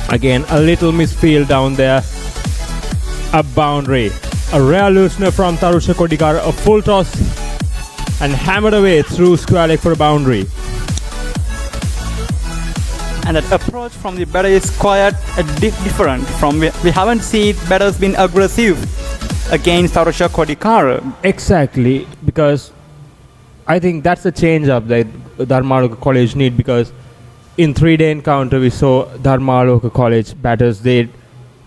Again, a little misfield down there. A boundary. A rare loosener from Tharusha Kodikara, a full toss, and hammered away through square leg for a boundary. And that approach from the batter is quite different from we haven't seen batters been aggressive against Tharusha Kodikara. Exactly, because I think that's the change up that Dharmaloka College need, because in 3-day encounter we saw Dharmaloka College batters, they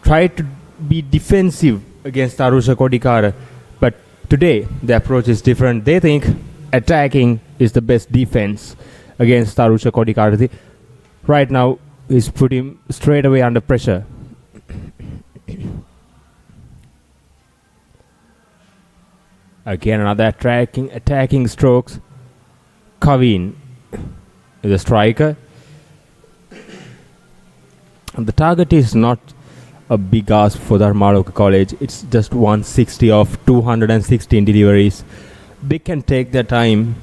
tried to be defensive against Tharusha Kodikara, but today the approach is different. They think attacking is the best defense against Tharusha Kodikara. Right now, he's put him straight away under pressure. Again, another attacking strokes. Kaveen is a striker. And the target is not a big ask for Dharmaloka College. It's just 160 of 216 deliveries. They can take their time.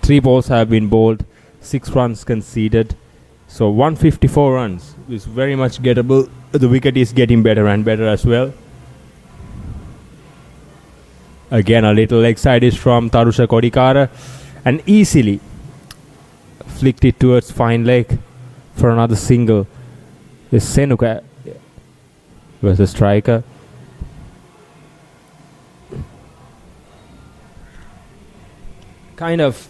Three balls have been bowled, 6 runs conceded. So 154 runs is very much gettable. The wicket is getting better and better as well. Again, a little leg side is from Tharusha Kodikara, and easily flicked it towards fine leg for another single. This Senuka was the striker. Kind of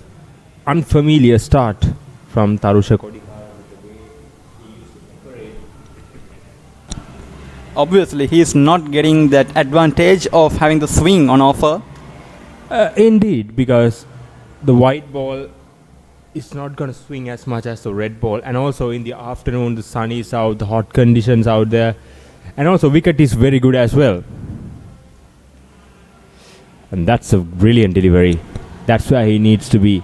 unfamiliar start from Tharusha Kodikara. Obviously, he is not getting that advantage of having the swing on offer. Indeed, because the white ball is not going to swing as much as the red ball. And also in the afternoon, the sun is out, the hot conditions out there. And also wicket is very good as well. And that's a brilliant delivery. That's where he needs to be.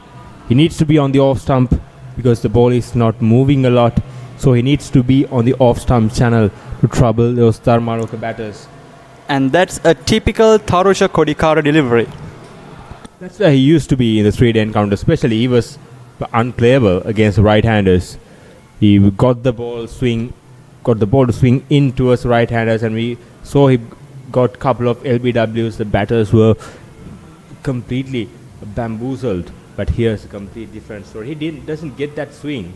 He needs to be on the off stump because the ball is not moving a lot. So he needs to be on the off stump channel to trouble those Dharmaloka batters. And that's a typical Tharusha Kodikara delivery. That's where he used to be in the 3-day encounter. Especially he was unplayable against right-handers. He got the ball to swing in towards right-handers, and we saw he got a couple of LBWs. The batters were completely bamboozled. But here's a complete different story. He doesn't get that swing.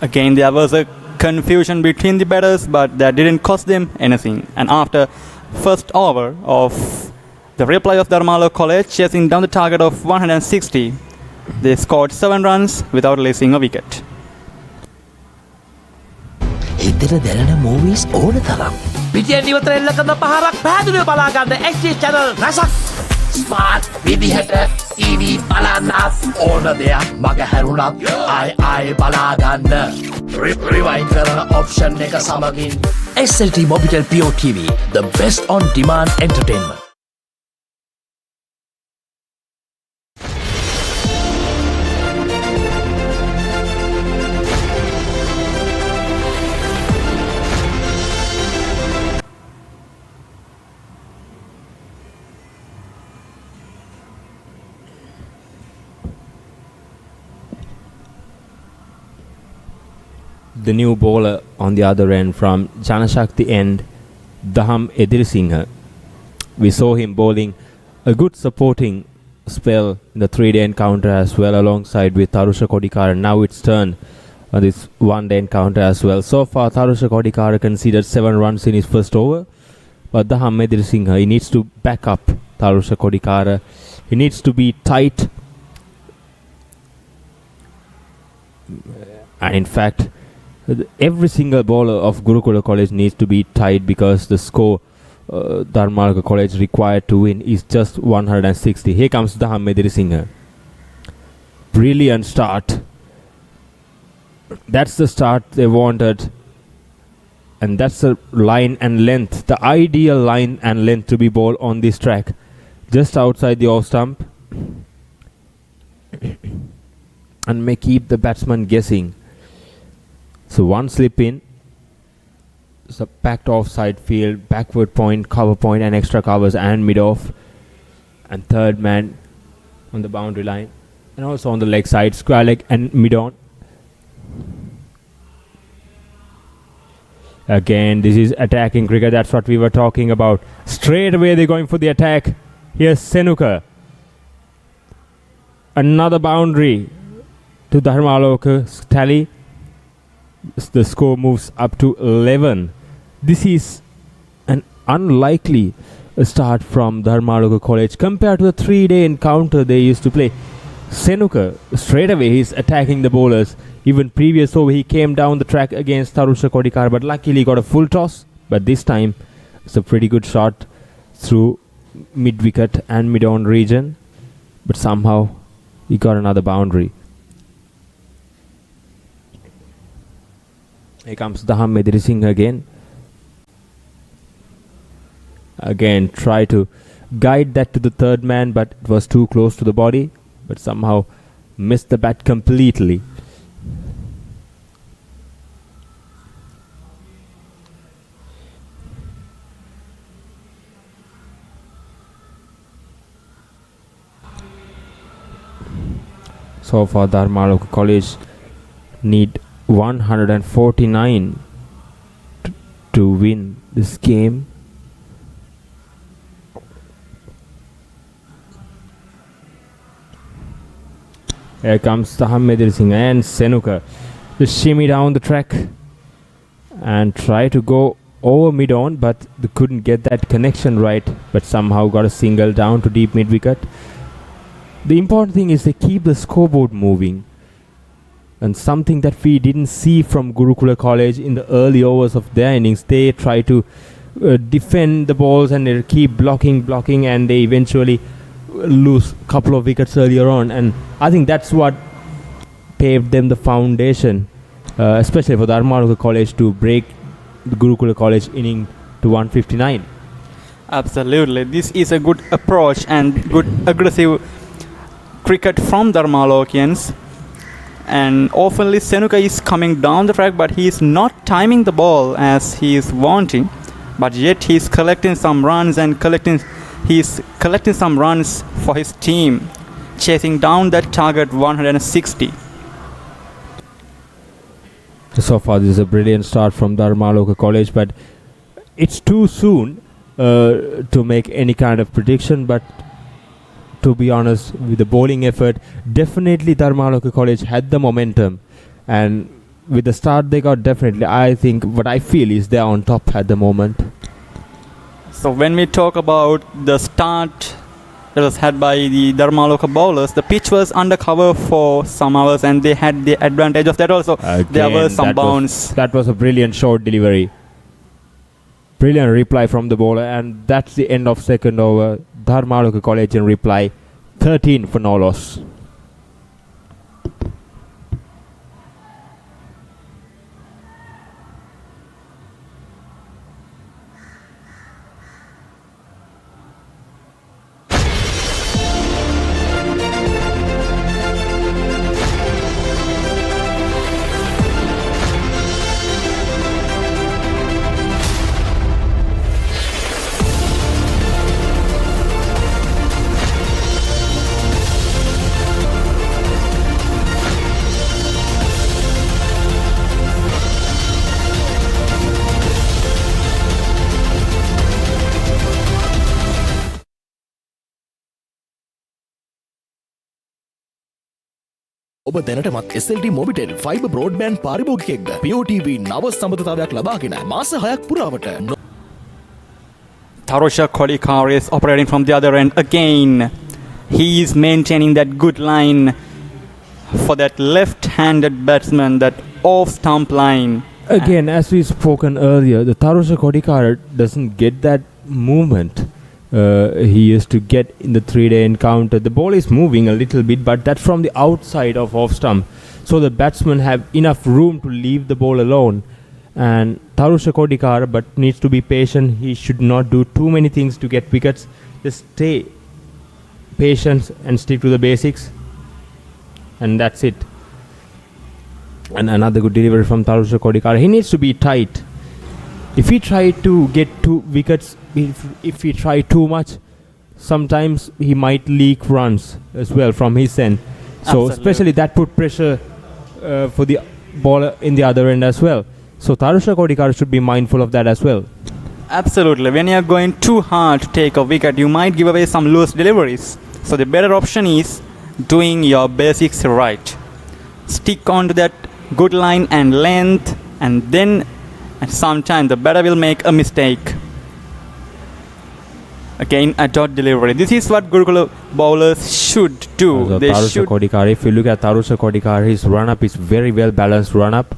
Again, there was a confusion between the batters, but that didn't cost them anything. And after first over of the reply of Dharmaloka College, chasing down the target of 160, they scored 7 runs without losing a wicket. හිතට දැනෙන movies ඕන තරම්. පිටියෙන් ඉවතර එල්ල කරන පහරක් පැහැදිලිව බලා ගන්න XG channel රසක්. ස්මාර්ට් විදිහට EV බලන්නත් ඕන දෙයක් මග හැරුණත් ආයි බලාගන්න Rewind කරන option එක සමගින් SLT Mobitel Pure TV, the best on demand entertainment. The new bowler on the other end from Janashakti end, Dham Edirisinghe. We saw him bowling a good supporting spell in the 3-day encounter as well alongside with Tharusha Kodikara. Now it's turn on this 1-day encounter as well. So far Tharusha Kodikara conceded 7 runs in his first over. But Dham Edirisinghe, he needs to back up Tharusha Kodikara. He needs to be tight. And in fact, every single bowler of Gurukula College needs to be tight because the score Dharmaloka College required to win is just 160. Here comes Dham Edirisinghe. Brilliant start. That's the start they wanted. And that's the line and length, the ideal line and length to be bowled on this track. Just outside the off stump. And may keep the batsman guessing. So one slip in, so packed offside field, backward point, cover point and extra covers and mid off. And third man on the boundary line. And also on the leg side, square leg and mid on. Again, this is attacking cricket, that's what we were talking about. Straight away they're going for the attack. Here's Senuka. Another boundary to Dharmaloka's tally. The score moves up to 11. This is an unlikely start from Dharmaloka College compared to the 3-day encounter they used to play. Senuka, straight away he's attacking the bowlers. Even previous over he came down the track against Tharusha Kodikara, but luckily he got a full toss. But this time it's a pretty good shot through mid-wicket and mid-on region. But somehow he got another boundary. Here comes Dham Edirisinghe again. Again, try to guide that to the third man, but it was too close to the body. But somehow missed the bat completely. So far, Dharmaloka College need 149 to win this game. Here comes Dham Edirisinghe and Senuka. Just shimmy down the track and try to go over mid-on, but they couldn't get that connection right, but somehow got a single down to deep mid-wicket. The important thing is they keep the scoreboard moving. And something that we didn't see from Gurukula College in the early overs of their innings, they try to defend the balls and they keep blocking, and they eventually lose a couple of wickets earlier on. And I think that's what paved them the foundation, especially for Dharmaloka College to break the Gurukula College inning to 159. Absolutely. This is a good approach and good aggressive cricket from Dharmalokians. And oftenly Senuka is coming down the track, but he is not timing the ball as he is wanting. But yet he is collecting some runs and he is collecting some runs for his team, chasing down that target 160. So far this is a brilliant start from Dharmaloka College, but it's too soon to make any kind of prediction. But to be honest, with the bowling effort, definitely Dharmaloka College had the momentum, and with the start they got, definitely I think what I feel is they're on top at the moment. So when we talk about the start that was had by the Dharmaloka bowlers, the pitch was under cover for some hours and they had the advantage of that also. Again, there were some bounce. That was a brilliant short delivery. Brilliant reply from the bowler, and that's the end of second over. Dharmaloka College in reply 13 for no loss. ඔබ දැනටමත් SLT Mobitel fibre broadband පාරිභෝගිකයෙක්ද? POTV නව සම්බන්ධතාවයක් ලබාගෙන මාස 6ක් පුරාවට Tarusha Kodikar is operating from the other end again. He is maintaining that good line for that left-handed batsman, that off-stump line. Again, as we spoken earlier, the Tarusha Kodikar doesn't get that movement he used to get in the 3-day encounter. The ball is moving a little bit, but that's from the outside of off stump. So the batsmen have enough room to leave the ball alone. And Tarusha Kodikar but needs to be patient. He should not do too many things to get wickets. Just stay patient and stick to the basics. And that's it. And another good delivery from Tarusha Kodikar. He needs to be tight. If he try to get 2 wickets, if he try too much, sometimes he might leak runs as well from his end. So Absolutely. especially that put pressure for the bowler in the other end as well. So Tarusha Kodikar should be mindful of that as well. Absolutely. When you are going too hard to take a wicket, you might give away some loose deliveries. So the better option is doing your basics right. Stick on to that good line and length, and then at some time the batter will make a mistake. Again, a dot delivery. This is what Gurukula bowlers should do. So They Tarusha should. Kodikar, if you look at Tarusha Kodikar, his run-up is very well balanced run-up.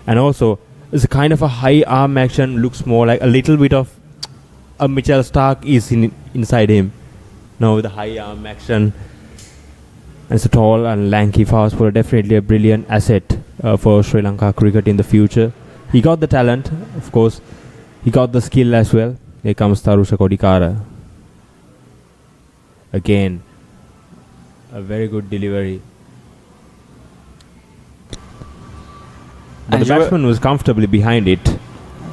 And also, it's a kind of a high arm action, looks more like a little bit of a Mitchell Stark is inside him. Now with the high arm action. And it's a tall and lanky fast bowler, definitely a brilliant asset for Sri Lanka cricket in the future. He got the talent, of course. He got the skill as well. Here comes Tarusha Kodikara. Again, a very good delivery. But And the batsman was comfortably behind it.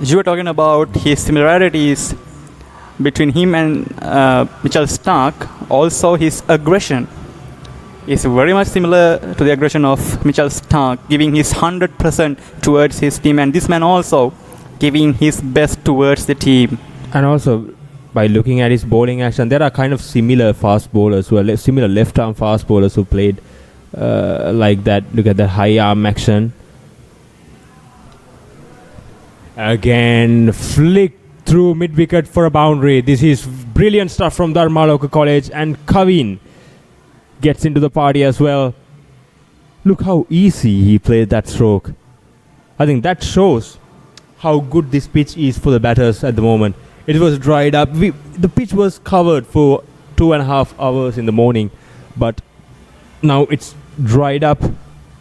You were talking about his similarities between him and Mitchell Stark. Also, his aggression is very much similar to the aggression of Mitchell Stark, giving his 100% towards his team, and this man also giving his best towards the team. And also, by looking at his bowling action, there are kind of similar fast bowlers who are similar left-arm fast bowlers who played like that. Look at that high arm action. Again, flick through mid-wicket for a boundary. This is brilliant stuff from Dharmaloka College, and Kavin gets into the party as well. Look how easy he played that stroke. I think that shows how good this pitch is for the batters at the moment. It was dried up. The pitch was covered for 2.5 hours in the morning, but now it's dried up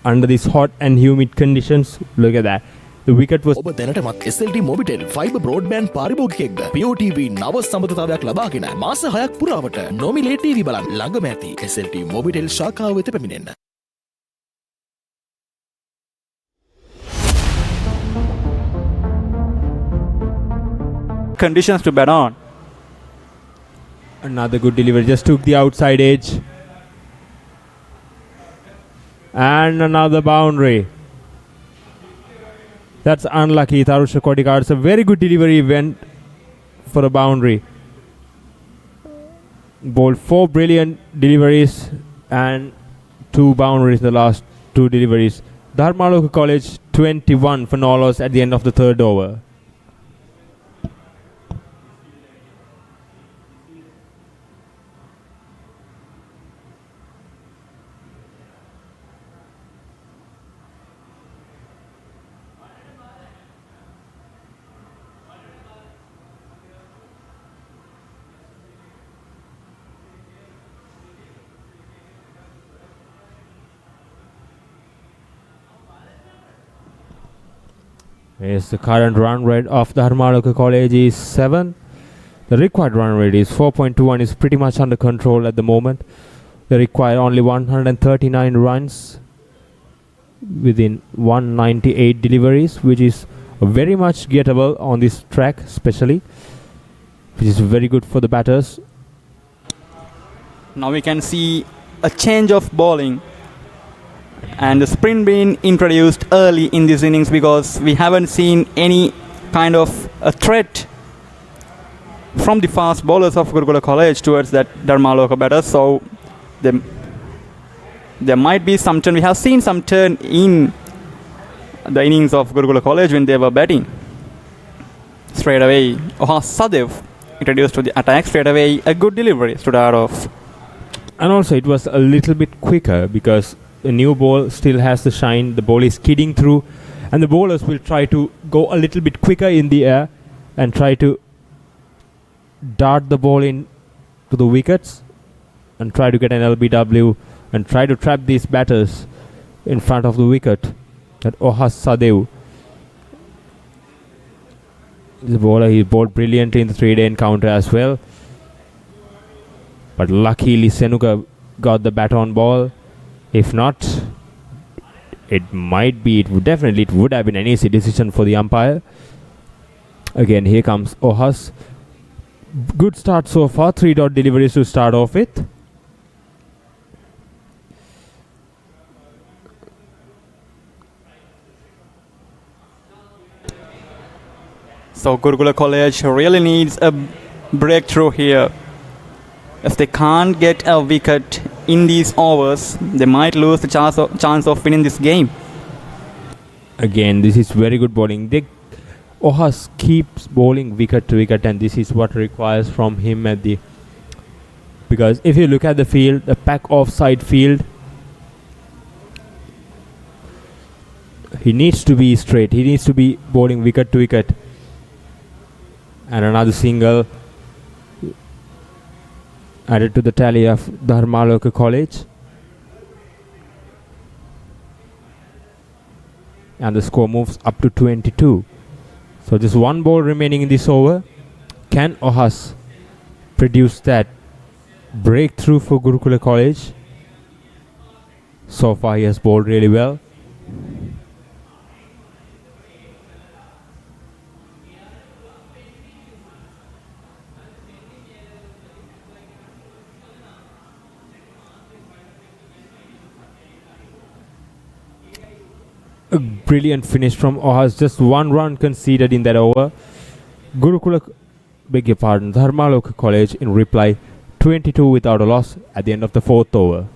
under these hot and humid conditions. Look at that. The wicket was... ඔබ දැනටමත් SLT Mobitel fibre broadband පාරිභෝගිකයෙක්ද? POTV නව සම්බන්ධතාවයක් ලබාගෙන මාස 6ක් පුරාවට නොමිලේ TV බලන්න ළඟම ඇති SLT මොබිටෙල් ශාඛාව වෙත පැමිණෙන්න. Conditions to bat on. Another good delivery. Just took the outside edge. And another boundary. That's unlucky. Tarusha Kodikar. It's a very good delivery. Went for a boundary. Bowled 4 brilliant deliveries and 2 boundaries in the last 2 deliveries. Dharmaloka College 21 for no loss at the end of the 3rd over. Yes, the current run rate of the Dharmaloka College is 7. The required run rate is 4.21, is pretty much under control at the moment. They require only 139 runs within 198 deliveries, which is very much gettable on this track especially, which is very good for the batters. Now we can see a change of bowling and the spin being introduced early in this innings because we haven't seen any kind of a threat from the fast bowlers of Gurukula College towards that Dharmaloka batters. So there might be some turn. We have seen some turn in the innings of Gurukula College when they were batting. Straight away, Sadev introduced to the attack. Straight away, a good delivery to start off. And also it was a little bit quicker because the new ball still has the shine. The ball is skidding through and the bowlers will try to go a little bit quicker in the air and try to dart the ball in to the wickets and try to get an LBW and try to trap these batters in front of the wicket. That Sadev, the bowler, he bowled brilliantly in the 3-day encounter as well. But luckily Senuka got the bat on ball. If not, it would have been an easy decision for the umpire. Again, here comes Ohas. Good start so far, 3-dot deliveries to start off with. So Gurukula College really needs a breakthrough here. If they can't get a wicket in these overs, they might lose the chance of winning this game. Again, this is very good bowling. Ohas keeps bowling wicket to wicket, and this is what requires from him because if you look at the field, the pack offside field, he needs to be straight. He needs to be bowling wicket to wicket. And another single added to the tally of Dharmaloka College. And the score moves up to 22. So just one ball remaining in this over. Can Ohas produce that breakthrough for Gurukula College? So far he has bowled really well. A brilliant finish from Ohas. Just one run conceded in that over. Dharmaloka College in reply 22 without a loss at the end of the 4th over.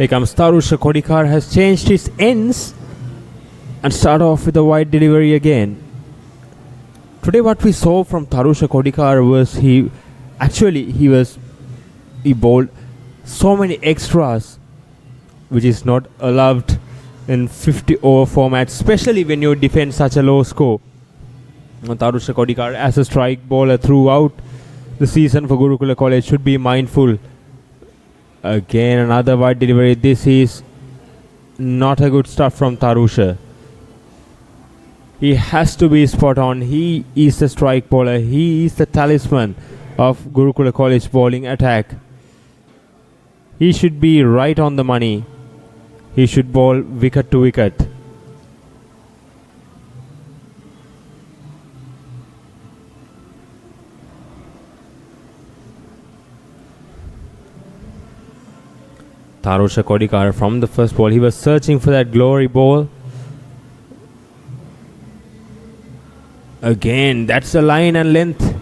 Here comes Tarusha Kodikar, has changed his ends and start off with a wide delivery again. Today what we saw from Tarusha Kodikar was he bowled so many extras which is not allowed in 50 over format, especially when you defend such a low score. Tarusha Kodikar as a strike bowler throughout the season for Gurukula College should be mindful. Again another wide delivery. This is not a good start from Tarusha. He has to be spot on. He is the strike bowler. He is the talisman of Gurukula College bowling attack. He should be right on the money. He should bowl wicket to wicket. Tarusha Kodikar from the first ball. He was searching for that glory ball. Again, that's the line and length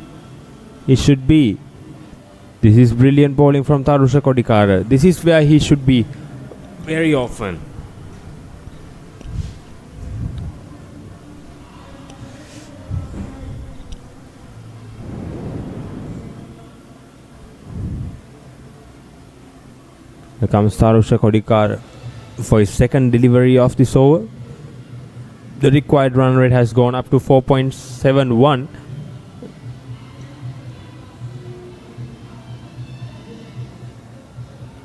it should be. This is brilliant bowling from Tarusha Kodikar. This is where he should be very often. Here comes Tarusha Kodikar for his second delivery of this over. The required run rate has gone up to 4.71.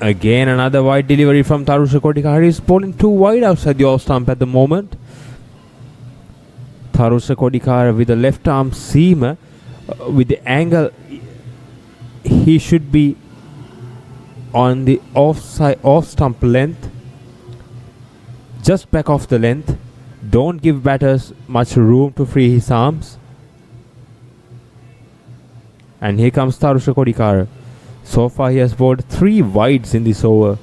Again another wide delivery from Tarusha Kodikar. He is bowling too wide outside the off stump at the moment. Tarusha Kodikar with the left arm seam with the angle. He should be on the off stump length, just back off the length. Don't give batters much room to free his arms. And here comes Tarusha Kodikar. So far he has bowled 3 wides in this over.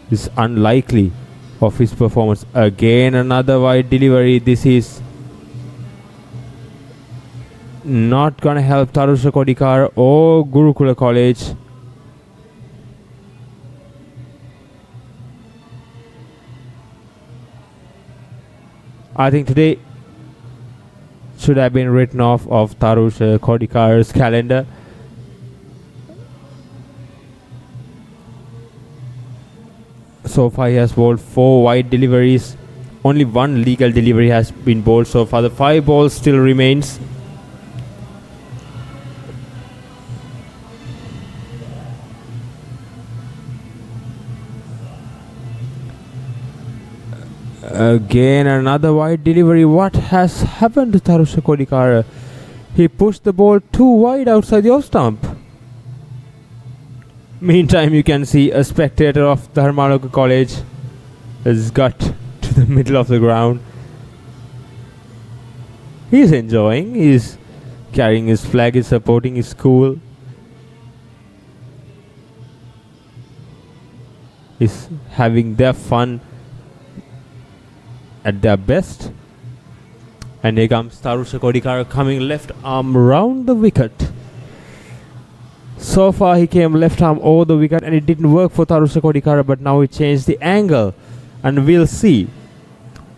This is unlikely of his performance. Again another wide delivery. This is not gonna help Tarusha Kodikar or Gurukula College. I think today should have been written off of Tarusha Kodikar's calendar. So far he has bowled 4 wide deliveries. Only 1 legal delivery has been bowled so far. The 5 balls still remains. Again another wide delivery. What has happened to Tarusha Kodikar? He pushed the ball too wide outside the off stump. Meantime you can see a spectator of Dharmaloka College has got to the middle of the ground. He is enjoying. He is carrying his flag. He is supporting his school. He is having their fun at their best. And here comes Tarusha Kodikar coming left arm round the wicket. So far he came left arm over the wicket and it didn't work for Tarusha Kodikar, but now he changed the angle and we'll see.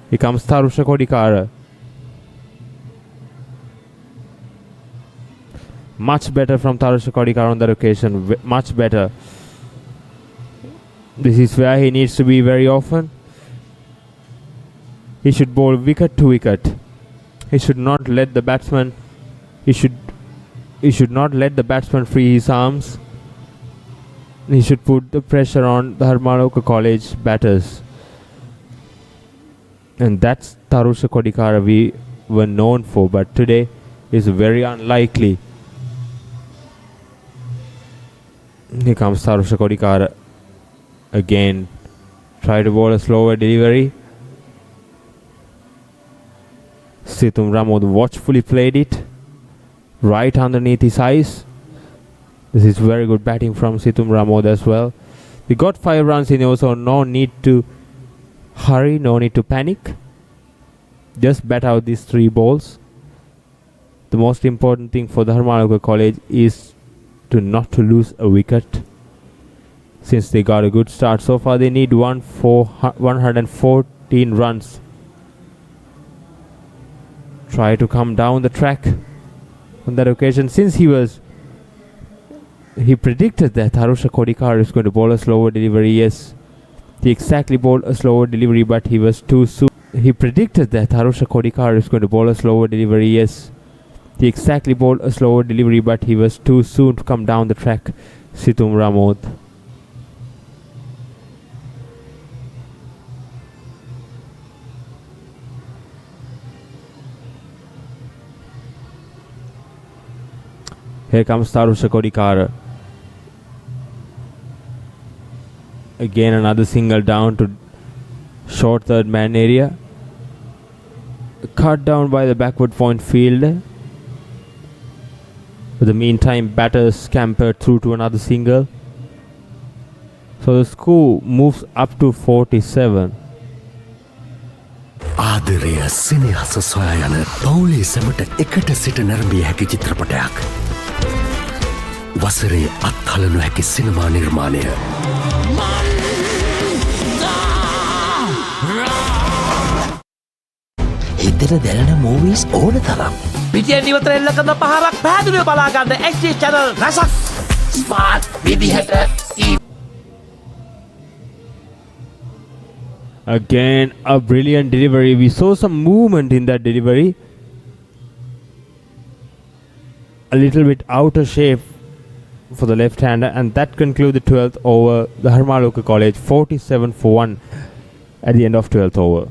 Here comes Tarusha Kodikar. Much better from Tarusha Kodikar on that occasion. Much better. This is where he needs to be very often. He should bowl wicket to wicket. He should not let the batsman. He should not let the batsman free his arms. He should put the pressure on the Dharmaloka College batters. And that's Tarusha Kodikar we were known for, but today is very unlikely. Here comes Tarusha Kodikar again. Try to bowl a slower delivery. Situm Ramod watchfully played it right underneath his eyes. This is very good batting from Situm Ramod as well. We got 5 runs in over, so no need to hurry, no need to panic. Just bat out these 3 balls. The most important thing for the Dharmaloka College is not to lose a wicket. Since they got a good start so far, they need 114 runs. Try to come down the track on that occasion. Since he predicted that Harusha Kodikar is going to bowl a slower delivery. Yes, he exactly bowled a slower delivery, but he was too soon. He predicted that Harusha Kodikar is going to bowl a slower delivery. Yes, he exactly bowled a slower delivery, but he was too soon to come down the track. Situm Ramoth. Here comes Harusha Kodikar. Again another single down to short third man area. Cut down by the backward point fielder. In the meantime, batters scampered through to another single. So the score moves up to 47. ආදරය සිනහස සොයා යන පවුලේ සැමට එකට සිට නැරඹිය හැකි චිත්‍රපටයක්. වසරේ අත්හළ නොහැකි සිනමා නිර්මාණය. හිතට දැනෙන මූවීස් ඕන තරම්. පිටියෙන් ඉවතර එල්ල කරන පහරක් පැහැදිලිව බලා ගන්න HD channel රසක්. ස්මාර්ට් විදිහට Again, a brilliant delivery. We saw some movement in that delivery. A little bit outer shape for the left-hander, and that concludes the 12th over. The Dharmaloka College 47 for 1 at the end of 12th over.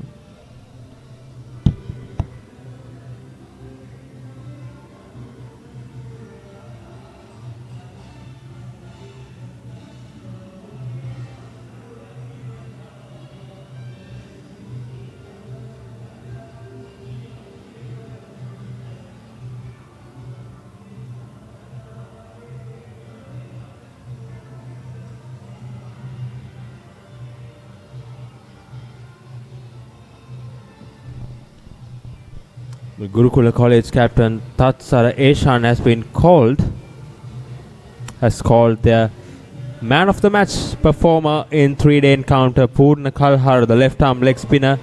The Gurukula College captain Sara has been called their man of the match performer in 3-day encounter. Purna Kalhar, the left arm leg spinner,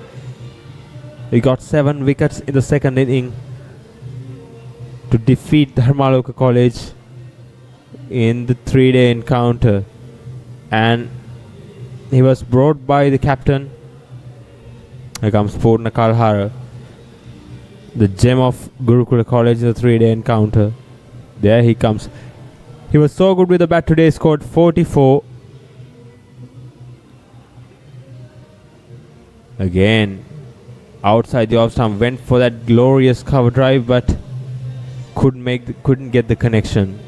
he got 7 wickets in the second inning to defeat Dharmaloka College in the 3-day encounter, and he was brought by the captain. Here comes Purna Kalhar, the gem of Gurukula College in the 3-day encounter. There he comes. He was so good with the bat today, scored 44. Again, outside the off stump, went for that glorious cover drive, but couldn't get the connection.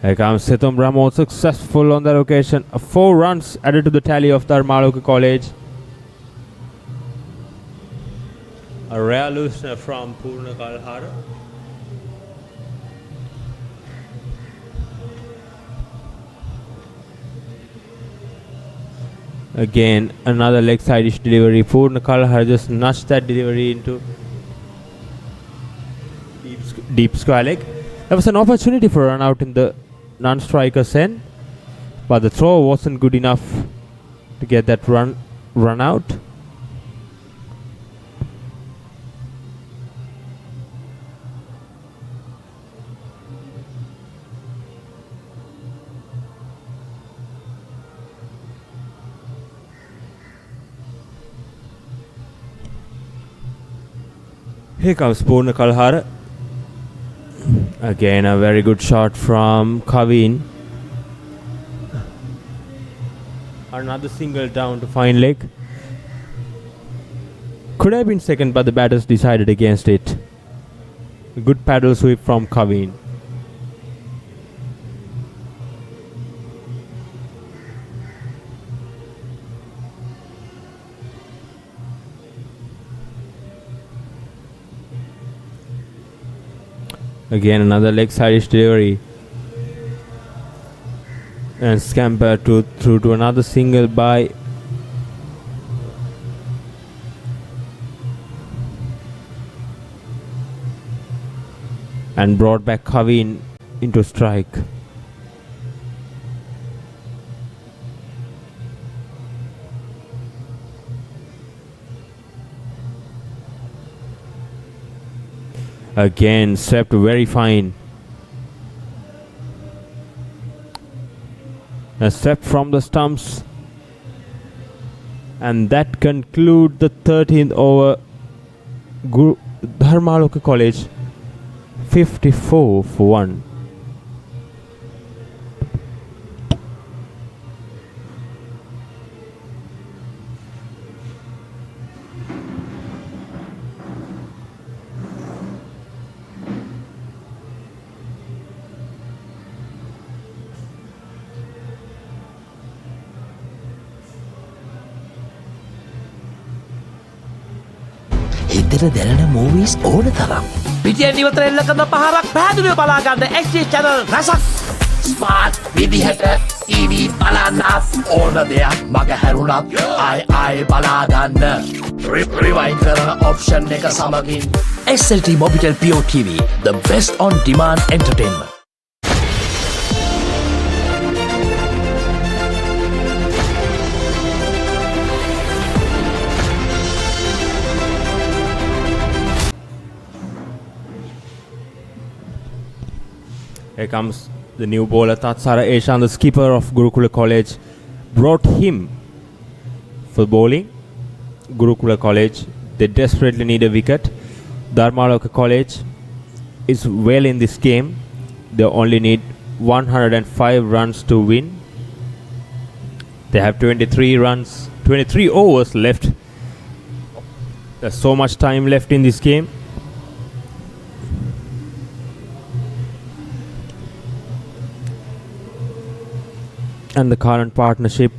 Here comes Situm Ramoth, successful on that occasion. 4 runs added to the tally of Dharmaloka College. A rare loosener from Purna Kalhara. Again, another leg side-ish delivery. Purna Kalhara just nudged that delivery into deep square leg. There was an opportunity for a run out in the non-striker's end, but the throw wasn't good enough to get that run out. Here comes Purna Kalhara. Again, a very good shot from Kaveen. Another single down to fine leg. Could have been second, but the batters decided against it. A good paddle sweep from Kaveen. Again, another leg side delivery. And scamper through to another single by and brought back Kavin into strike. Again, swept very fine. A swept from the stumps. And that concludes the 13th over. Dharmaloka College 54 for 1. හිතට දැනෙන movies ඕන තරම්. පිටියෙන් ඉවතර එල්ල කරන පහරක් පැහැදිලිව බලා ගන්න XG channel රසක්. ස්මාර්ට් විදිහට TV බලන්නත් ඕන දෙයක් මග හැරුණත් ආයි බලා ගන්න. රිවයින්ඩ් කරන ඔප්ෂන් එක සමගින් SLT Mobitel Pure TV, the best on demand entertainment. Here comes the new bowler Sara, the skipper of Gurukula College, brought him for bowling. Gurukula College, they desperately need a wicket. Dharmaloka College is well in this game. They only need 105 runs to win. They have 23 overs left. There's so much time left in this game. And the current partnership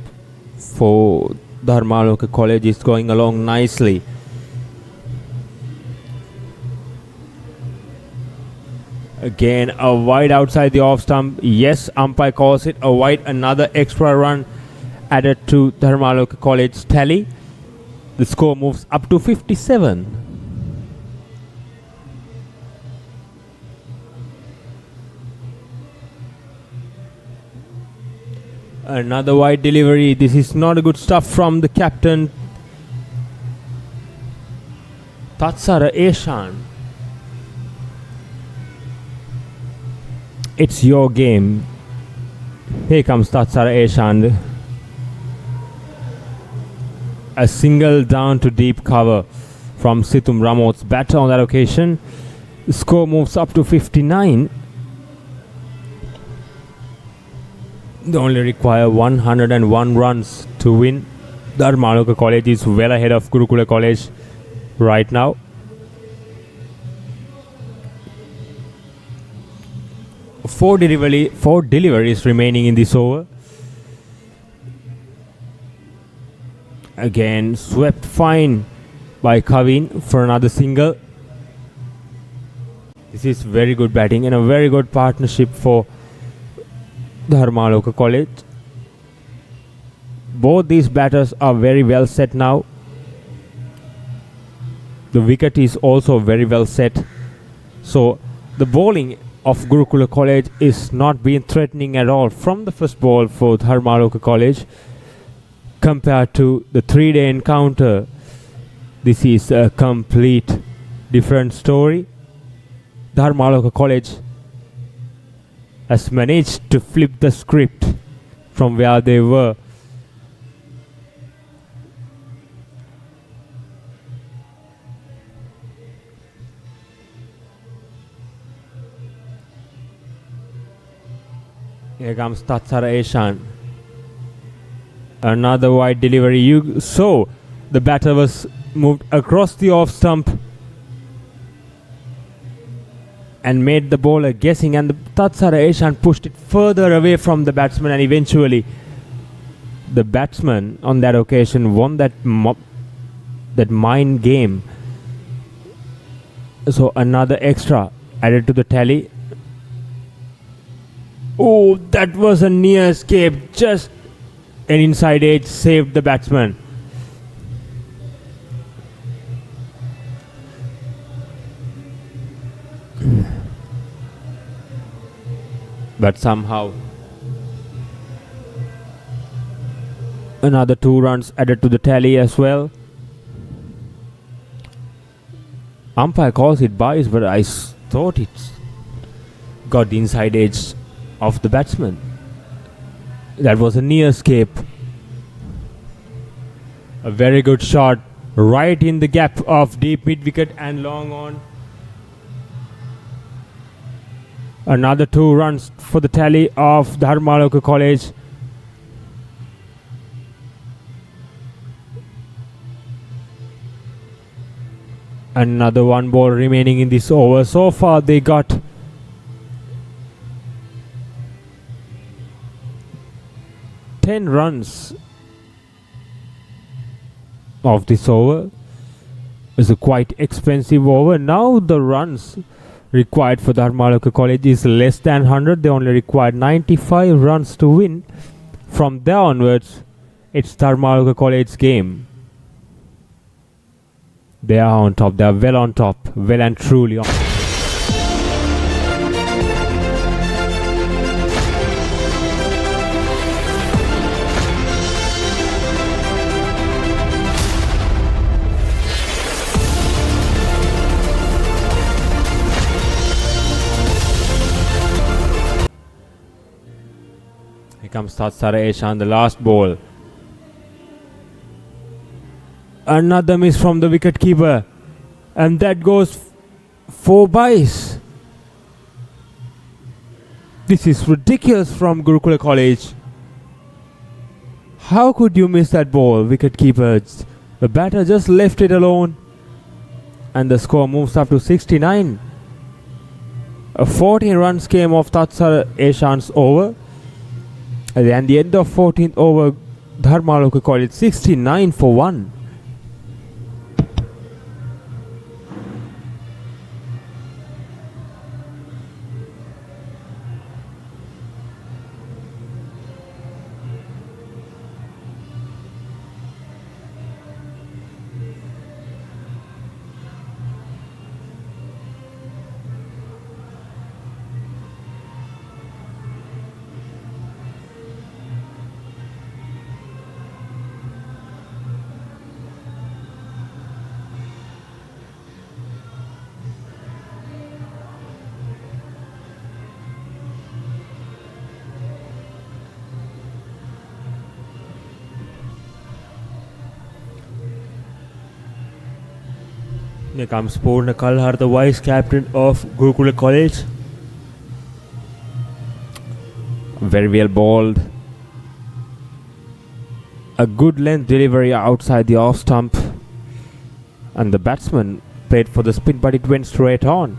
for Dharmaloka College is going along nicely. Again, a wide outside the off stump. Yes, umpire calls it a wide. Another extra run added to Dharmaloka College tally. The score moves up to 57. Another wide delivery. This is not a good stuff from the captain. Sara Eshan. It's your game. Here comes Sara Eshan. A single down to deep cover from Situm Ramot's batter on that occasion. The score moves up to 59. They only require 101 runs to win. Dharmaloka College is well ahead of Gurukula College right now. Four deliveries remaining in this over. Again, swept fine by Kavin for another single. This is very good batting and a very good partnership for Dharmaloka College. Both these batters are very well set now. The wicket is also very well set. So the bowling of Gurukula College is not being threatening at all from the first ball for Dharmaloka College. Compared to the 3-day encounter, this is a complete different story. Dharmaloka College has managed to flip the script from where they were. Here comes Sara Eshan. Another wide delivery. You saw the batter was moved across the off stump and made the bowler guessing, and the Sara Eshan pushed it further away from the batsman, and eventually the batsman on that occasion won that mind game. So another extra added to the tally. Oh, that was a near escape. Just an inside edge saved the batsman. But somehow another 2 runs added to the tally as well. Umpire calls it bias, but I thought it's got the inside edge of the batsman. That was a near escape. A very good shot right in the gap of deep mid wicket and long on. Another 2 runs for the tally of Dharmaloka College. Another 1 ball remaining in this over. So far they got 10 runs of this over. It's a quite expensive over. Now the runs required for Dharmaloka College is less than 100. They only required 95 runs to win. From there onwards, it's Dharmaloka College's game. They are on top. They are well on top. Well and truly on. Here comes Sara on the last ball. Another miss from the wicket keeper, and that goes 4 byes. This is ridiculous from Gurukula College. How could you miss that ball, wicket keeper? The batter just left it alone, and the score moves up to 69. 14 runs came off Tatsar Eshan's over, and the end of 14th over, Dharmaloka College 69 for 1. Here comes Purna Kalhar, the vice captain of Gurukula College. Very well bowled. A good length delivery outside the off stump. And the batsman played for the spin, but it went straight on.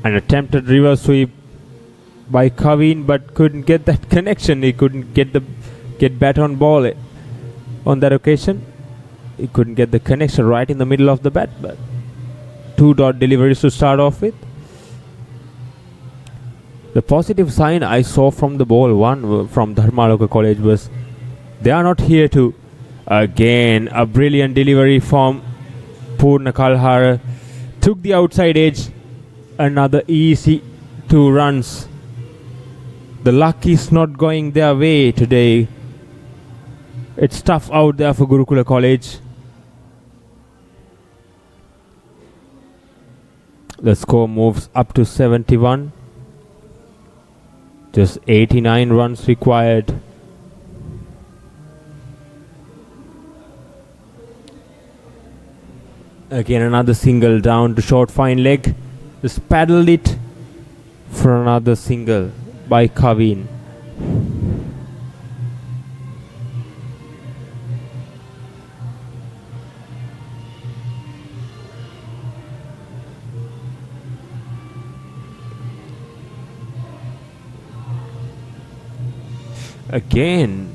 An attempted reverse sweep by Kaveen, but couldn't get that connection. He couldn't get bat on ball. On that occasion, he couldn't get the connection right in the middle of the bat, but 2 dot deliveries to start off with. The positive sign I saw from the ball one from Dharmaloka College was they are not here to. Again, a brilliant delivery from Purna Kalhara. Took the outside edge. Another easy 2 runs. The luck is not going their way today. It's tough out there for Gurukula College. The score moves up to 71. Just 89 runs required. Again, another single down to short fine leg. Just paddled it for another single by Kaveen. Again,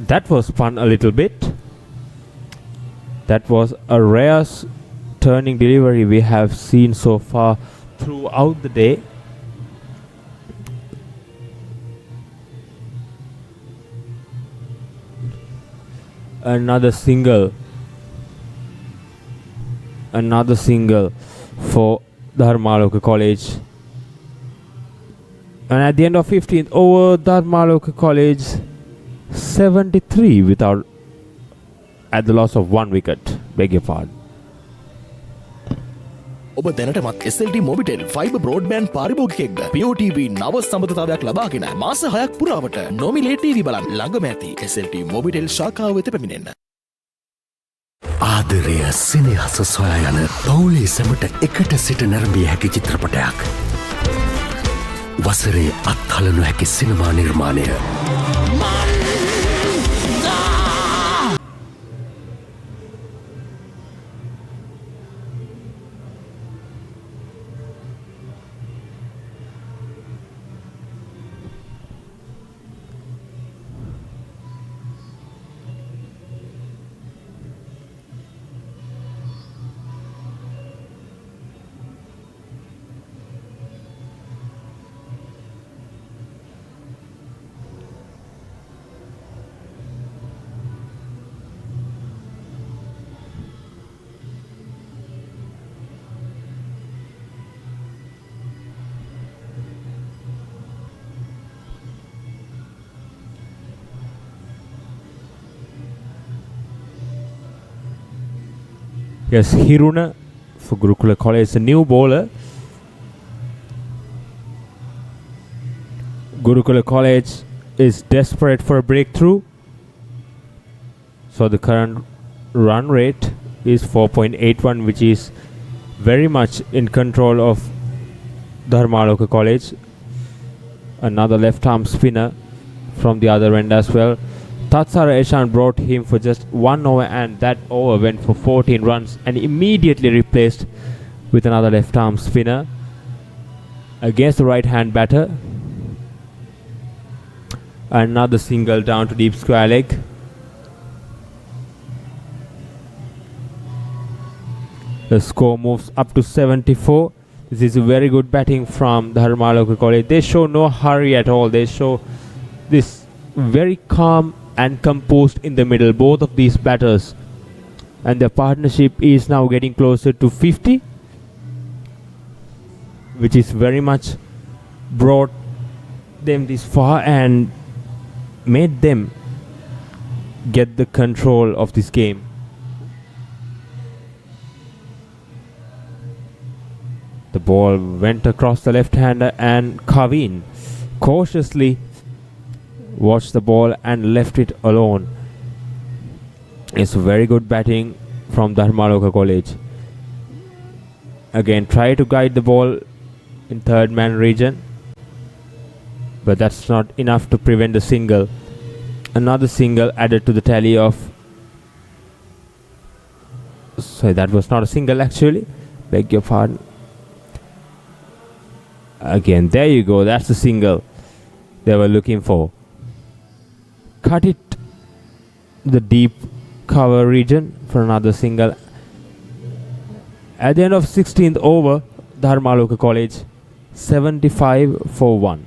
that was spun a little bit. That was a rare turning delivery we have seen so far throughout the day. Another single for Dharmaloka College. And at the end of 15th over, Dharmaloka College 73 without at the loss of 1 wicket. Beg your pardon. ඔබ දැනටමත් SLT Mobitel fibre broadband පාරිභෝගිකයෙක්ද? POTV නව සම්බන්ධතාවයක් ලබාගෙන මාස 6ක් පුරාවට නොමිලේ TV බලන්න ළඟම ඇති SLT මොබිටෙල් ශාඛාව වෙත පැමිණෙන්න. ආදරය සෙනෙහස සොයා යන පවුලේ සැමට එකට සිට නැරඹිය හැකි චිත්‍රපටයක්. වසරේ අත්හලනු හැකි සිනමා නිර්මාණය. Yes, Hiruna for Gurukula College, a new bowler. Gurukula College is desperate for a breakthrough. So the current run rate is 4.81, which is very much in control of Dharmaloka College. Another left arm spinner from the other end as well. Tatsara Eshan brought him for just 1 over, and that over went for 14 runs and immediately replaced with another left arm spinner against the right hand batter. Another single down to deep square leg. The score moves up to 74. This is a very good batting from Dharmaloka College. They show no hurry at all. They show this very calm and composed in the middle, both of these batters, and their partnership is now getting closer to 50, which is very much brought them this far and made them get the control of this game. The ball went across the left-hander and Kavin cautiously watched the ball and left it alone. It's very good batting from Dharmaloka College. Again, try to guide the ball in third man region, but that's not enough to prevent the single. Another single added to the tally of... Sorry, that was not a single actually. Beg your pardon. Again, there you go. That's the single they were looking for. Cut it the deep cover region for another single. At the end of 16th over, Dharmaloka College 75 for 1.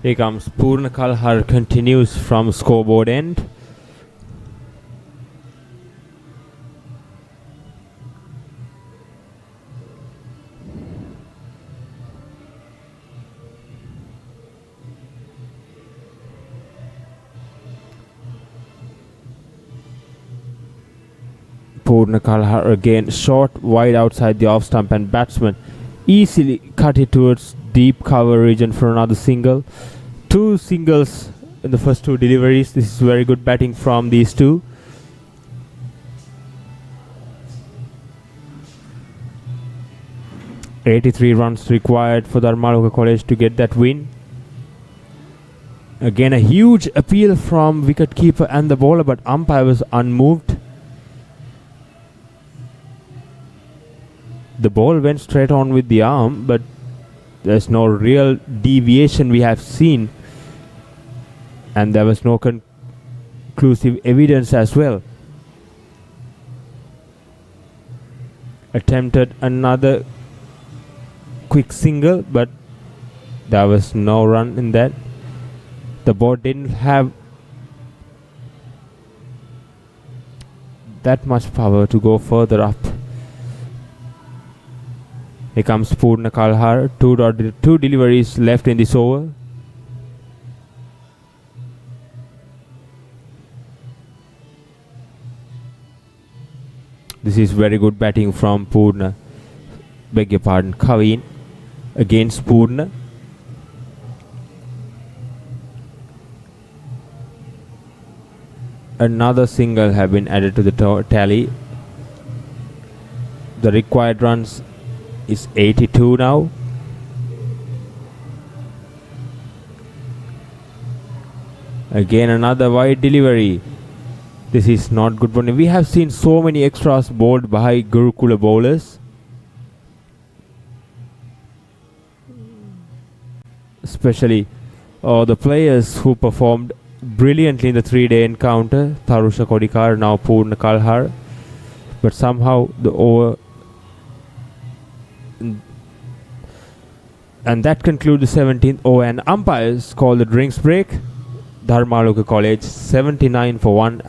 Here comes Purna Kalhar, continues from scoreboard end. Purna Kalhar again, short wide outside the off stump, and batsman easily cut it towards deep cover region for another single. 2 singles in the first 2 deliveries. This is very good batting from these two. .83 runs required for Dharmaloka College to get that win. Again, a huge appeal from wicket-keeper and the bowler, but umpire was unmoved. The ball went straight on with the arm, but there's no real deviation we have seen, and there was no conclusive evidence as well. Attempted another quick single, but there was no run in that. The ball didn't have that much power to go further up. Here comes Purna Kalhar. 2 deliveries left in this over. This is very good batting from Purna. Beg your pardon, Kaveen against Purna. Another single have been added to the tally. The required runs is 82 now. Again another wide delivery. This is not good bowling. We have seen so many extras bowled by Gurukula bowlers. Especially the players who performed brilliantly in the 3-day encounter. Tharusha Kodikar, now Purna Kalhar. But somehow the over... And that concludes the 17th over, and umpires call the drinks break. Dharmaloka College 79 for 1.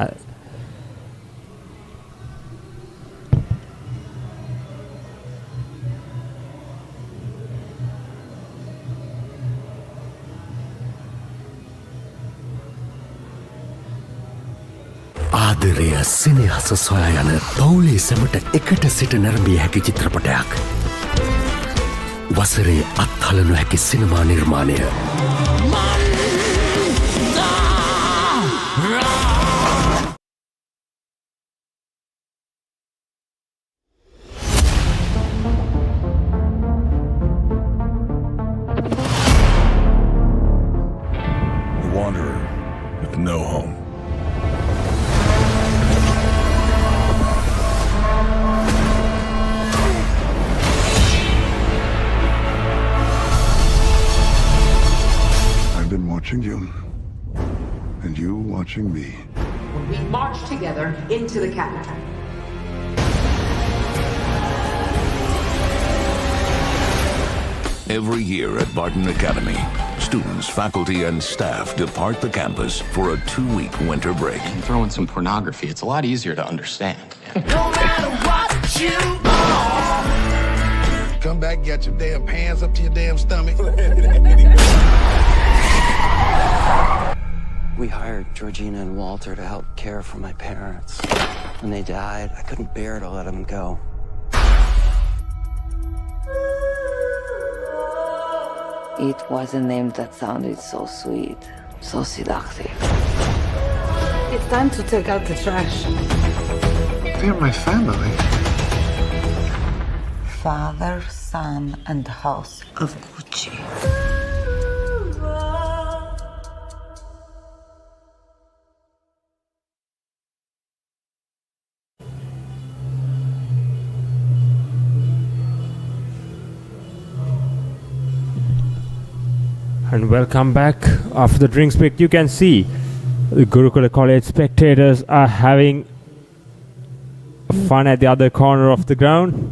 ආදරය සිනහස සොයා යන පවුලේ සැමට එකට සිට නැරඹිය හැකි චිත්‍රපටයක්. වසරේ අත්හලනු හැකි සිනමා නිර්මාණය. A wanderer with no home. Been watching you, and you watching me. When we march together into the capital. Every year at Barton Academy, students, faculty, and staff depart the campus for a 2-week winter break. Throw in some pornography, it's a lot easier to understand. No matter what you want. Come back, get your damn pants up to your damn stomach. We hired Georgina and Walter to help care for my parents. When they died, I couldn't bear to let them go. It was a name that sounded so sweet, so seductive. It's time to take out the trash. They're my family. Father, son, and house of Gucci. And welcome back. After the drinks break, you can see the Gurukula College spectators are having fun at the other corner of the ground.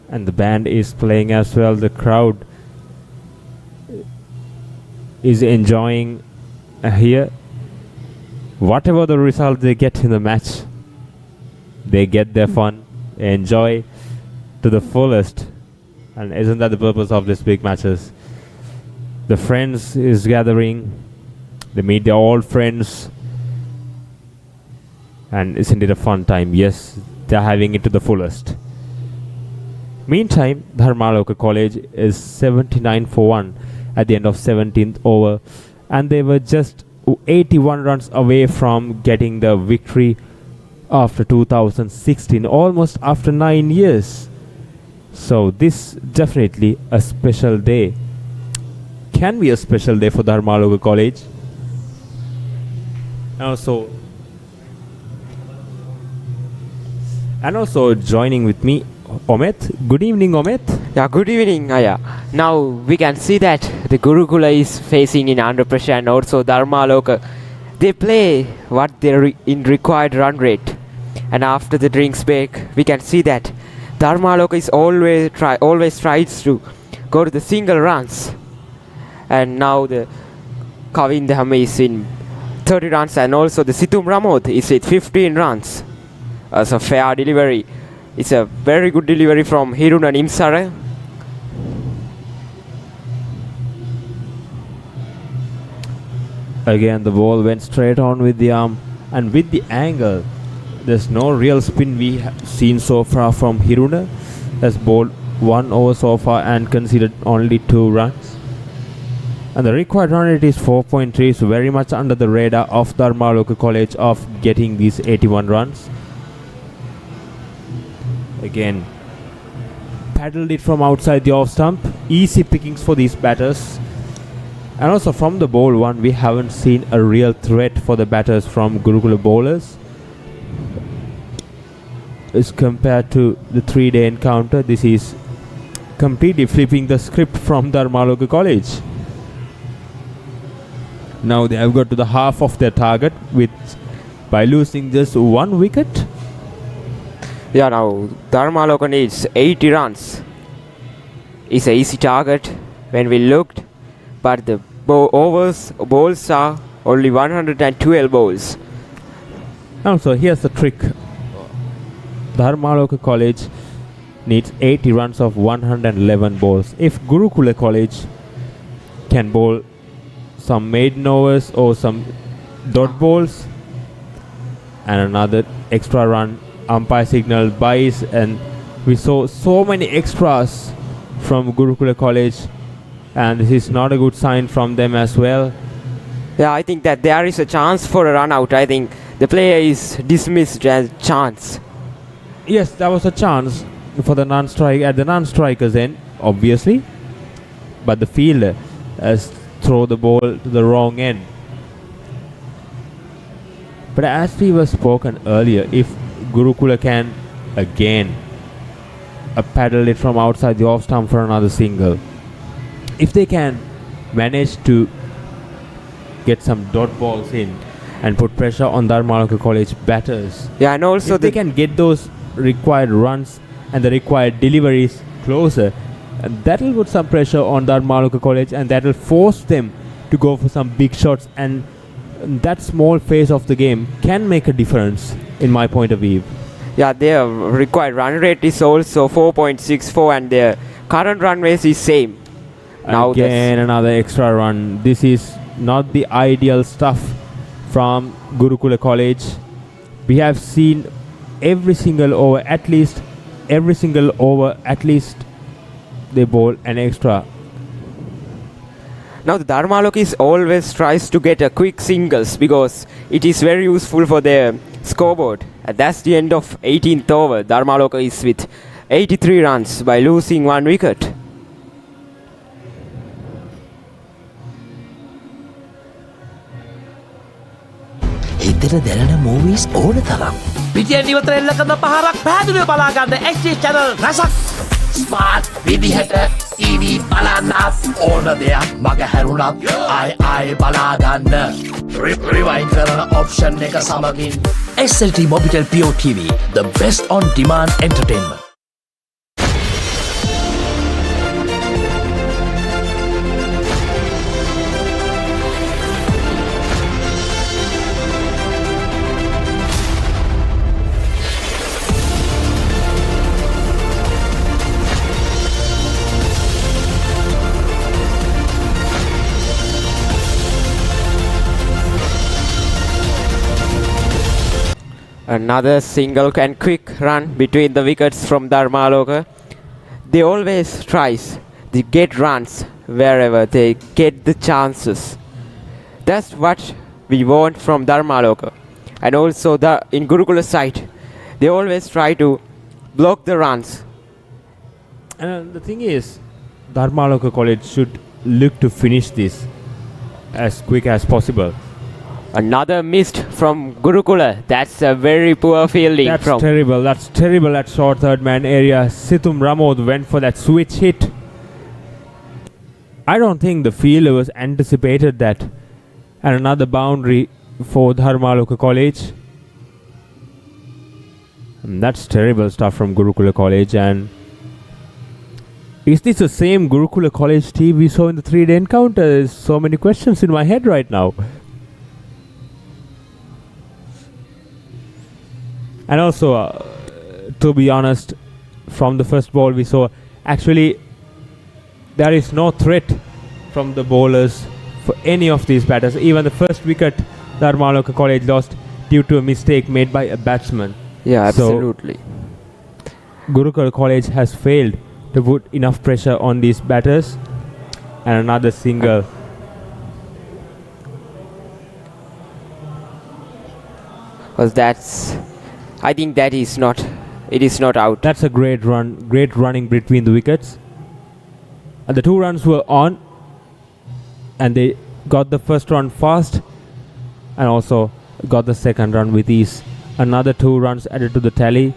And the band is playing as well. The crowd is enjoying here. Whatever the result they get in the match, they get their fun, enjoy to the fullest. And isn't that the purpose of these big matches? The friends is gathering. They meet their old friends. And isn't it a fun time? Yes, they're having it to the fullest. Meantime, Dharmaloka College is 79 for 1 at the end of 17th over, and they were just 81 runs away from getting the victory after 2016, almost after 9 years. So this definitely a special day. Can be a special day for Dharmaloka College. And also joining with me, Omet. Good evening, Omet. Yeah, good evening, Aya. Now we can see that the Gurukula is facing in under pressure, and also Dharmaloka, they play what they in required run rate. And after the drinks break, we can see that Dharmaloka is always tries to go to the single runs. And now the Kavindham is in 30 runs, and also the Situm Ramoth is with 15 runs. As a fair delivery. It's a very good delivery from Hiruna Nimsara. Again, the ball went straight on with the arm, and with the angle, there's no real spin we have seen so far from Hiruna. Has bowled 1 over so far and conceded only 2 runs. And the required run rate is 4.3, so very much under the radar of Dharmaloka College of getting these 81 runs. Again, paddled it from outside the off stump. Easy pickings for these batters. And also from the bowl one, we haven't seen a real threat for the batters from Gurukula bowlers. As compared to the 3-day encounter, this is completely flipping the script from Dharmaloka College. Now they have got to the half of their target by losing just 1 wicket. Yeah, now Dharmaloka needs 80 runs. It's an easy target when we looked, but the bowls are only 112 bowls. Also, here's the trick. Dharmaloka College needs 80 runs of 111 balls. If Gurukula College can bowl some maiden overs or some dot balls and another extra run, umpire signal buys, and we saw so many extras from Gurukula College, and this is not a good sign from them as well. Yeah, I think that there is a chance for a run out. I think the player is dismissed as chance. Yes, there was a chance for the non-strike at the non-strikers end, obviously, but the fielder has thrown the ball to the wrong end. But as we were spoken earlier, if Gurukula can again paddle it from outside the off stump for another single, if they can manage to get some dot balls in and put pressure on Dharmaloka College batters, yeah, and also if they can get those required runs and the required deliveries closer, and that will put some pressure on Dharmaloka College, and that will force them to go for some big shots, and that small phase of the game can make a difference in my point of view. Yeah, their required run rate is also 4.64 and their current run rate is same. Now again another extra run. This is not the ideal stuff from Gurukula College. We have seen every single over at least they bowl an extra. Now the Dharmaloka is always tries to get a quick singles because it is very useful for their scoreboard. And that's the end of 18th over. Dharmaloka is with 83 runs by losing 1 wicket. හිතට දැනෙන movies ඕන තරම්. පිටියෙන් ඉවතර එල්ල කරන පහරක් පැහැදිලිව බලා ගන්න HD channel රසක්. ස්මාර්ට් විදිහට TV බලන්නත් ඕන දෙයක් මග හැරුණත් ආයි බලා ගන්න. Rewind කරන option එක සමගින් SLT Mobitel Pure TV, the best on demand entertainment. Another single and quick run between the wickets from Dharmaloka. They always tries to get runs wherever they get the chances. That's what we want from Dharmaloka. And also in Gurukula side, they always try to block the runs. And the thing is, Dharmaloka College should look to finish this as quick as possible. Another missed from Gurukula. That's a very poor fielding. That's terrible. That's terrible at short third man area. Situm Ramod went for that switch hit. I don't think the fielder was anticipated that. And another boundary for Dharmaloka College. And that's terrible stuff from Gurukula College. And is this the same Gurukula College team we saw in the 3-day encounter? There's so many questions in my head right now. And also, to be honest, from the first ball we saw, actually, there is no threat from the bowlers for any of these batters. Even the first wicket Dharmaloka College lost due to a mistake made by a batsman. Yeah, absolutely. So, Gurukula College has failed to put enough pressure on these batters. And another single. Because I think it is not out. That's a great running between the wickets. And the 2 runs were on, and they got the first run fast, and also got the second run with ease. Another 2 runs added to the tally.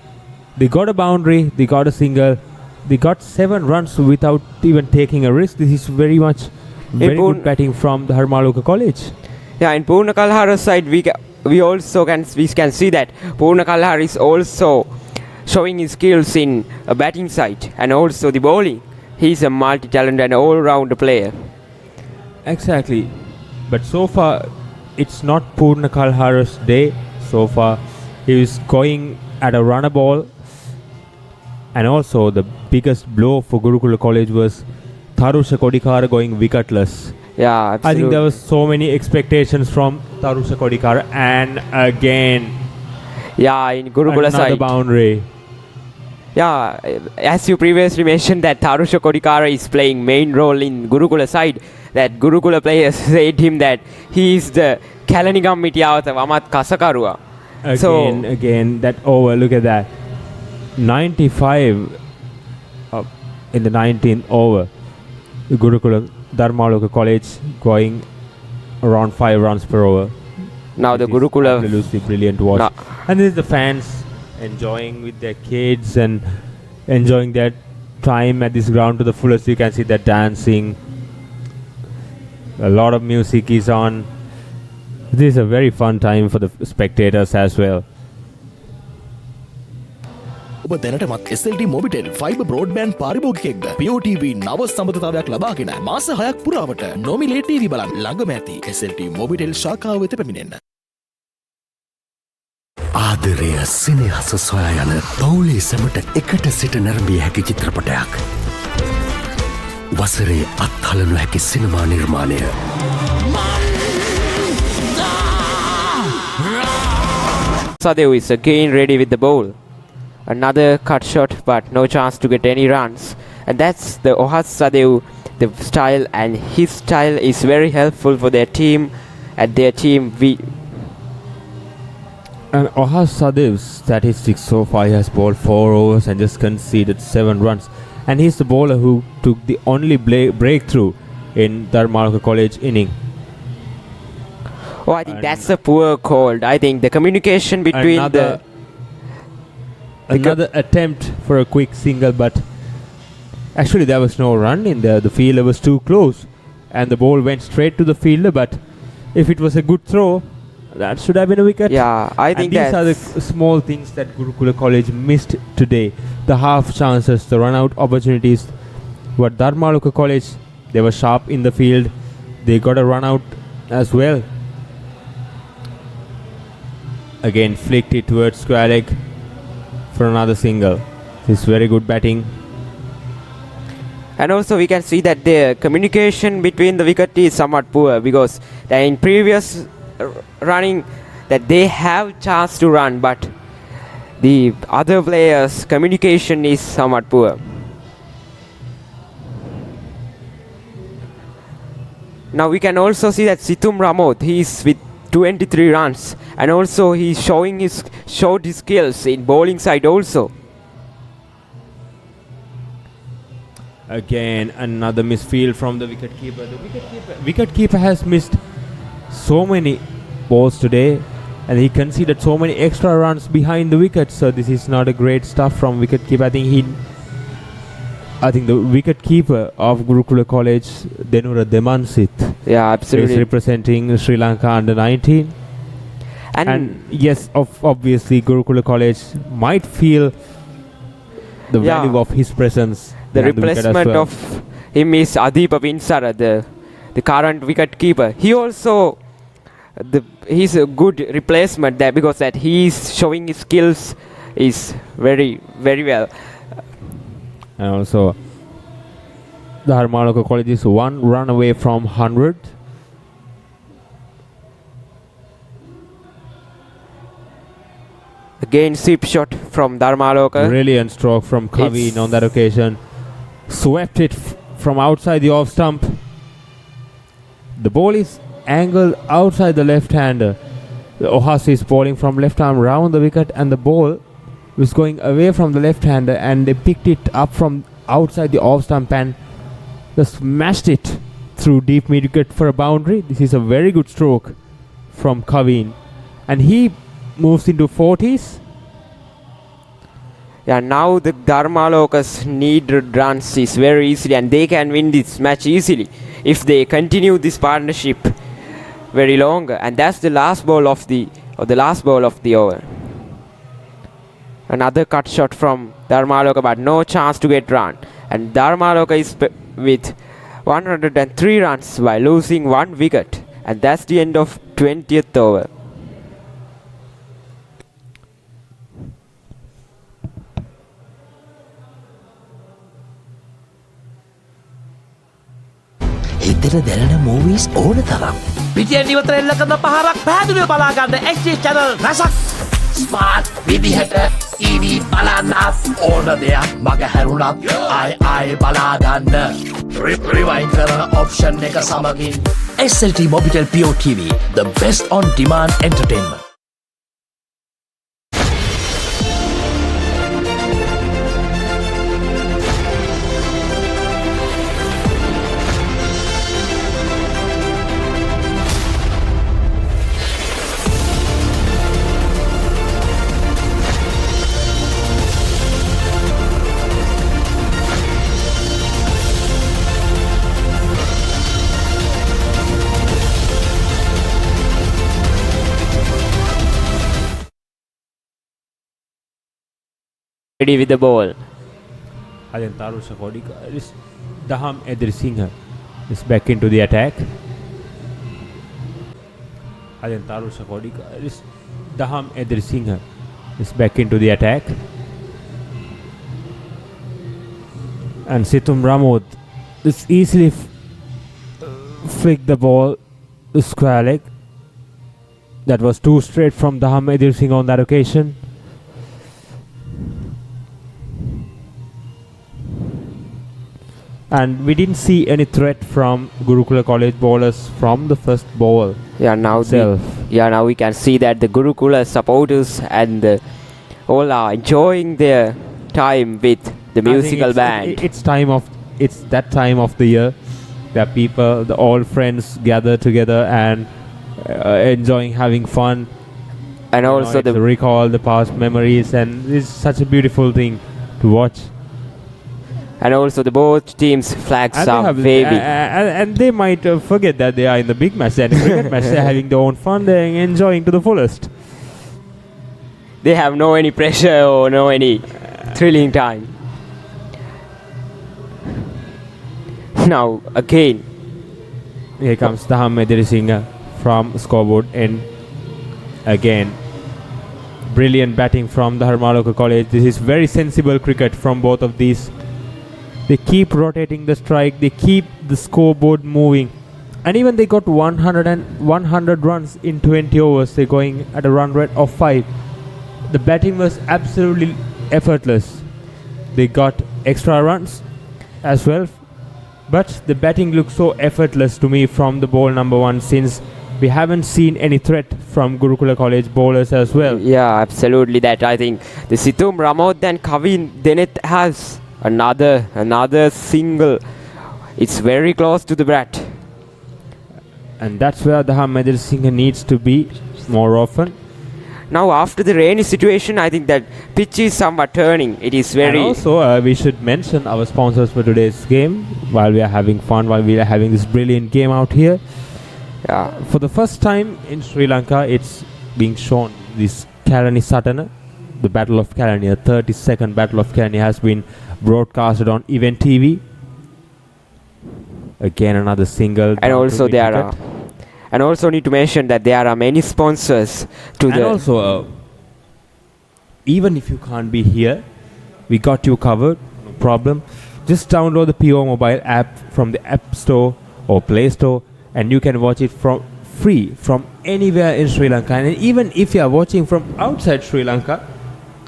They got a boundary, they got a single, they got 7 runs without even taking a risk. This is very good batting from the Dharmaloka College. Yeah, in Purna Kalhara's side, we can see that Purna Kalhara is also showing his skills in a batting side and also the bowling. He's a multi-talented and all-round player. Exactly. But so far, it's not Purna Kalhara's day. So far, he is going at a runner ball. And also, the biggest blow for Gurukula College was Tharusha Kodikara going wicketless. Yeah, absolutely. I think there was so many expectations from Tharusha Kodikara, and again, in Gurukula side, another boundary. Yeah, as you previously mentioned that Tharusha Kodikara is playing main role in Gurukula side. That Gurukula players said him that he is the Kalanigam Mitiyawata Vamat Kasakarua. Again, that over. Look at that. 95 in the 19th over. Gurukula Dharmaloka College going around 5 runs per over. Now the Gurukula absolutely brilliant watch. And this is the fans enjoying with their kids and enjoying their time at this ground to the fullest. You can see that dancing. A lot of music is on. This is a very fun time for the spectators as well. ඔබ දැනටමත් SLT Mobitel fibre broadband පාරිභෝගිකයෙක්ද? POTV නව සම්බන්ධතාවයක් ලබාගෙන මාස 6ක් පුරාවට නොමිලේ TV බලන්න ළඟම ඇති SLT මොබිටෙල් ශාඛාව වෙත පැමිණෙන්න. ආදරය සෙනෙහස සොයා යන පවුලේ සැමට එකට සිට නැරඹිය හැකි චිත්‍රපටයක්. වසරේ අත්හළ නොහැකි සිනමා නිර්මාණය. Sadev is again ready with the bowl. Another cut shot, but no chance to get any runs. And that's the Ohas Sadev, the style, and his style is very helpful for their team. And their team, And Ohas Sadev's statistics so far, he has bowled 4 overs and just conceded 7 runs. And he's the bowler who took the only breakthrough in Dharmaloka College inning. Oh, I think that's a poor call. I think the communication between another attempt for a quick single, but actually there was no run in there. The fielder was too close and the ball went straight to the fielder, but if it was a good throw, that should have been a wicket. Yeah, I think these are the small things that Gurukula College missed today. The half chances, the run out opportunities. But Dharmaloka College, they were sharp in the field. They got a run out as well. Again, flicked it towards square leg for another single. This is very good batting. And also we can see that the communication between the wicket is somewhat poor, because in previous running that they have chance to run, but the other players' communication is somewhat poor. Now we can also see that Situm Ramoth, he is with 23 runs, and also he's showed his skills in bowling side also. Again, another misfield from the wicketkeeper. The wicketkeeper has missed so many balls today, and he conceded so many extra runs behind the wicket. So this is not a great stuff from wicketkeeper. I think the wicketkeeper of Gurukula College, Denura Demansit, absolutely, is representing Sri Lanka under 19. And yes, obviously Gurukula College might feel the value of his presence. The replacement of him is Adipa Vinsara, the current wicketkeeper. He also he's a good replacement there because that he is showing his skills is very, very well. And also the Dharmaloka College is 1 run away from 100. Again, sweep shot from Dharmaloka. Brilliant stroke from Kavin on that occasion. Swept it from outside the off stump. The ball is angled outside the left-hander. Ohas is bowling from left arm round the wicket, and the ball was going away from the left-hander, and they picked it up from outside the off stump and just smashed it through deep mid-wicket for a boundary. This is a very good stroke from Kavin, and he moves into 40s. Yeah, now the Dharmalokas need runs is very easily, and they can win this match easily if they continue this partnership very long. And that's the last ball of the over. Another cut shot from Dharmaloka, but no chance to get run. And Dharmaloka is with 103 runs by losing 1 wicket, and that's the end of 20th over. හිතට දැනෙන movies ඕන තරම්. පිටියෙන් ඉවතර එල්ල කරන පහරක් පැහැදිලිව බලා ගන්න HD channel රසක්. ස්මාර්ට් විදිහට TV බලන්නත් ඕන දෙයක් මග හැරුණත් ආයි බලා ගන්න. Rewind කරන option එක සමගින් SLT Mobitel Pure TV, the best on demand entertainment. Ready with the ball. Then Tarusha Kodika is Daham Edrisingha is back into the attack. Then Tarusha Kodika is Daham Edrisingha is back into the attack. And Situm Ramoth is easily flick the ball to square leg. That was too straight from Daham Edrisingha on that occasion. And we didn't see any threat from Gurukula College bowlers from the first ball. Now we can see that the Gurukula supporters and all are enjoying their time with the musical band. It's that time of the year that people, the old friends, gather together and enjoying having fun. And also to recall the past memories, and it's such a beautiful thing to watch. And also the both teams' flags are waving. And they might forget that they are in the big match. They're in the cricket match. They're having their own fun. They're enjoying to the fullest. They have no any pressure or no any thrilling time. Now again, here comes Daham Edrisingha from scoreboard end. Again, brilliant batting from the Dharmaloka College. This is very sensible cricket from both of these. They keep rotating the strike, they keep the scoreboard moving. And even they got 100 runs in 20 overs. They're going at a run rate of 5. the batting was absolutely effortless. They got extra runs as well, but the batting looked so effortless to me from the ball number 1, since we haven't seen any threat from Gurukula College bowlers as well. Yeah, absolutely that. I think the Situm Ramod and Kavin Deneth has another single. It's very close to the bat. And that's where the Dharmaloka Singh needs to be more often. Now after the rainy situation, I think that pitch is somewhat turning. It is very... And also we should mention our sponsors for today's game while we are having fun, while we are having this brilliant game out here. For the first time in Sri Lanka, it's being shown this Kalani Satana, the Battle of Kalani, the 32nd Battle of Kalani has been broadcasted on Event TV. Again, another single. And also there are... And also need to mention that there are many sponsors to and also, even if you can't be here, we got you covered, no problem. Just download the PO mobile app from the App Store or Play Store, and you can watch it from free from anywhere in Sri Lanka. And even if you are watching from outside Sri Lanka,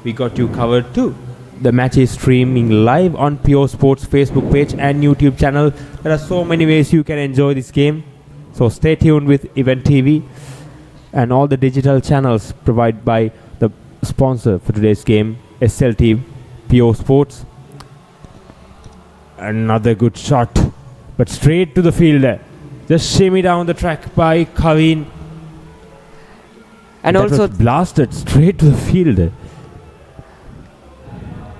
we got you covered too. The match is streaming live on Pure Sports Facebook page and YouTube channel. There are so many ways you can enjoy this game. So stay tuned with Event TV and all the digital channels provided by the sponsor for today's game, SLT Pure Sports. Another good shot, but straight to the fielder. Just shimmy down the track by Kavin. And that also was blasted straight to the fielder.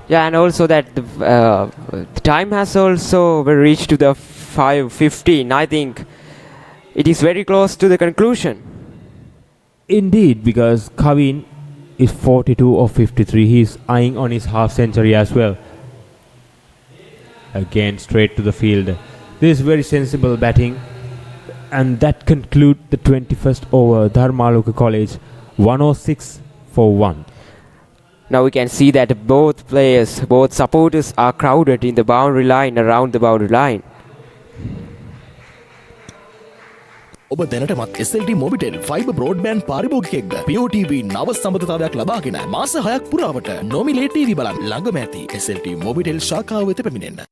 Yeah, and also that the time has also reached to the 5:15. I think it is very close to the conclusion. Indeed, because Kavin is 42 of 53. He is eyeing on his half century as well. Again, straight to the field. This is very sensible batting. And that concludes the 21st over. Dharmaloka College 106 for 1. Now we can see that both players, both supporters are crowded in the boundary line, around the boundary line. ඔබ දැනටමත් SLT Mobitel fibre broadband පාරිභෝගිකයෙක්ද? POTV නව සම්බන්ධතාවයක් ලබාගෙන මාස 6ක් පුරාවට නොමිලේ TV බලන්න ළඟම ඇති SLT මොබිටෙල් ශාඛාව වෙත පැමිණෙන්න.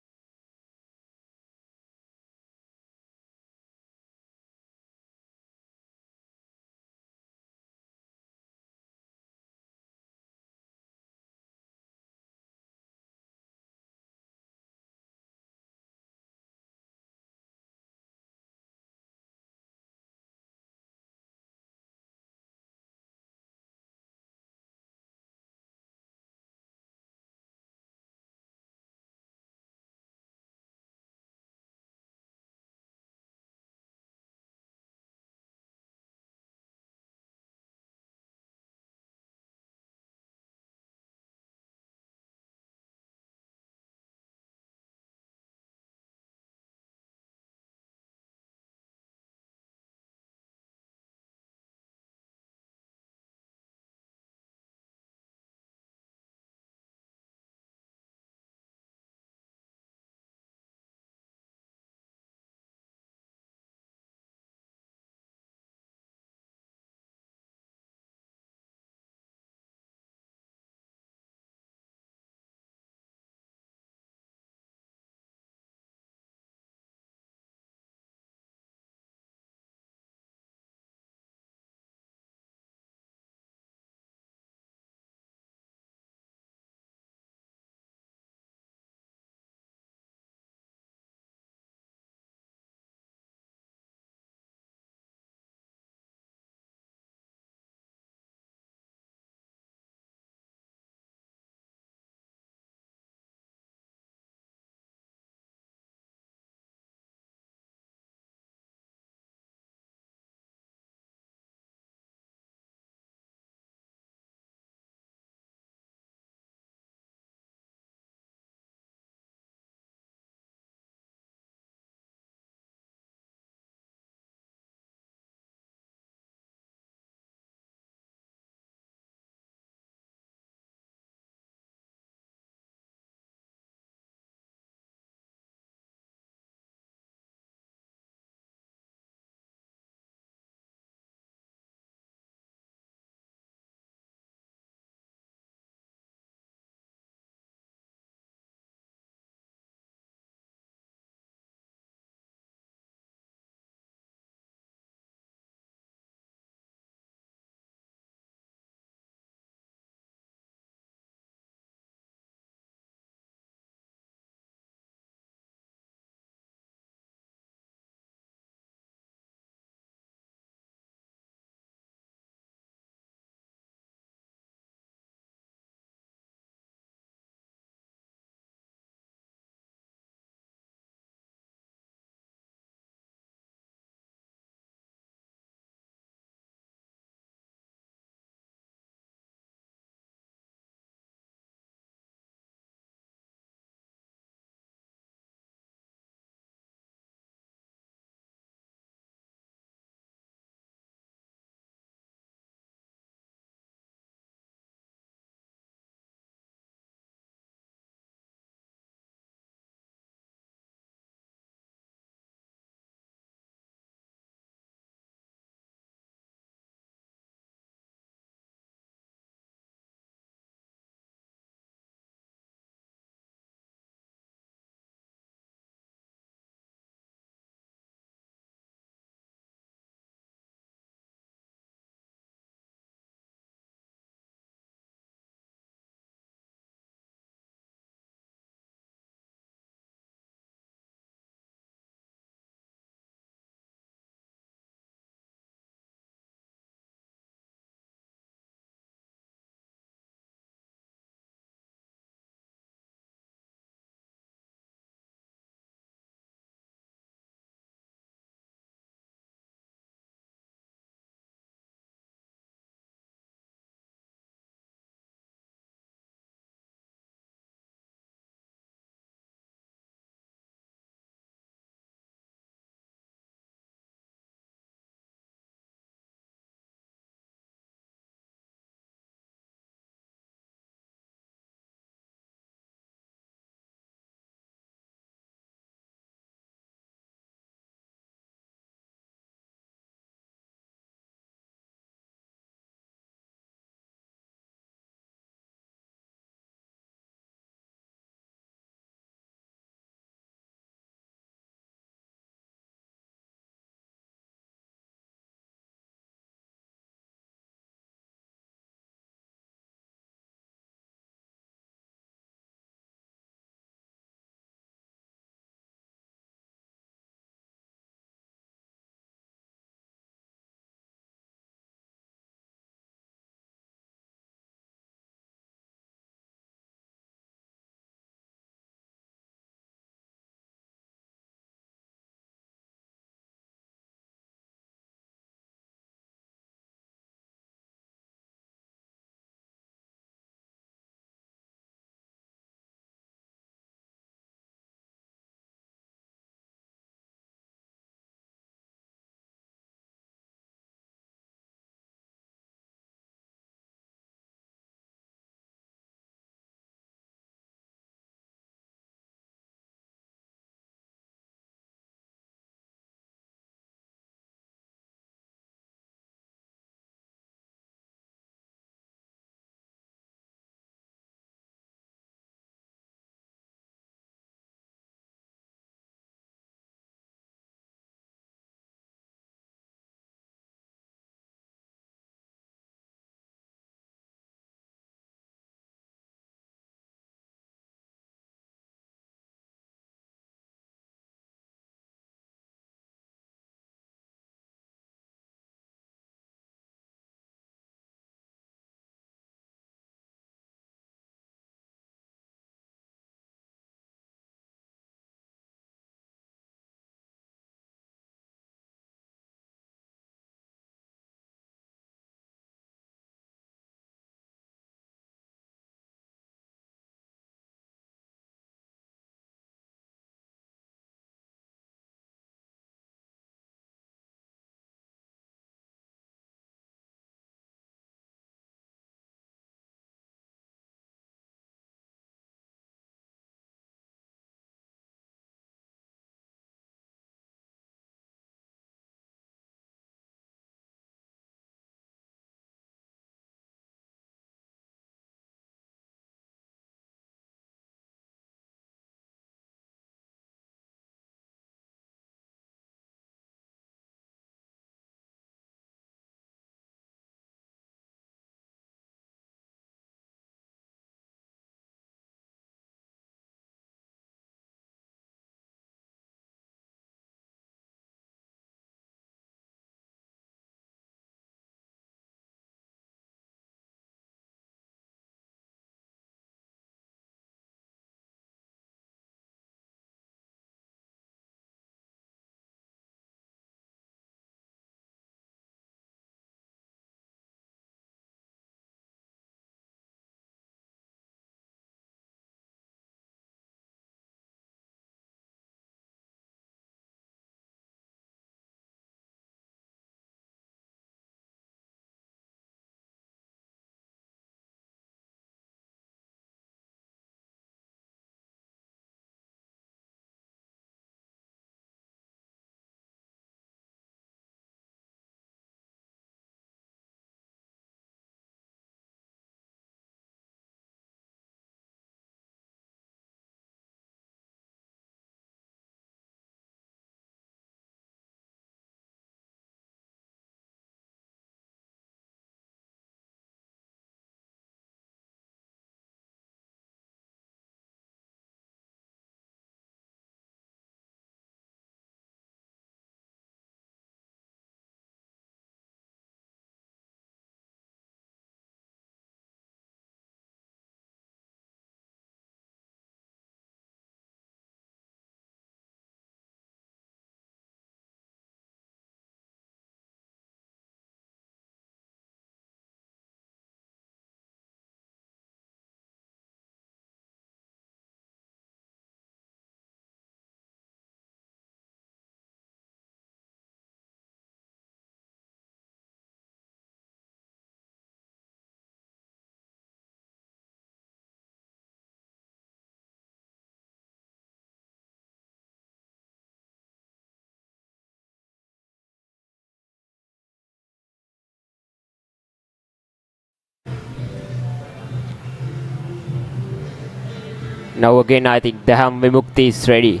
Now again, I think the Vimukti is ready.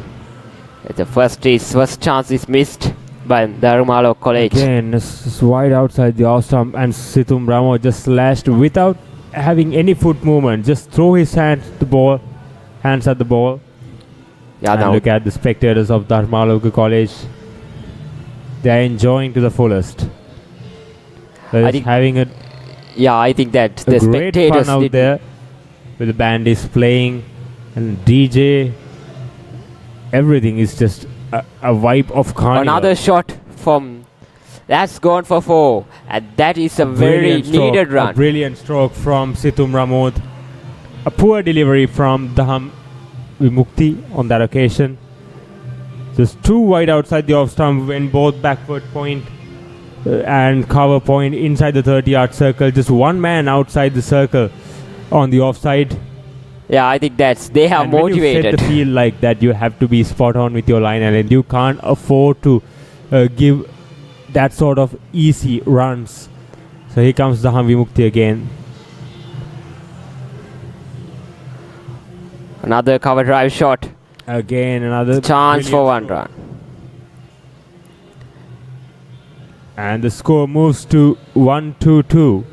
The first chance is missed by Dharmaloka College. Again, it's wide outside the off stump, and Situm Ramo just slashed without having any foot movement. Just throw his hands at the ball. Yeah, and now look at the spectators of Dharmaloka College. They are enjoying to the fullest. They're just having a I think that the great spectators fun out there. With the band is playing and DJ. Everything is just a vibe of carnival. Another shot from that's gone for 4, and that is a very needed run. A brilliant stroke from Situm Ramod. A poor delivery from Daham Vimukti on that occasion. Just too wide outside the off stump when both backward point and cover point inside the 30-yard circle. Just one man outside the circle on the offside. Yeah, I think they have and motivated. When you set the field like that, you have to be spot on with your line, and you can't afford to give that sort of easy runs. So here comes Daham Vimukti again. Another cover drive shot. Again, another chance for 1 run. And the score moves to 1-2-2.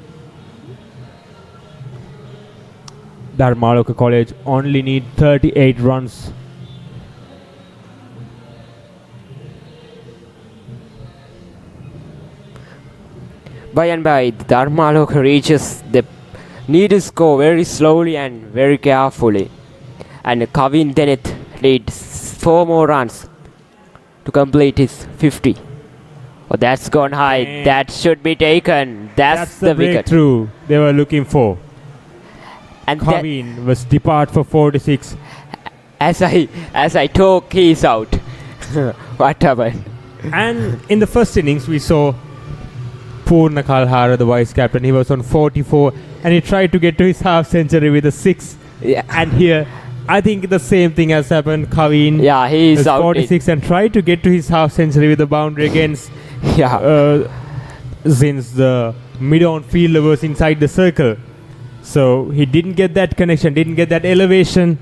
Dharmaloka College only need 38 runs. By and by, Dharmaloka reaches the needed score very slowly and very carefully. And Kavin Dennett needs 4 more runs to complete his 50. Oh, that's gone high. And that should be taken. That's the wicket. Breakthrough they were looking for. And Kavin was depart for 46. As I talk, he's out. What happened? And in the first innings, we saw Purna Kalhara, the vice captain. He was on 44, and he tried to get to his half century with a 6. Yeah. And here, I think the same thing has happened. Kavin, he is out 46 and tried to get to his half century with a boundary against. Since the mid-on fielder was inside the circle. So he didn't get that connection, didn't get that elevation,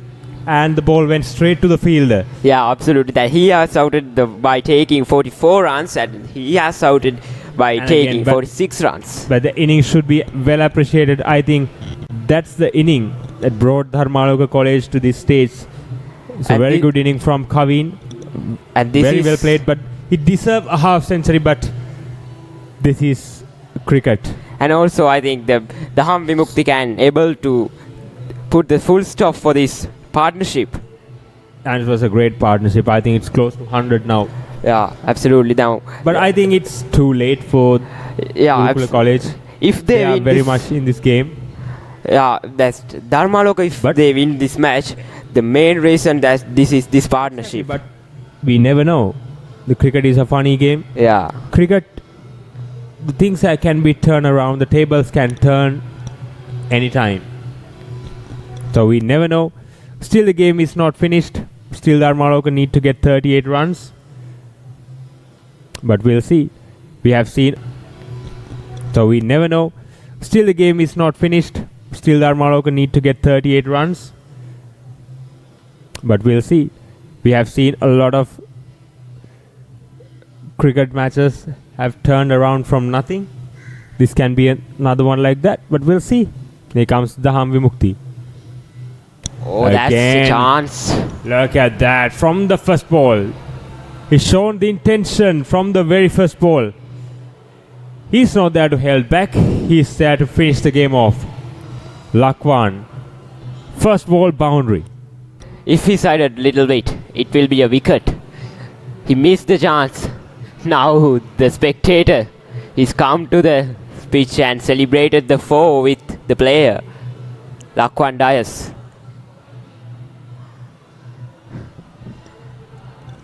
and the ball went straight to the fielder. Yeah, absolutely. That he has outed by taking 44 runs, and he has outed by taking 46 runs. But the inning should be well appreciated. I think that's the inning that brought Dharmaloka College to this stage. It's a very good inning from Kavin. And this very is well played, but he deserved a half century, but this is cricket. And also, I think the Vimukti can able to put the full stop for this partnership. And it was a great partnership. I think it's close to 100 now. Yeah, absolutely now. But I think it's too late for Gurukula College. If they are win very much in this game. Yeah, that's Dharmaloka. If they win this match, the main reason that this is this partnership. But we never know. The cricket is a funny game. Yeah. Cricket, the things that can be turned around, the tables can turn anytime. So we never know. Still the game is not finished. Still Dharmaloka need to get 38 runs. But we'll see. We have seen. So we never know. Still the game is not finished. Still Dharmaloka need to get 38 runs. But we'll see. We have seen a lot of cricket matches have turned around from nothing. This can be another one like that, but we'll see. Here comes Daham Vimukti. Oh, that's a chance. Look at that. From the first ball. He's shown the intention from the very first ball. He's not there to hold back. He's there to finish the game off. Lakwan. First ball boundary. If he sided a little bit, it will be a wicket. He missed the chance. Now the spectator is come to the pitch and celebrated the 4 with the player, Lakwan Dias.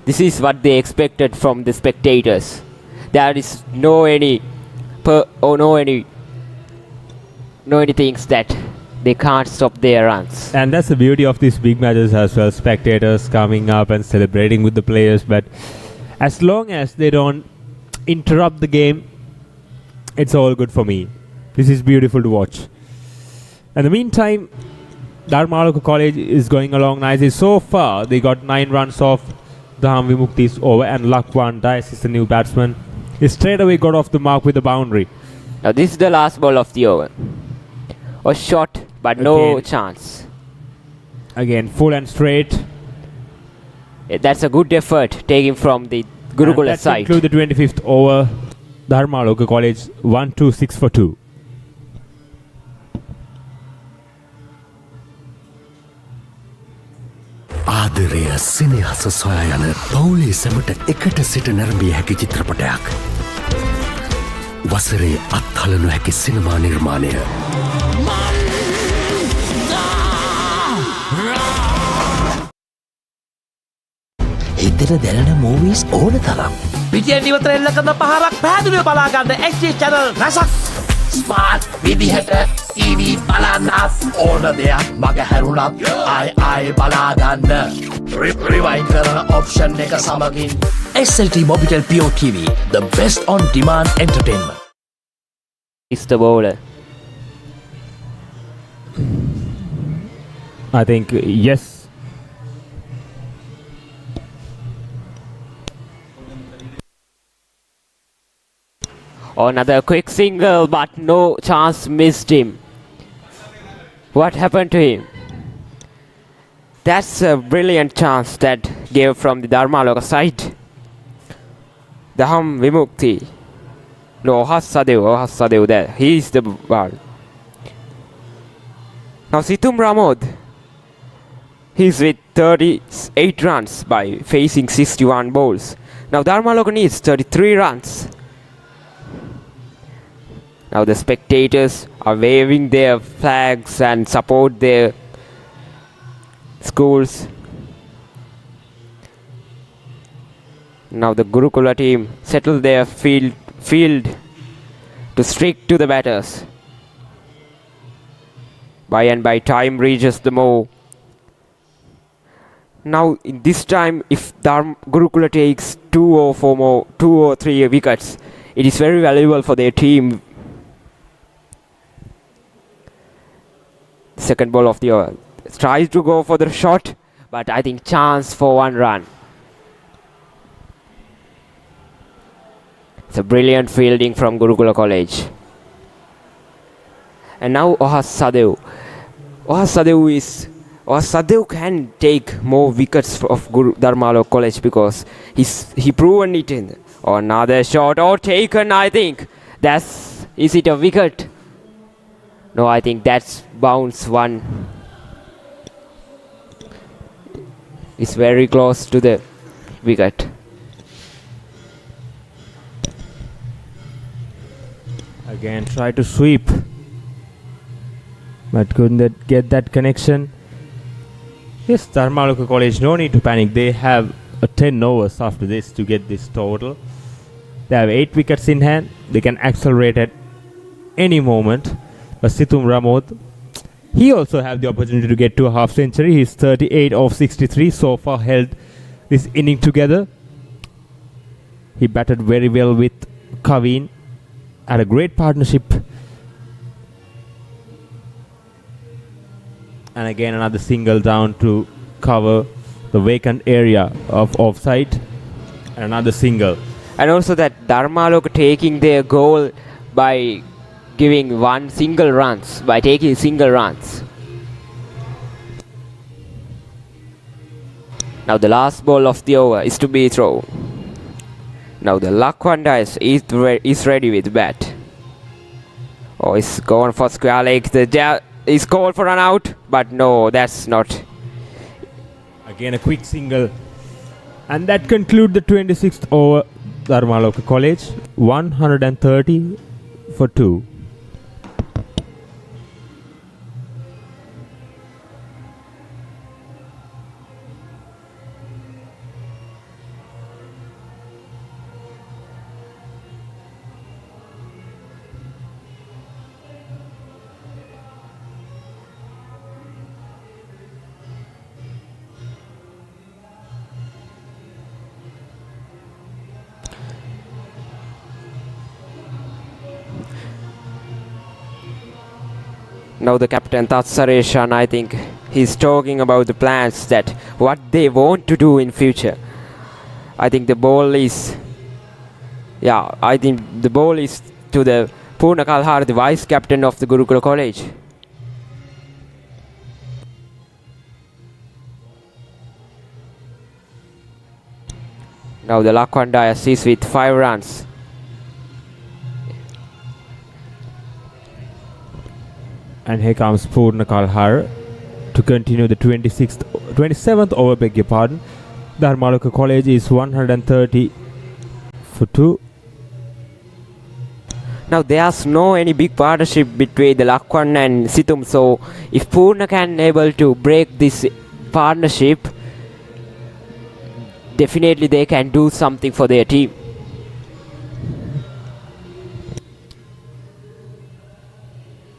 This is what they expected from the spectators. There is no any things that they can't stop their runs. And that's the beauty of these big matches as well. Spectators coming up and celebrating with the players, but as long as they don't interrupt the game, it's all good for me. This is beautiful to watch. In the meantime, Dharmaloka College is going along nicely. So far, they got 9 runs off Dham Vimukti's over, and Lakwan Dice is the new batsman. He straight away got off the mark with the boundary. Now this is the last ball of the over. A shot, but no chance. Again, full and straight. That's a good effort taken from the Gurukula side. Conclude the 25th over. Dharmaloka College 1-2-6 for 2. ආදරය සිනහස සොයා යන පවුලේ සැමට එකට සිට නැරඹිය හැකි චිත්‍රපටයක්. වසරේ අත්හල නොහැකි සිනමා නිර්මාණය. හිතට දැනෙන මූවීස් ඕන තරම්. පිටියෙන් ඉවතර එල්ල කරන පහරක් පැහැදිලිව බලා ගන්න HD channel රසක්. ස්මාර්ට් විදිහට TV බලන්නත් ඕන දෙයක් මග හැරුණත් ආයි බලා ගන්න. රිවයින්ඩ් කරන ඔප්ෂන් එක සමගින් SLT Mobitel Pure TV, the best on demand entertainment. It's the bowler. I think yes. Another quick single, but no chance, missed him. What happened to him? That's a brilliant chance that gave from the Dharmaloka side. Dham Vimukti. No, Hasadev there. He is the ball. Now Situm Ramod. He's with 38 runs by facing 61 balls. Now Dharmaloka needs 33 runs. Now the spectators are waving their flags and support their schools. Now the Gurukula team settle their field to stick to the batters. By and by time reaches the more. Now in this time, if Gurukula takes 2 or 3 wickets, it is very valuable for their team. Second ball of the over. Tries to go for the shot, but I think chance for 1 run. It's a brilliant fielding from Gurukula College. And now Ohasadev. Ohasadev can take more wickets of Dharmaloka College because he proven it in. Another shot taken, I think. Is it a wicket? No, I think that's bounce 1. It's very close to the wicket. Again, try to sweep, but couldn't get that connection. Yes, Dharmaloka College, no need to panic. They have 10 overs after this to get this total. They have 8 wickets in hand. They can accelerate at any moment. But Situm Ramod, he also have the opportunity to get to a half century. He's 38 of 63 so far, held this inning together. He batted very well with Kaveen. Had a great partnership. And again another single down to cover the vacant area of offside. And another single. And also that Dharmaloka taking their goal by giving single runs, by taking single runs. Now the last ball of the over is to be thrown. Now the Lakwan Dice is ready with bat. He's going for square leg. He's called for an out, but no, that's not. Again a quick single. And that concludes the 26th over. Dharmaloka College 130 for 2. Now the captain Tatsareshan, I think he's talking about the plans that what they want to do in future. I think the ball is to the Purna Kalhara, the vice captain of the Gurukula College. Now the Lakwan Dias is with 5 runs. And here comes Purna Kalhara to continue the 27th over, beg your pardon. Dharmaloka College is 130 for 2. Now there's no any big partnership between the Lakwan and Situm, so if Purna can able to break this partnership, definitely they can do something for their team.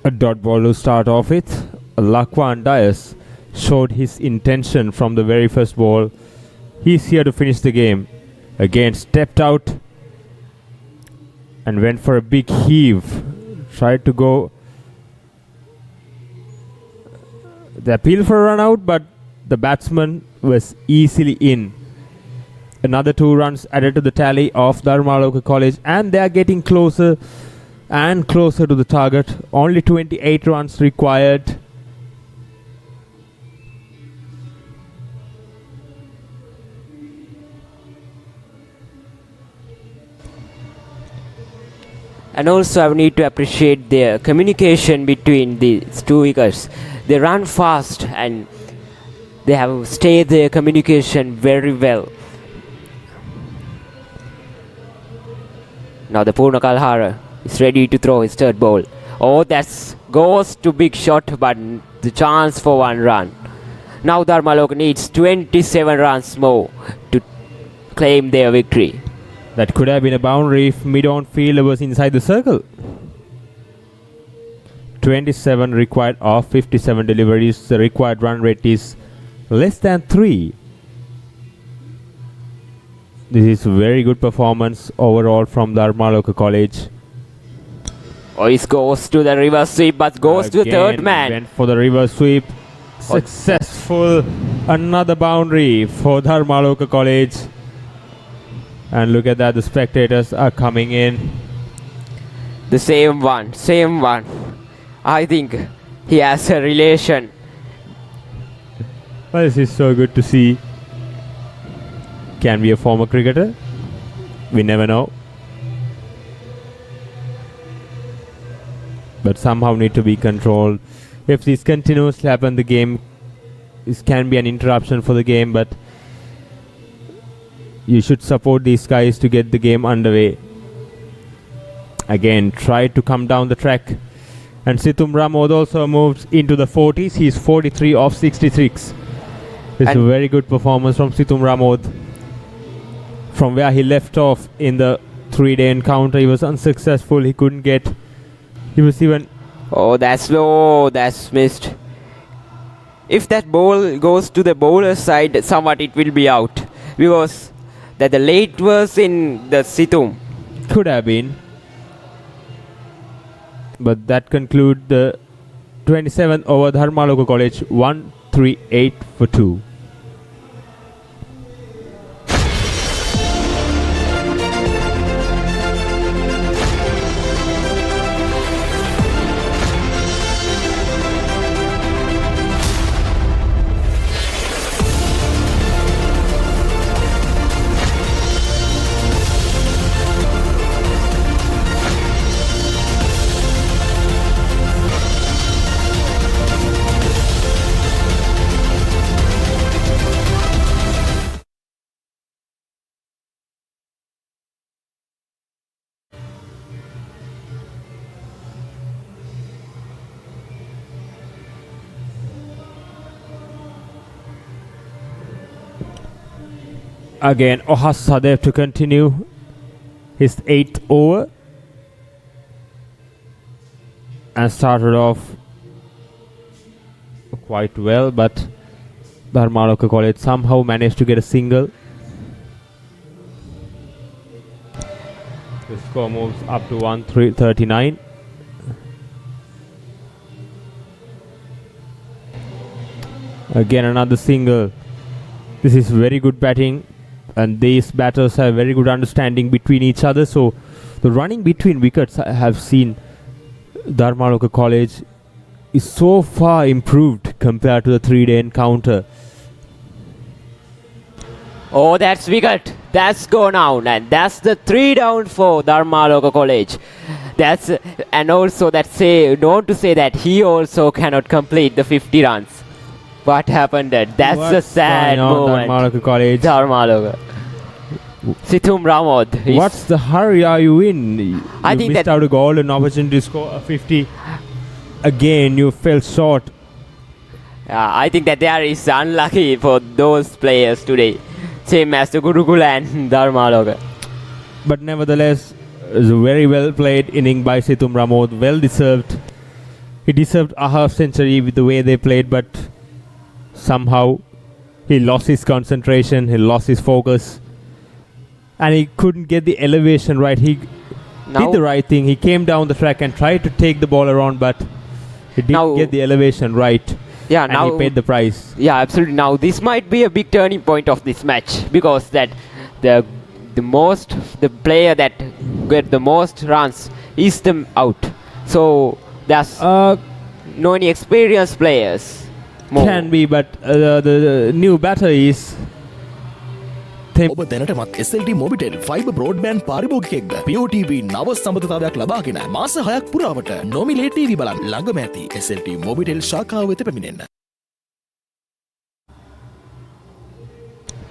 A dot ball to start off with. Lakwan Dias showed his intention from the very first ball. He's here to finish the game. Again stepped out and went for a big heave. Tried to go the appeal for a run out, but the batsman was easily in. Another 2 runs added to the tally of Dharmaloka College, and they are getting closer and closer to the target. Only 28 runs required. And also I need to appreciate their communication between these 2 wickets. They run fast and they have stayed their communication very well. Now the Purna Kalhara is ready to throw his 3rd ball. Oh, that goes to big shot, but the chance for 1 run. Now Dharmaloka needs 27 runs more to claim their victory. That could have been a boundary if mid-on fielder was inside the circle. 27 required of 57 deliveries. The required run rate is less than 3. This is very good performance overall from Dharmaloka College. Oh, it goes to the reverse sweep, but goes to the 3rd man. Went for the reverse sweep. Successful. Another boundary for Dharmaloka College. And look at that, the spectators are coming in. The same one. I think he has a relation. Well, this is so good to see. Can be a former cricketer. We never know. But somehow need to be controlled. If this continues to happen, the game, this can be an interruption for the game, but you should support these guys to get the game underway. Again, try to come down the track. And Situm Ramod also moves into the 40s. He's 43 of 66. It's a very good performance from Situm Ramod. From where he left off in the 3-day encounter, he was unsuccessful. He couldn't get. He was even. Oh, that's low. That's missed. If that ball goes to the bowler side, somewhat it will be out. Because that the late was in the Situm. Could have been. But that concludes the 27th over. Dharmaloka College 138 for 2. Again, Ohas Sadev to continue his 8th over. And started off quite well, but Dharmaloka College somehow managed to get a single. The score moves up to 139. Again, another single. This is very good batting, and these batters have very good understanding between each other. So, the running between wickets I have seen Dharmaloka College is so far improved compared to the 3-day encounter. Oh, that's wicket. That's gone out, and that's the 3 down for Dharmaloka College. That's and also that don't to say that he also cannot complete the 50 runs. What happened there? That's a sad moment. Dharmaloka College. Dharmaloka. Sithum Ramod. What's the hurry are you in? You think missed out a golden opportunity to score a 50. Again, you fell short. I think that there is unlucky for those players today. Same as the Gurukula and Dharmaloka. But nevertheless, it was a very well played inning by Sithum Ramod. Well deserved. He deserved a half century with the way they played, but somehow he lost his concentration, he lost his focus, and he couldn't get the elevation right. He did the right thing. He came down the track and tried to take the ball around, but he didn't get the elevation right. Yeah, and now he paid the price. Yeah, absolutely. Now this might be a big turning point of this match, because that the player that get the most runs is the out. So there's no any experienced players. More. Can be, but the new batter is ඔබ දැනටමත් SLT Mobitel fibre broadband පාරිභෝගිකයෙක්ද? POTV නව සම්බන්ධතාවයක් ලබාගෙන මාස 6ක් පුරාවට නොමිලේ TV බලන්න ළඟම ඇති SLT මොබිටෙල් ශාඛාව වෙත පැමිණෙන්න.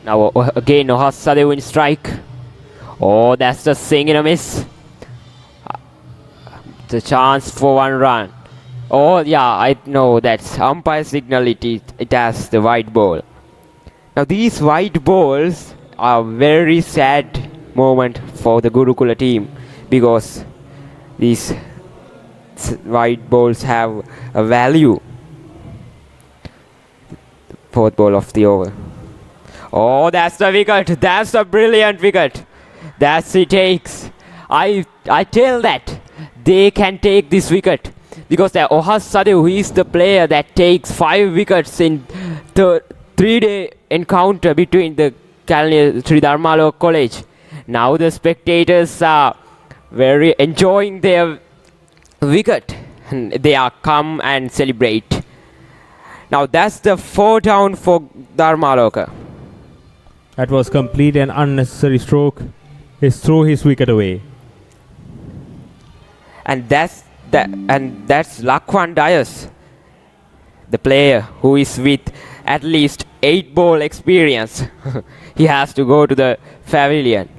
Now again Ohas Sadew in strike. Oh, that's the swing and a miss. The chance for 1 run. Oh yeah, I know that's umpire signal it has the white ball. Now these white balls are very sad moment for the Gurukula team, because these white balls have a value. 4th ball of the over. Oh, that's the wicket. That's a brilliant wicket. That's he takes. I tell that they can take this wicket, because the Ohas Sadew, he is the player that takes 5 wickets in the 3-day encounter between the Sri Dharmaloka College. Now the spectators are very enjoying their wicket, and they are come and celebrate. Now that's the 4 down for Dharmaloka. That was complete and unnecessary stroke. He threw his wicket away. And that's Lakwan Dias, the player who is with at least 8 ball experience. He has to go to the pavilion.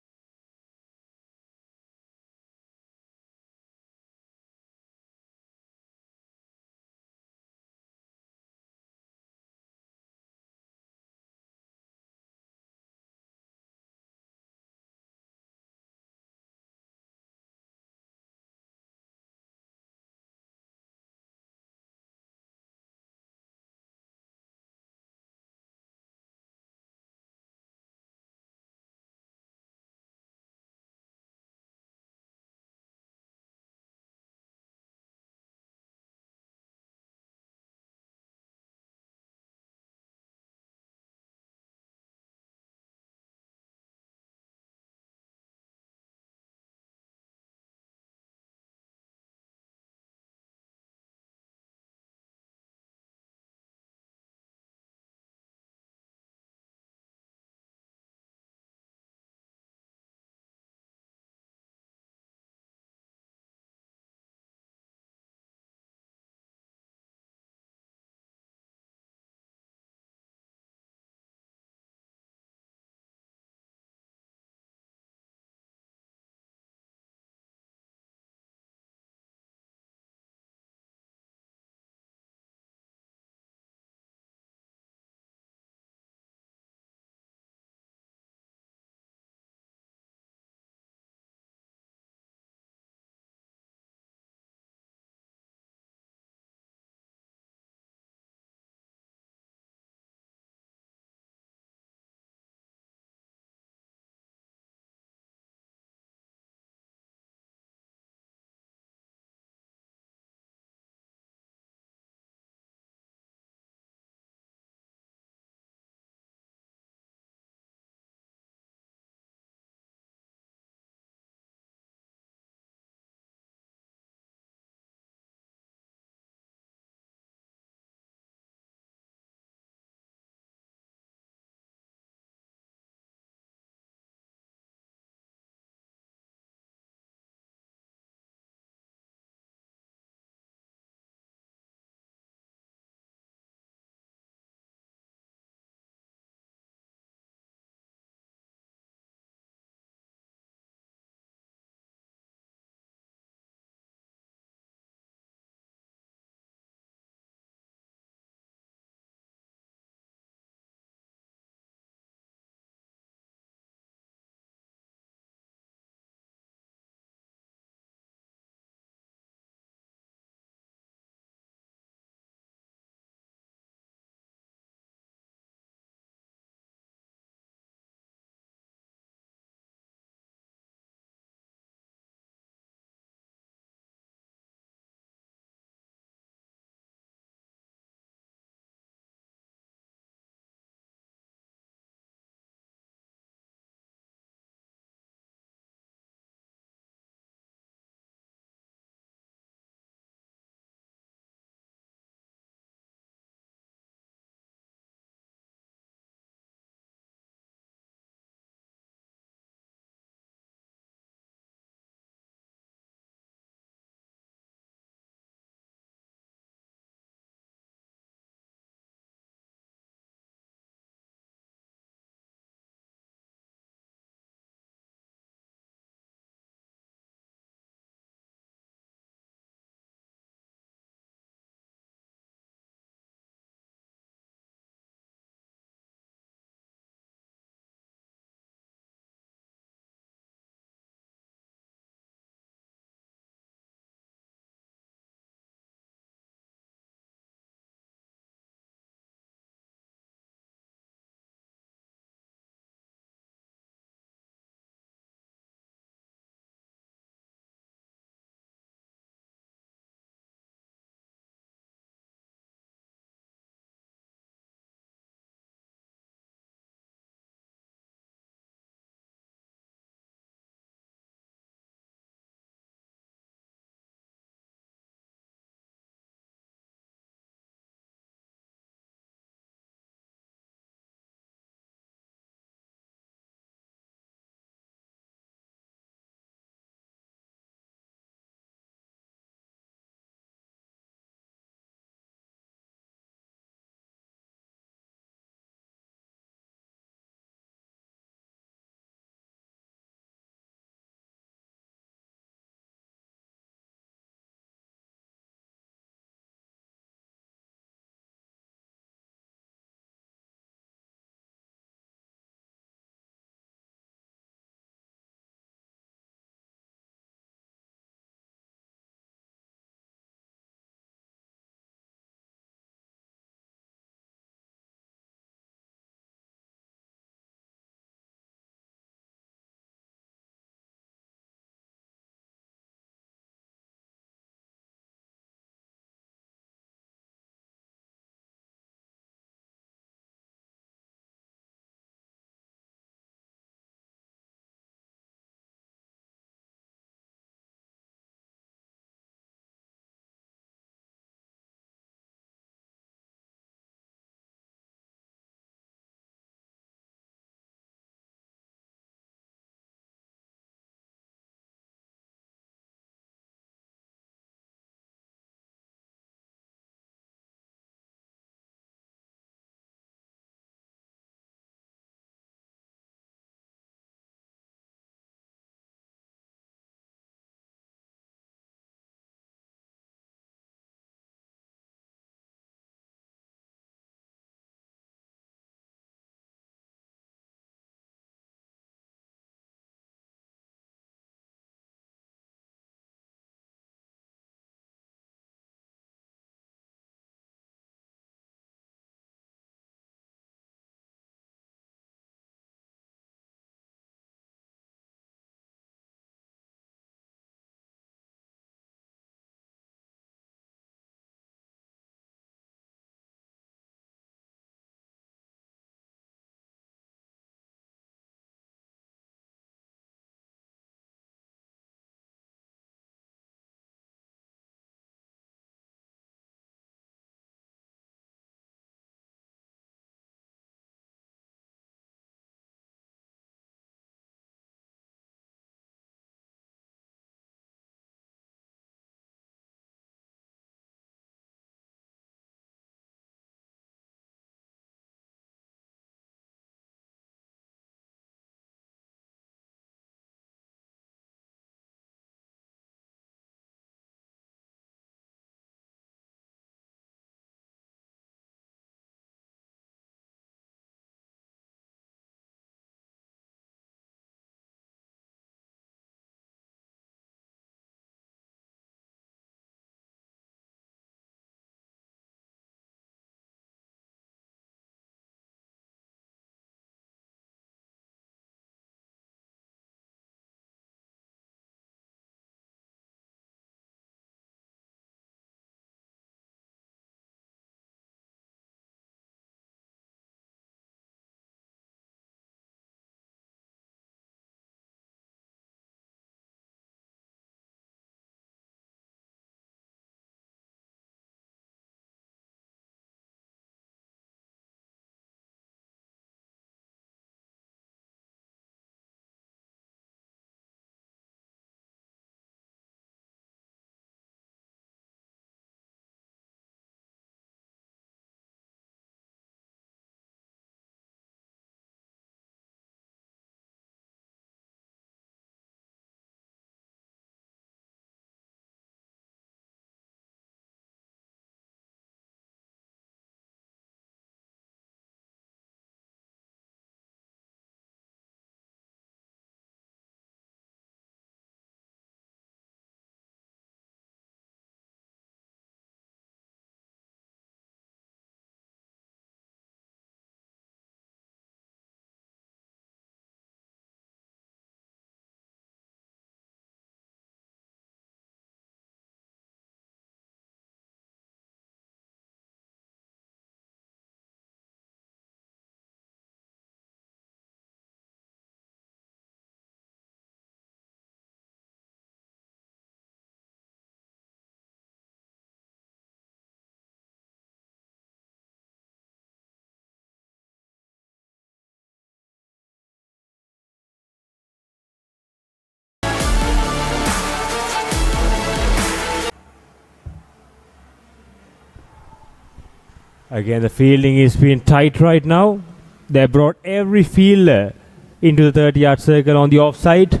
Again, the fielding is being tight right now. They brought every fielder into the 30-yard circle on the offside.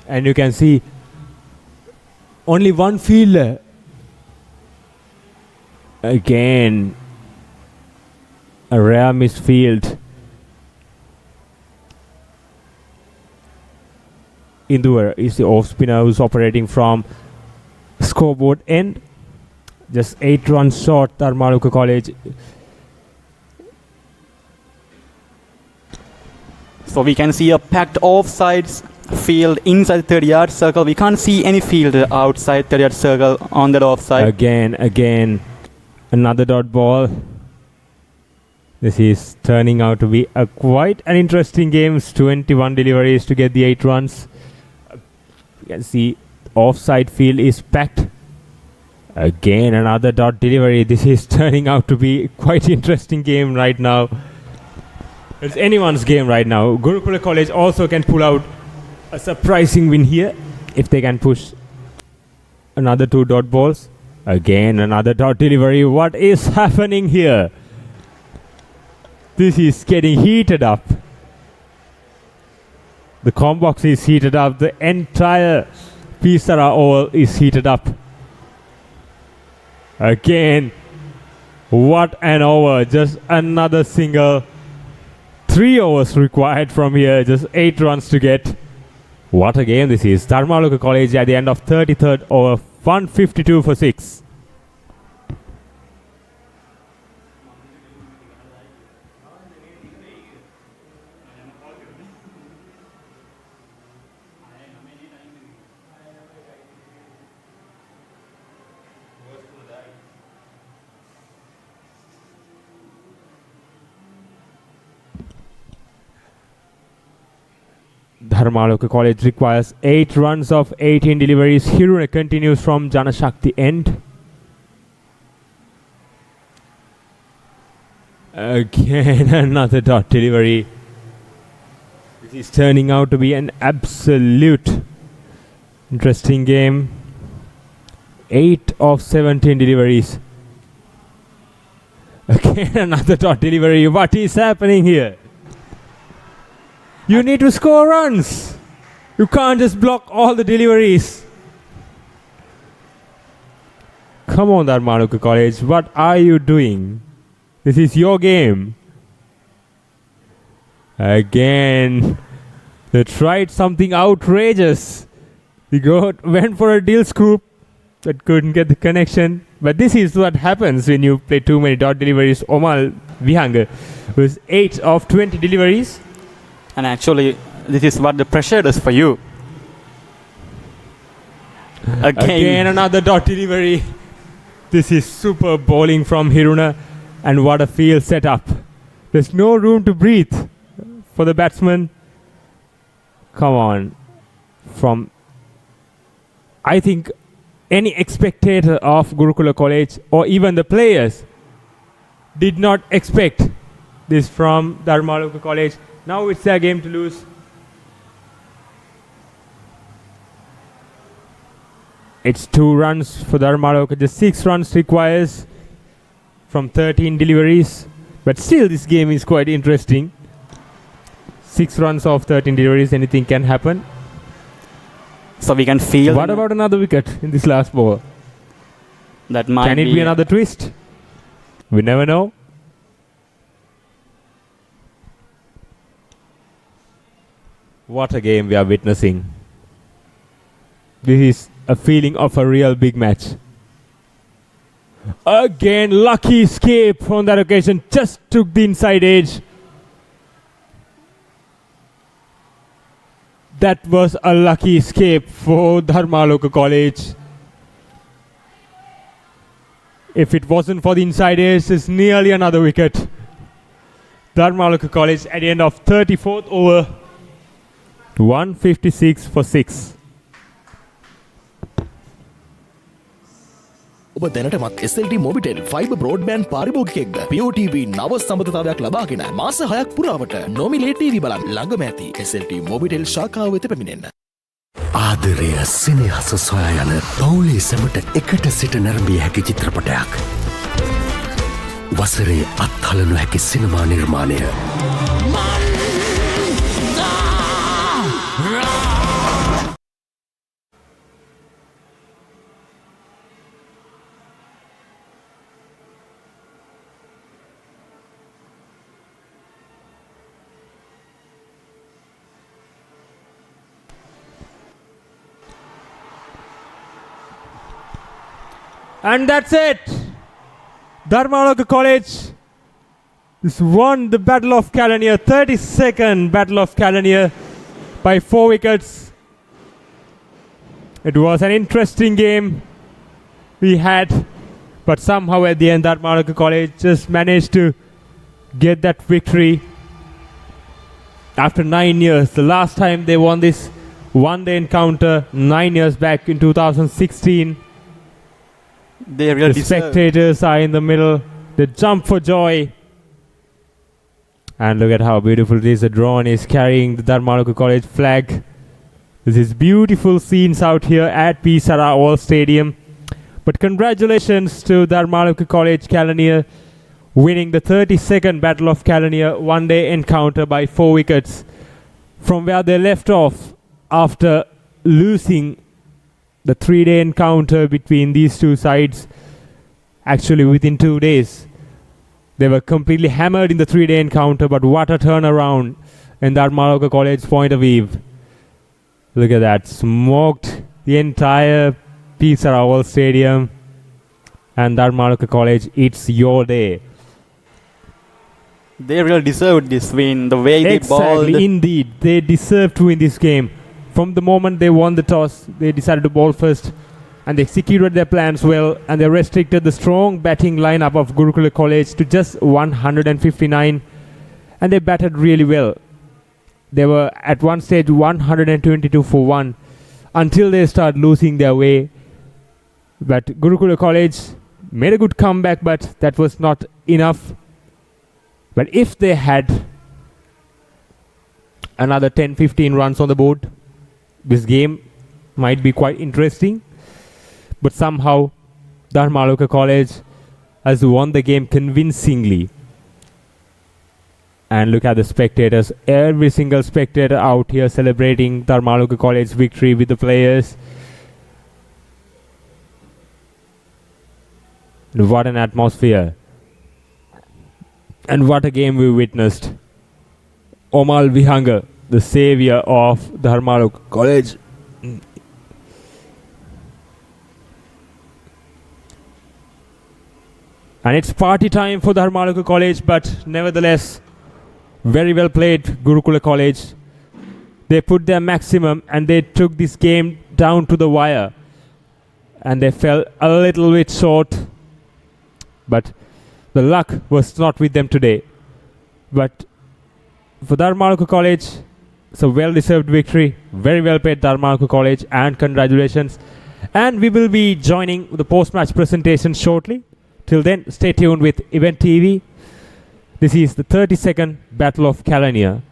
And you can see only one fielder. Again, a rare misfield. Induvar is the off spinner who's operating from scoreboard end. Just 8 runs short, Dharmaloka College. So we can see a packed offsides field inside the 30-yard circle. We can't see any fielder outside 30-yard circle on that offside. Again, another dot ball. This is turning out to be a quite an interesting game. 21 deliveries to get the 8 runs. You can see offside field is packed. Again, another dot delivery. This is turning out to be quite interesting game right now. It's anyone's game right now. Gurukula College also can pull out a surprising win here if they can push another 2 dot balls. Again, another dot delivery. What is happening here? This is getting heated up. The combox is heated up. The entire Sara oval is heated up. Again, what an over. Just another single. 3 overs required from here. Just 8 runs to get. What a game this is. Dharmaloka College at the end of 33rd over. 152 for 6. Dharmaloka College requires 8 runs of 18 deliveries. Hiruna continues from Janashakti end. Again, another dot delivery. This is turning out to be an absolute interesting game. 8 of 17 deliveries. Again, another dot delivery. What is happening here? You need to score runs. You can't just block all the deliveries. Come on, Dharmaloka College. What are you doing? This is your game. Again, they tried something outrageous. They went for a deal scoop that couldn't get the connection. But this is what happens when you play too many dot deliveries. Omal Vihanga was 8 of 20 deliveries. And actually, this is what the pressure does for you. Again, another dot delivery. This is super bowling from Hiruna. And what a field setup. There's no room to breathe for the batsman. Come on. I think any spectator of Gurukula College or even the players did not expect this from Dharmaloka College. Now it's their game to lose. It's 2 runs for Dharmaloka. Just 6 runs requires from 13 deliveries. But still this game is quite interesting. 6 runs of 13 deliveries, anything can happen. So we can feel... What about another wicket in this last ball? That might Can it be another twist? We never know. What a game we are witnessing. This is a feeling of a real big match. Again, lucky escape on that occasion. Just took the inside edge. That was a lucky escape for Dharmaloka College. If it wasn't for the inside edge, it's nearly another wicket. Dharmaloka College at the end of 34th over. 156 for 6. ඔබ දැනටමත් SLT Mobitel fibre broadband පාරිභෝගිකයෙක්ද? POTV නව සම්බන්ධතාවයක් ලබාගෙන මාස 6ක් පුරාවට නොමිලේ TV බලන්න ළඟම ඇති SLT මොබිටෙල් ශාඛාව වෙත පැමිණෙන්න. ආදරය සෙනෙහස සොයා යන පවුලේ සැමට එකට සිට නැරඹිය හැකි චිත්‍රපටයක්. වසරේ අත්හල නොහැකි සිනමා නිර්මාණය. And that's it. Dharmaloka College has won the Battle of Kalania, 32nd Battle of Kalania by 4 wickets. It was an interesting game we had, but somehow at the end Dharmaloka College just managed to get that victory after 9 years. The last time they won this one-day encounter 9 years back in 2016. They really the spectators are in the middle. They jump for joy. And look at how beautiful it is. The drone is carrying the Dharmaloka College flag. This is beautiful scenes out here at P. Sara Oval Stadium. But congratulations to Dharmaloka College Kalania winning the 32nd Battle of Kalania one-day encounter by 4 wickets from where they left off after losing the 3-day encounter between these two sides. Actually within 2 days they were completely hammered in the 3-day encounter, but what a turnaround in Dharmaloka College point of view. Look at that, smoked the entire P. Sara Oval Stadium, and Dharmaloka College, it's your day. They really deserved this win. The way they bowled. Exactly, indeed, they deserved to win this game. From the moment they won the toss, they decided to bowl first, and they executed their plans well, and they restricted the strong batting lineup of Gurukula College to just 159, and they batted really well. They were at one stage 122 for 1 until they started losing their way. But Gurukula College made a good comeback, but that was not enough. But if they had another 10-15 runs on the board, this game might be quite interesting. But somehow Dharmaloka College has won the game convincingly. And look at the spectators. Every single spectator out here celebrating Dharmaloka College victory with the players. What an atmosphere. And what a game we witnessed. Omal Vihanga, the savior of Dharmaloka College. And it's party time for Dharmaloka College, but nevertheless, very well played Gurukula College. They put their maximum and they took this game down to the wire. And they fell a little bit short. But the luck was not with them today. But for Dharmaloka College, it's a well-deserved victory. Very well played Dharmaloka College, and congratulations. And we will be joining the post-match presentation shortly. Till then, stay tuned with Event TV. This is the 32nd Battle of Kalania.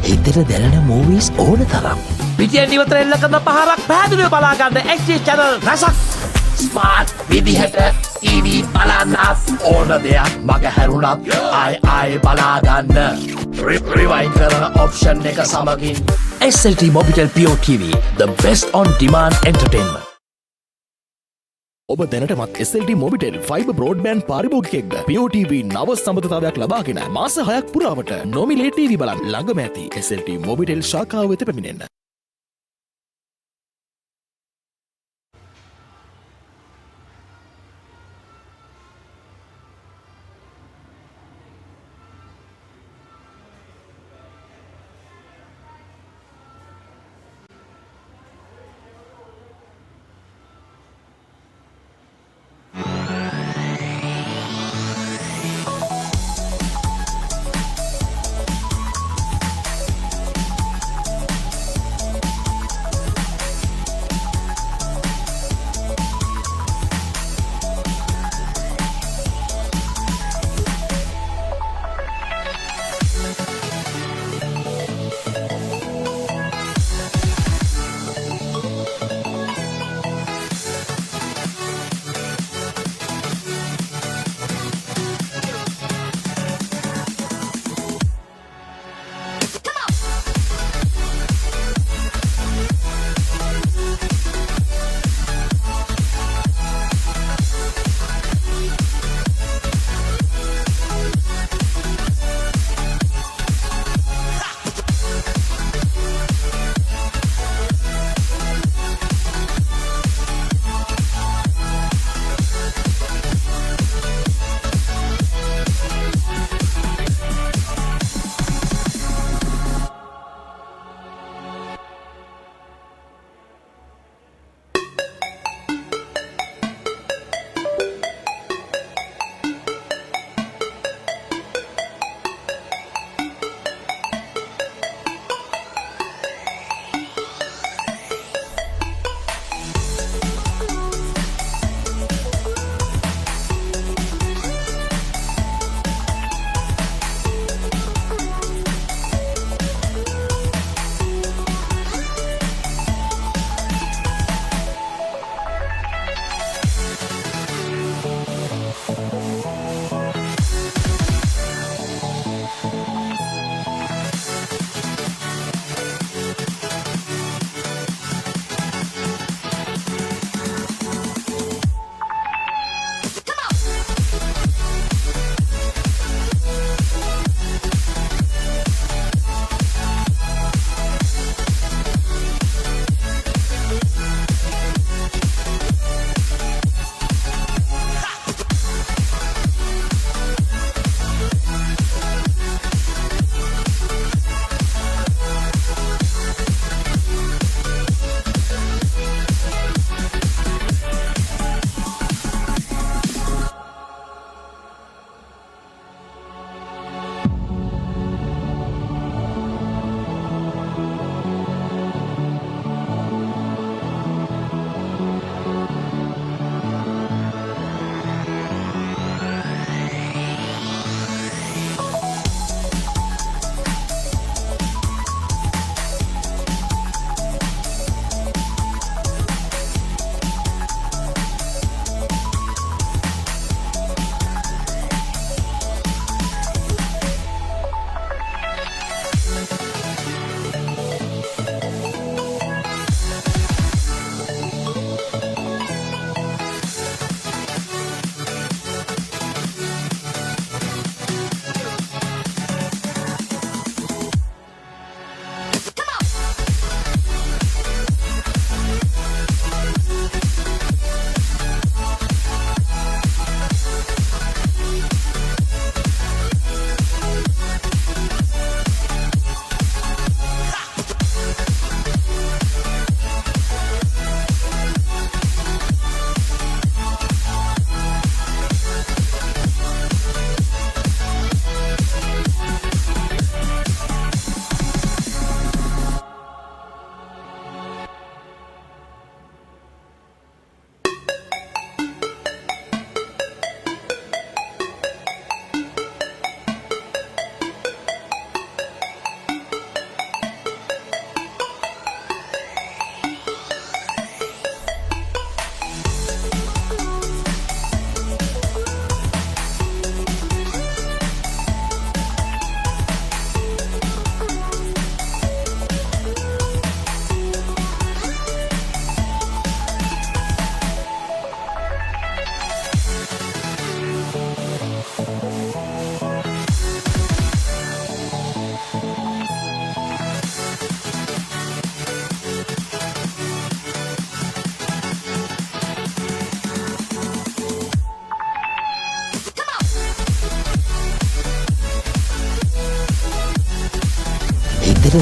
හිතට දැනෙන movies ඕන තරම්. පිටියෙන් ඉවතර එල්ල කරන පහරක් පැහැදිලිව බලාගන්න XG channel රසක්. ස්මාර්ට් විදිහට TV බලන්නත් ඕන දෙයක් මග හැරුණත් ආයි බලාගන්න. රිවයින් කරන ඔප්ෂන් එක සමගින් SLT Mobitel Pure TV, the best on demand entertainment. ඔබ දැනටමත් SLT Mobitel fiber broadband පාරිභෝගිකයෙක්ද? Pure TV නව සම්බන්ධතාවයක් ලබාගෙන මාස 6ක් පුරාවට නොමිලේ TV බලන්න ළඟම ඇති SLT Mobitel ශාඛාව වෙත පැමිණෙන්න.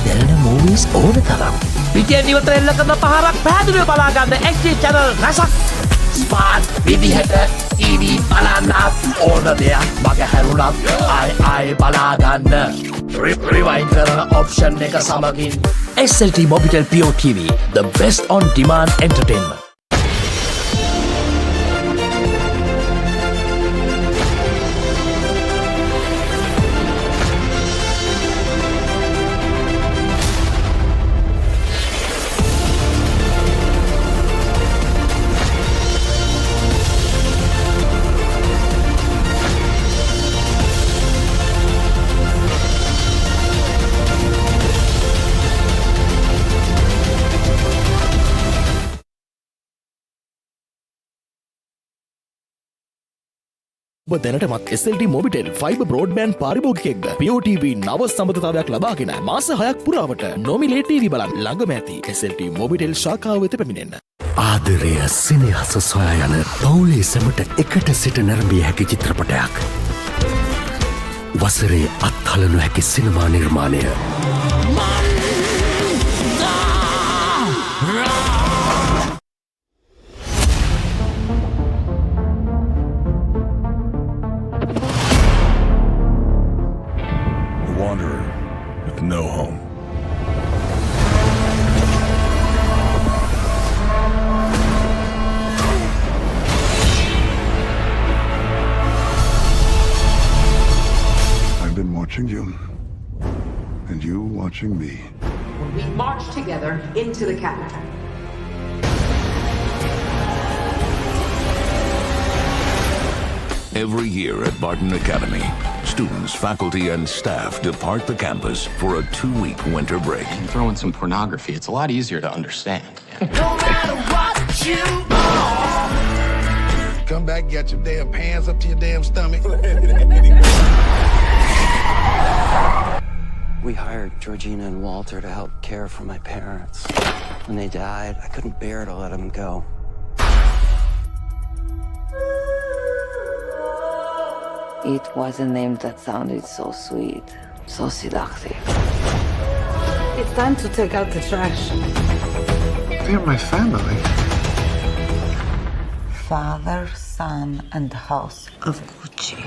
දැනෙන මූවීස් ඕන තරම්. පිටියෙන් ඉවතර එල්ල කරන පහරක් පැහැදිලිව බලාගන්න HD channel රසක්. ස්මාර්ට් විදිහට TV බලන්නත් ඕන දෙයක් මග හැරුණත් ආයි බලාගන්න. Rewind කරන option එක සමගින් SLT Mobitel Pure TV, the best on demand entertainment. ඔබ දැනටමත් SLT Mobitel fiber broadband පාරිභෝගිකයෙක්ද? Pure TV නව සම්බන්ධතාවයක් ලබාගෙන මාස 6ක් පුරාවට නොමිලේ TV බලන්න ළඟම ඇති SLT Mobitel ශාඛාව වෙත පැමිණෙන්න. ආදරය සිනහස සොයා යන පවුලේ සැමට එකට සිට නැරඹිය හැකි චිත්‍රපටයක්. වසරේ අත්හලනු හැකි සිනමා නිර්මාණය. Wanderer with no home. I've been watching you, and you watching me. When we march together into the capital. Every year at Barton Academy, students, faculty, and staff depart the campus for a 2-week winter break. Throw in some pornography, it's a lot easier to understand. No matter what you are. Come back, get your damn pants up to your damn stomach. We hired Georgina and Walter to help care for my parents. When they died, I couldn't bear to let them go. It was a name that sounded so sweet, so seductive. It's time to take out the trash. They're my family. Father, son, and house of Gucci.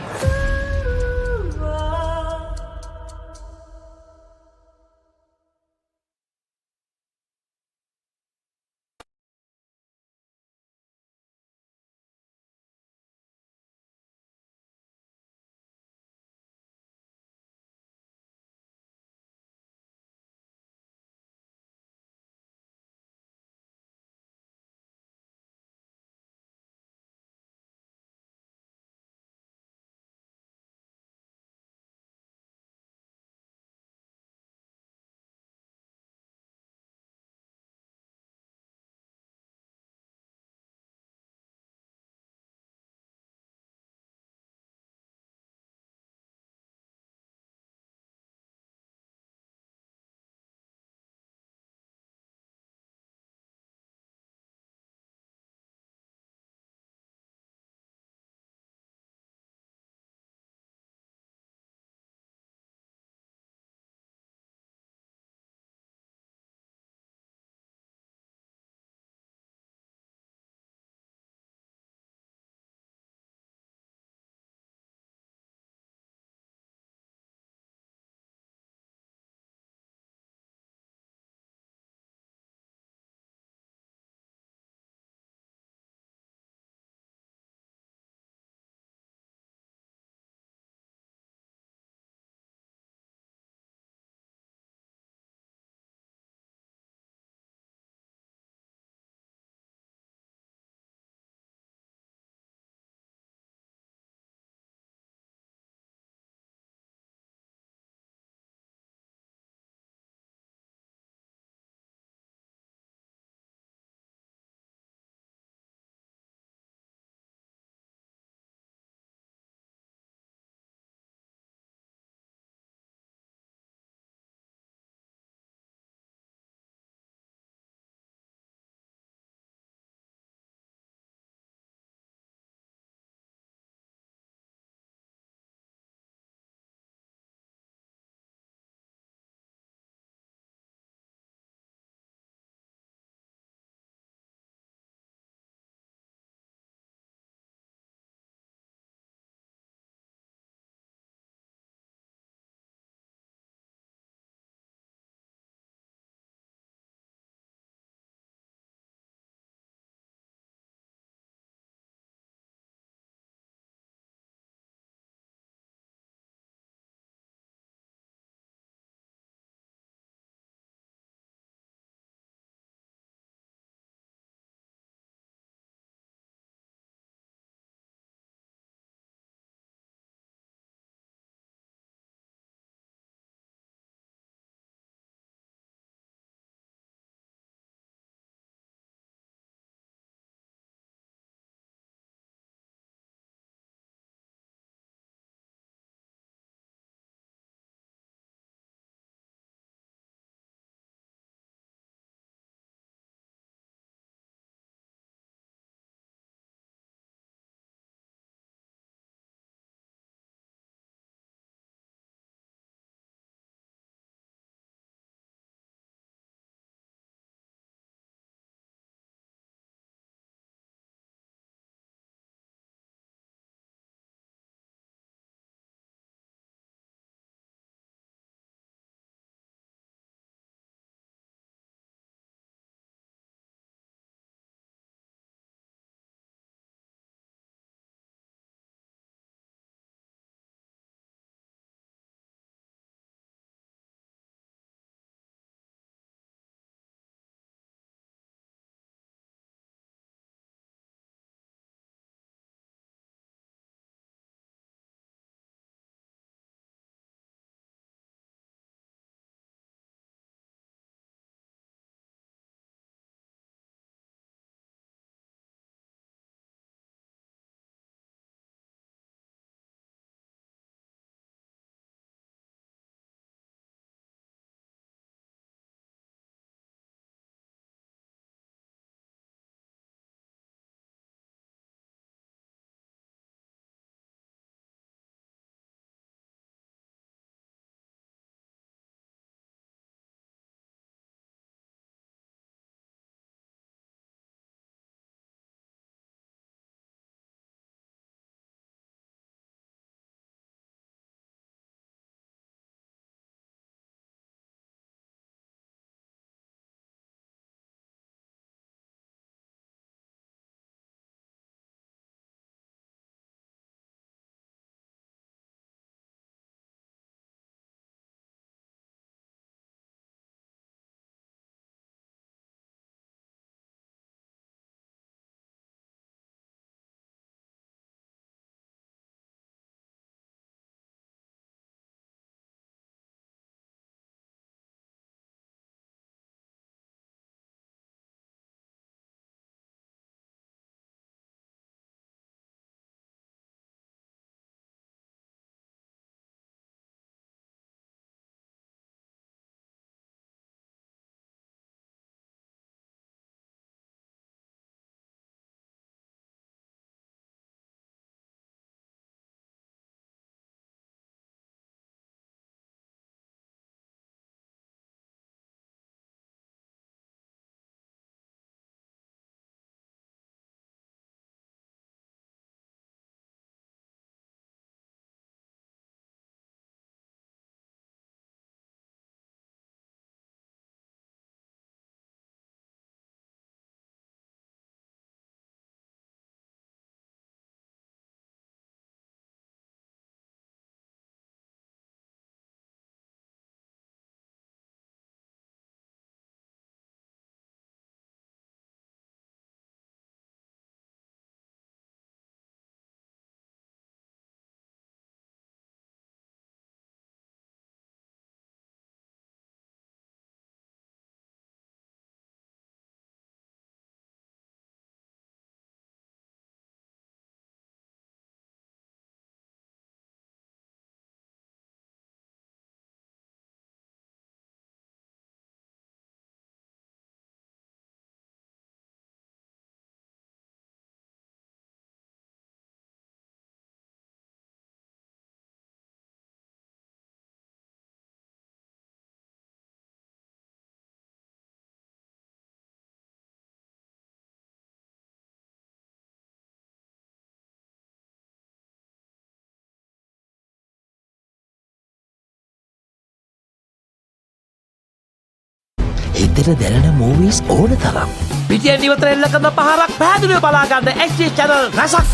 හිතට දැනෙන movies ඕන තරම්. පිටියෙන් ඉවතර එල්ල කරන පහරක් පැහැදිලිව බලා ගන්න HD channel රසක්.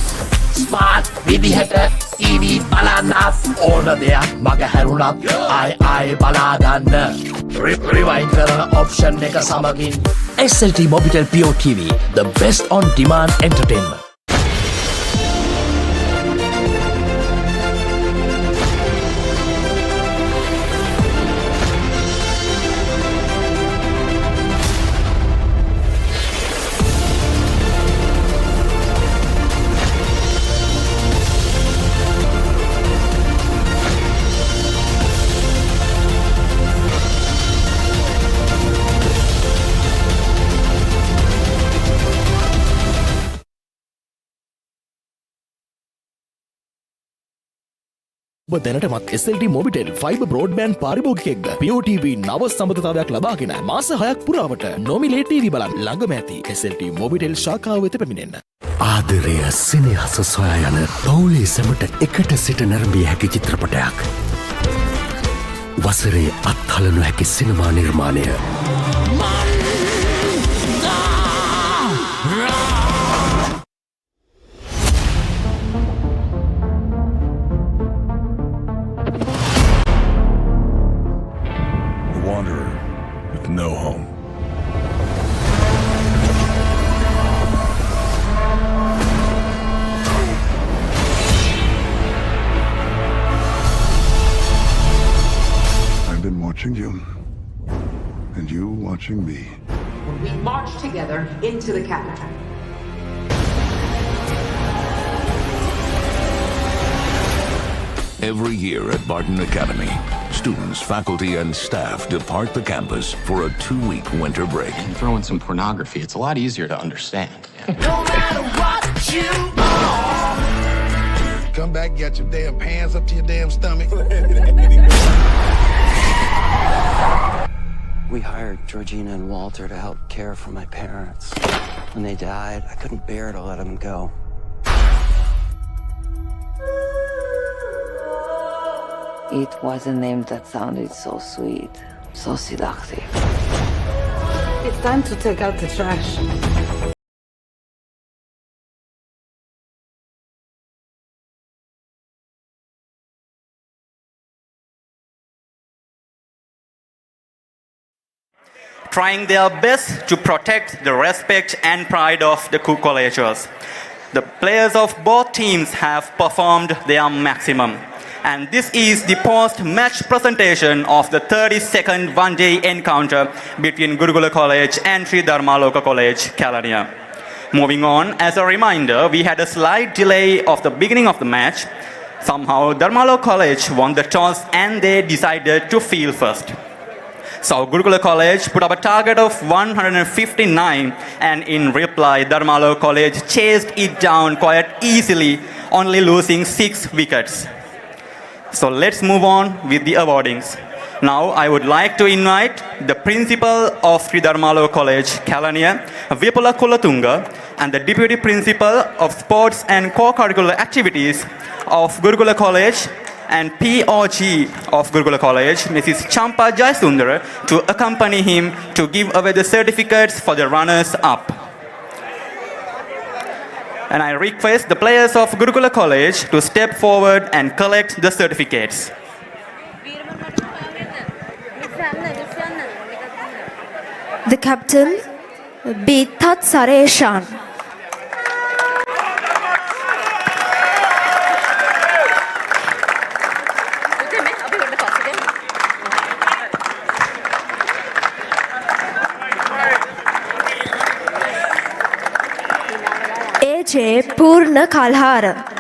ස්මාර්ට් විදිහට TV බලන්නත් ඕන දෙයක් මග හැරුණත් ආයි බලා ගන්න. රිවයින්ඩ් කරන ඔප්ෂන් එක සමගින් SLT Mobitel Pure TV, the best on demand entertainment. ඔබ දැනටමත් SLT Mobitel fiber broadband පාරිභෝගිකයෙක්ද? POTV නව සම්බන්ධතාවයක් ලබාගෙන මාස 6ක් පුරාවට නොමිලේ TV බලන්න ළඟම ඇති SLT Mobitel ශාඛාව වෙත පැමිණෙන්න. ආදරය සෙනෙහස සොයා යන පවුලේ සැමට එකට සිට නැරඹිය හැකි චිත්‍රපටයක්. වසරේ අත්හල නොහැකි සිනමා නිර්මාණය. No home. I've been watching you, and you watching me. We march together into the capital. Every year at Barton Academy, students, faculty, and staff depart the campus for a 2-week winter break. And throw in some pornography. It's a lot easier to understand. No matter what you are. Come back, get your damn pants up to your damn stomach. We hired Georgina and Walter to help care for my parents. When they died, I couldn't bear to let them go. It was a name that sounded so sweet, so seductive. It's time to take out the trash. Trying their best to protect the respect and pride of the collegians. The players of both teams have performed their maximum. And this is the post-match presentation of the 32nd one-day encounter between Gurukula College and Sri Dharmaloka College, Kelaniya. Moving on, as a reminder, we had a slight delay of the beginning of the match. Somehow, Dharmaloka College won the toss and they decided to field first. So Gurukula College put up a target of 159, and in reply, Dharmaloka College chased it down quite easily, only losing 6 wickets. So let's move on with the awardings. Now I would like to invite the principal of Sri Dharmaloka College, Kelaniya, Vipula Kulatunga, and the deputy principal of sports and co-curricular activities of Gurukula College and POG of Gurukula College, Mrs. Champa Jayasundara, to accompany him to give away the certificates for the runners-up. And I request the players of Gurukula College to step forward and collect the certificates. The captain, Bithat Sareshan. AJ Purna Kalhara.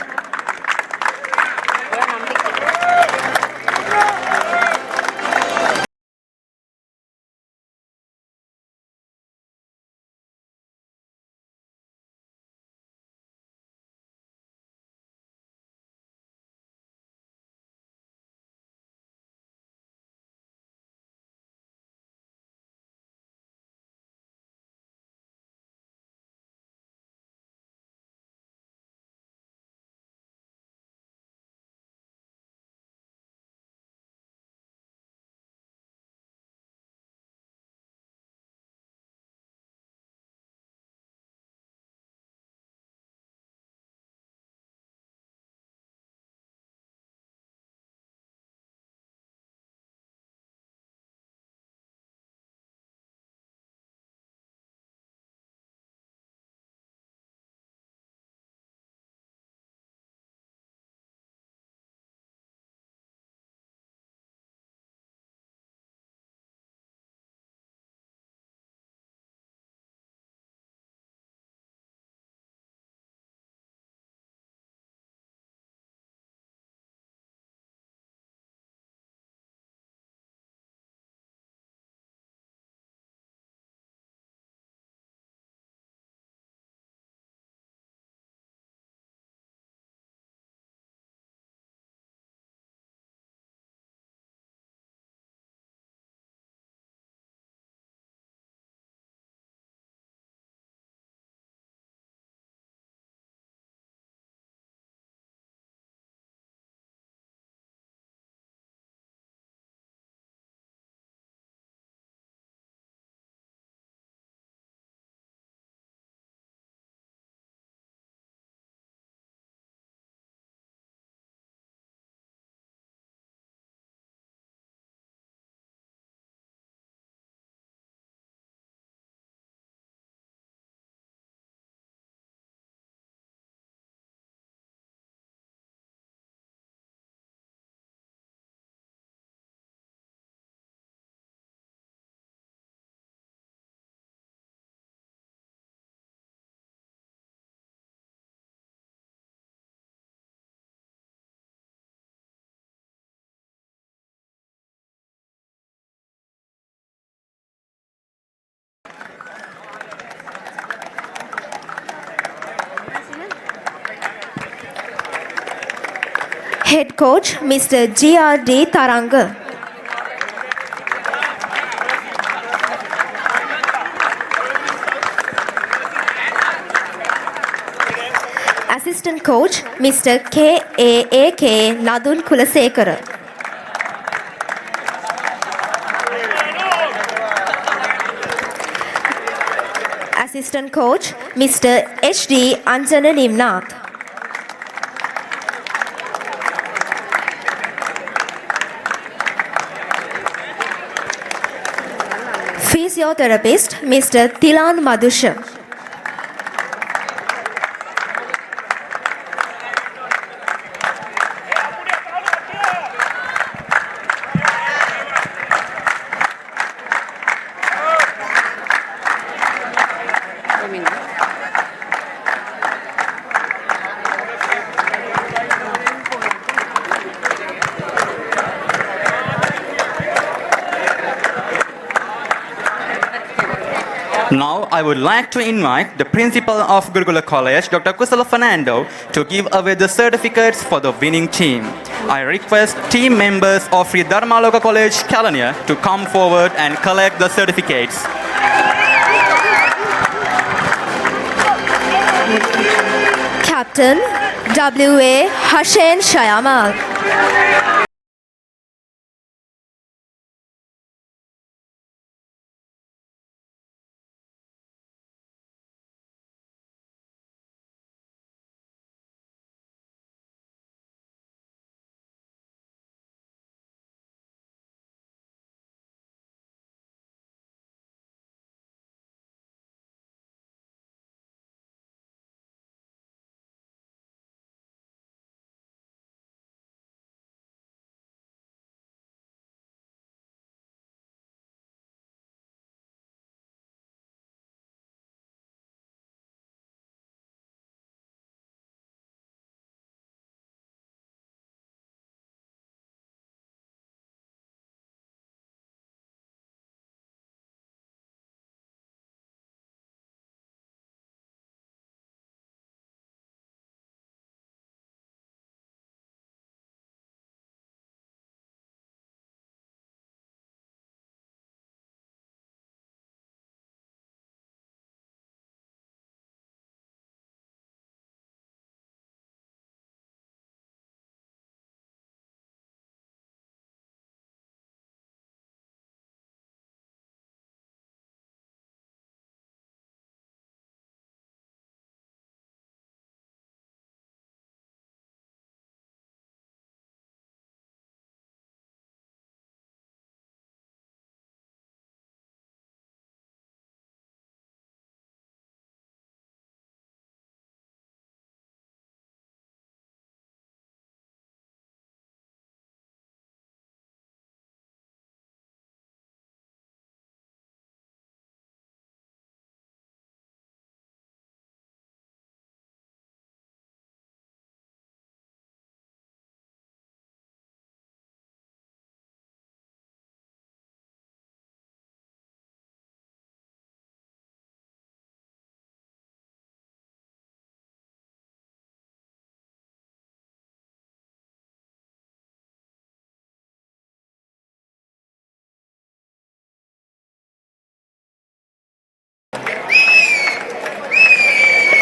Head coach Mr. G.R.D. Taranga. Assistant coach Mr. K.A.A.K. Nadun Kulasekara. Assistant coach Mr. H.D. Anjana Nimnath. Physiotherapist Mr. Tilan Madusha. Now, I would like to invite the principal of Gurukula College, Dr. Kusala Fernando, to give away the certificates for the winning team. I request team members of the Dharmaloka College, Kalania, to come forward and collect the certificates. Captain W.A. Hashen Shayamal.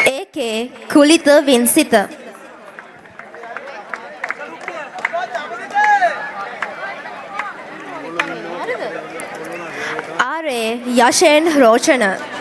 A.K. Kulita Vinsita. R.A. Yashen Rochana.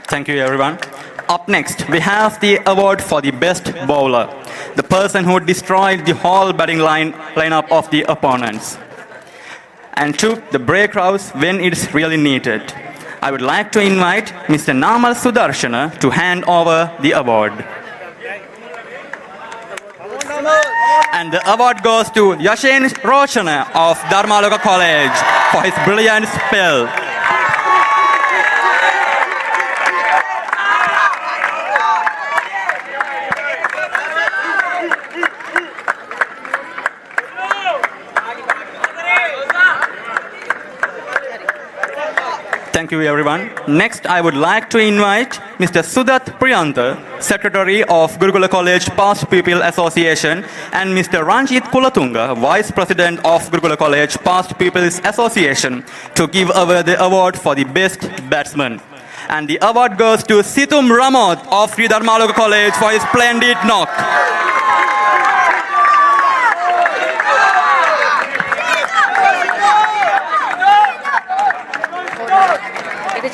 Thank you, everyone. Up next, we have the award for the best bowler, the person who destroyed the whole batting lineup of the opponents and took the breakouts when it's really needed. I would like to invite Mr. Namal Sudarshana to hand over the award. And the award goes to Yashen Roshana of Dharmaloka College for his brilliant spell. Thank you, everyone. Next, I would like to invite Mr. Sudat Priyanta, Secretary of Gurukula College Past Pupil Association, and Mr. Ranjit Kulatunga, Vice President of Gurukula College Past Pupils Association, to give away the award for the best batsman. And the award goes to Situm Ramod of Sri Dharmaloka College for his splendid knock.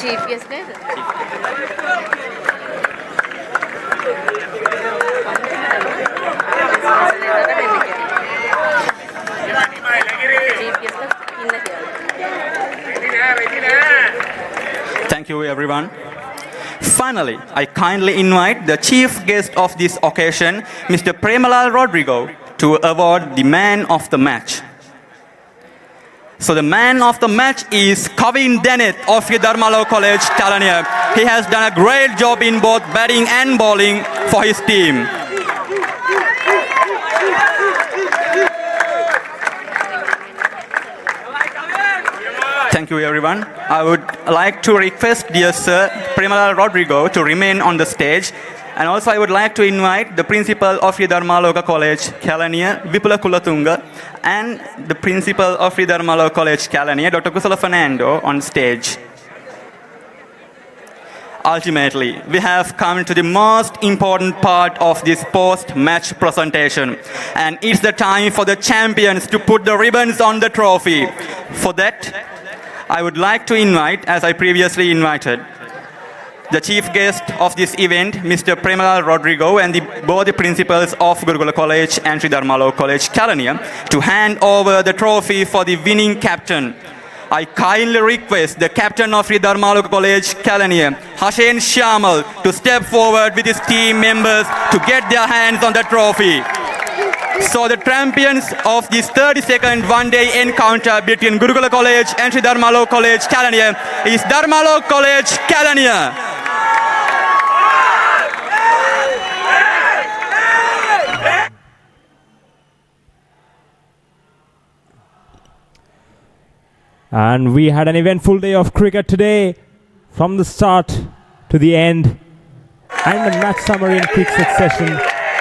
GPS නේද? Thank you, everyone. Finally, I kindly invite the chief guest of this occasion, Mr. Premalal Rodrigo, to award the man of the match. So the man of the match is Kavin Dennett of Dharmaloka College, Kalania. He has done a great job in both batting and bowling for his team. Thank you, everyone. I would like to request dear Sir Premalal Rodrigo to remain on the stage. And also I would like to invite the principal of Dharmaloka College, Kalania, Vipula Kulatunga, and the principal of Dharmaloka College, Kalania, Dr. Kusala Fernando, on stage. Ultimately, we have come to the most important part of this post-match presentation. And it's the time for the champions to put the ribbons on the trophy. For that, I would like to invite, as I previously invited, the chief guest of this event, Mr. Premalal Rodrigo, and both the principals of Gurukula College and Sri Dharmaloka College, Kalania, to hand over the trophy for the winning captain. I kindly request the captain of Sri Dharmaloka College, Kalania, Hashen Shamal, to step forward with his team members to get their hands on the trophy. So the champions of this 32nd one-day encounter between Gurukula College and Sri Dharmaloka College, Kalania, is Dharmaloka College, Kalania. And we had an eventful day of cricket today, from the start to the end. And a match summary in quick succession.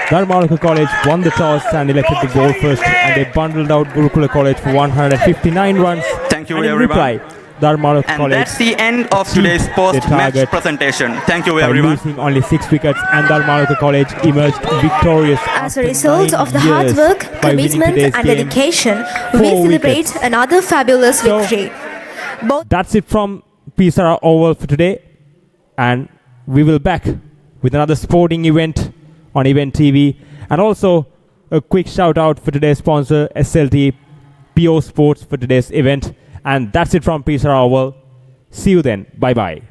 Dharmaloka College won the toss and elected to bowl first, and they bundled out Gurukula College for 159 runs. Thank you, and in everyone. reply, Dharmaloka And College that's the end of today's post-match presentation. Thank you, by everyone. losing only 6 wickets, and Dharmaloka College emerged victorious. As a result of the hard work, commitment and dedication, we celebrate another fabulous victory. That's it from Sara Oval for today, and we will back with another sporting event on Event TV. And also a quick shout out for today's sponsor, SLT PO Sports, for today's event. And that's it from Sara Oval. See you then. Bye bye.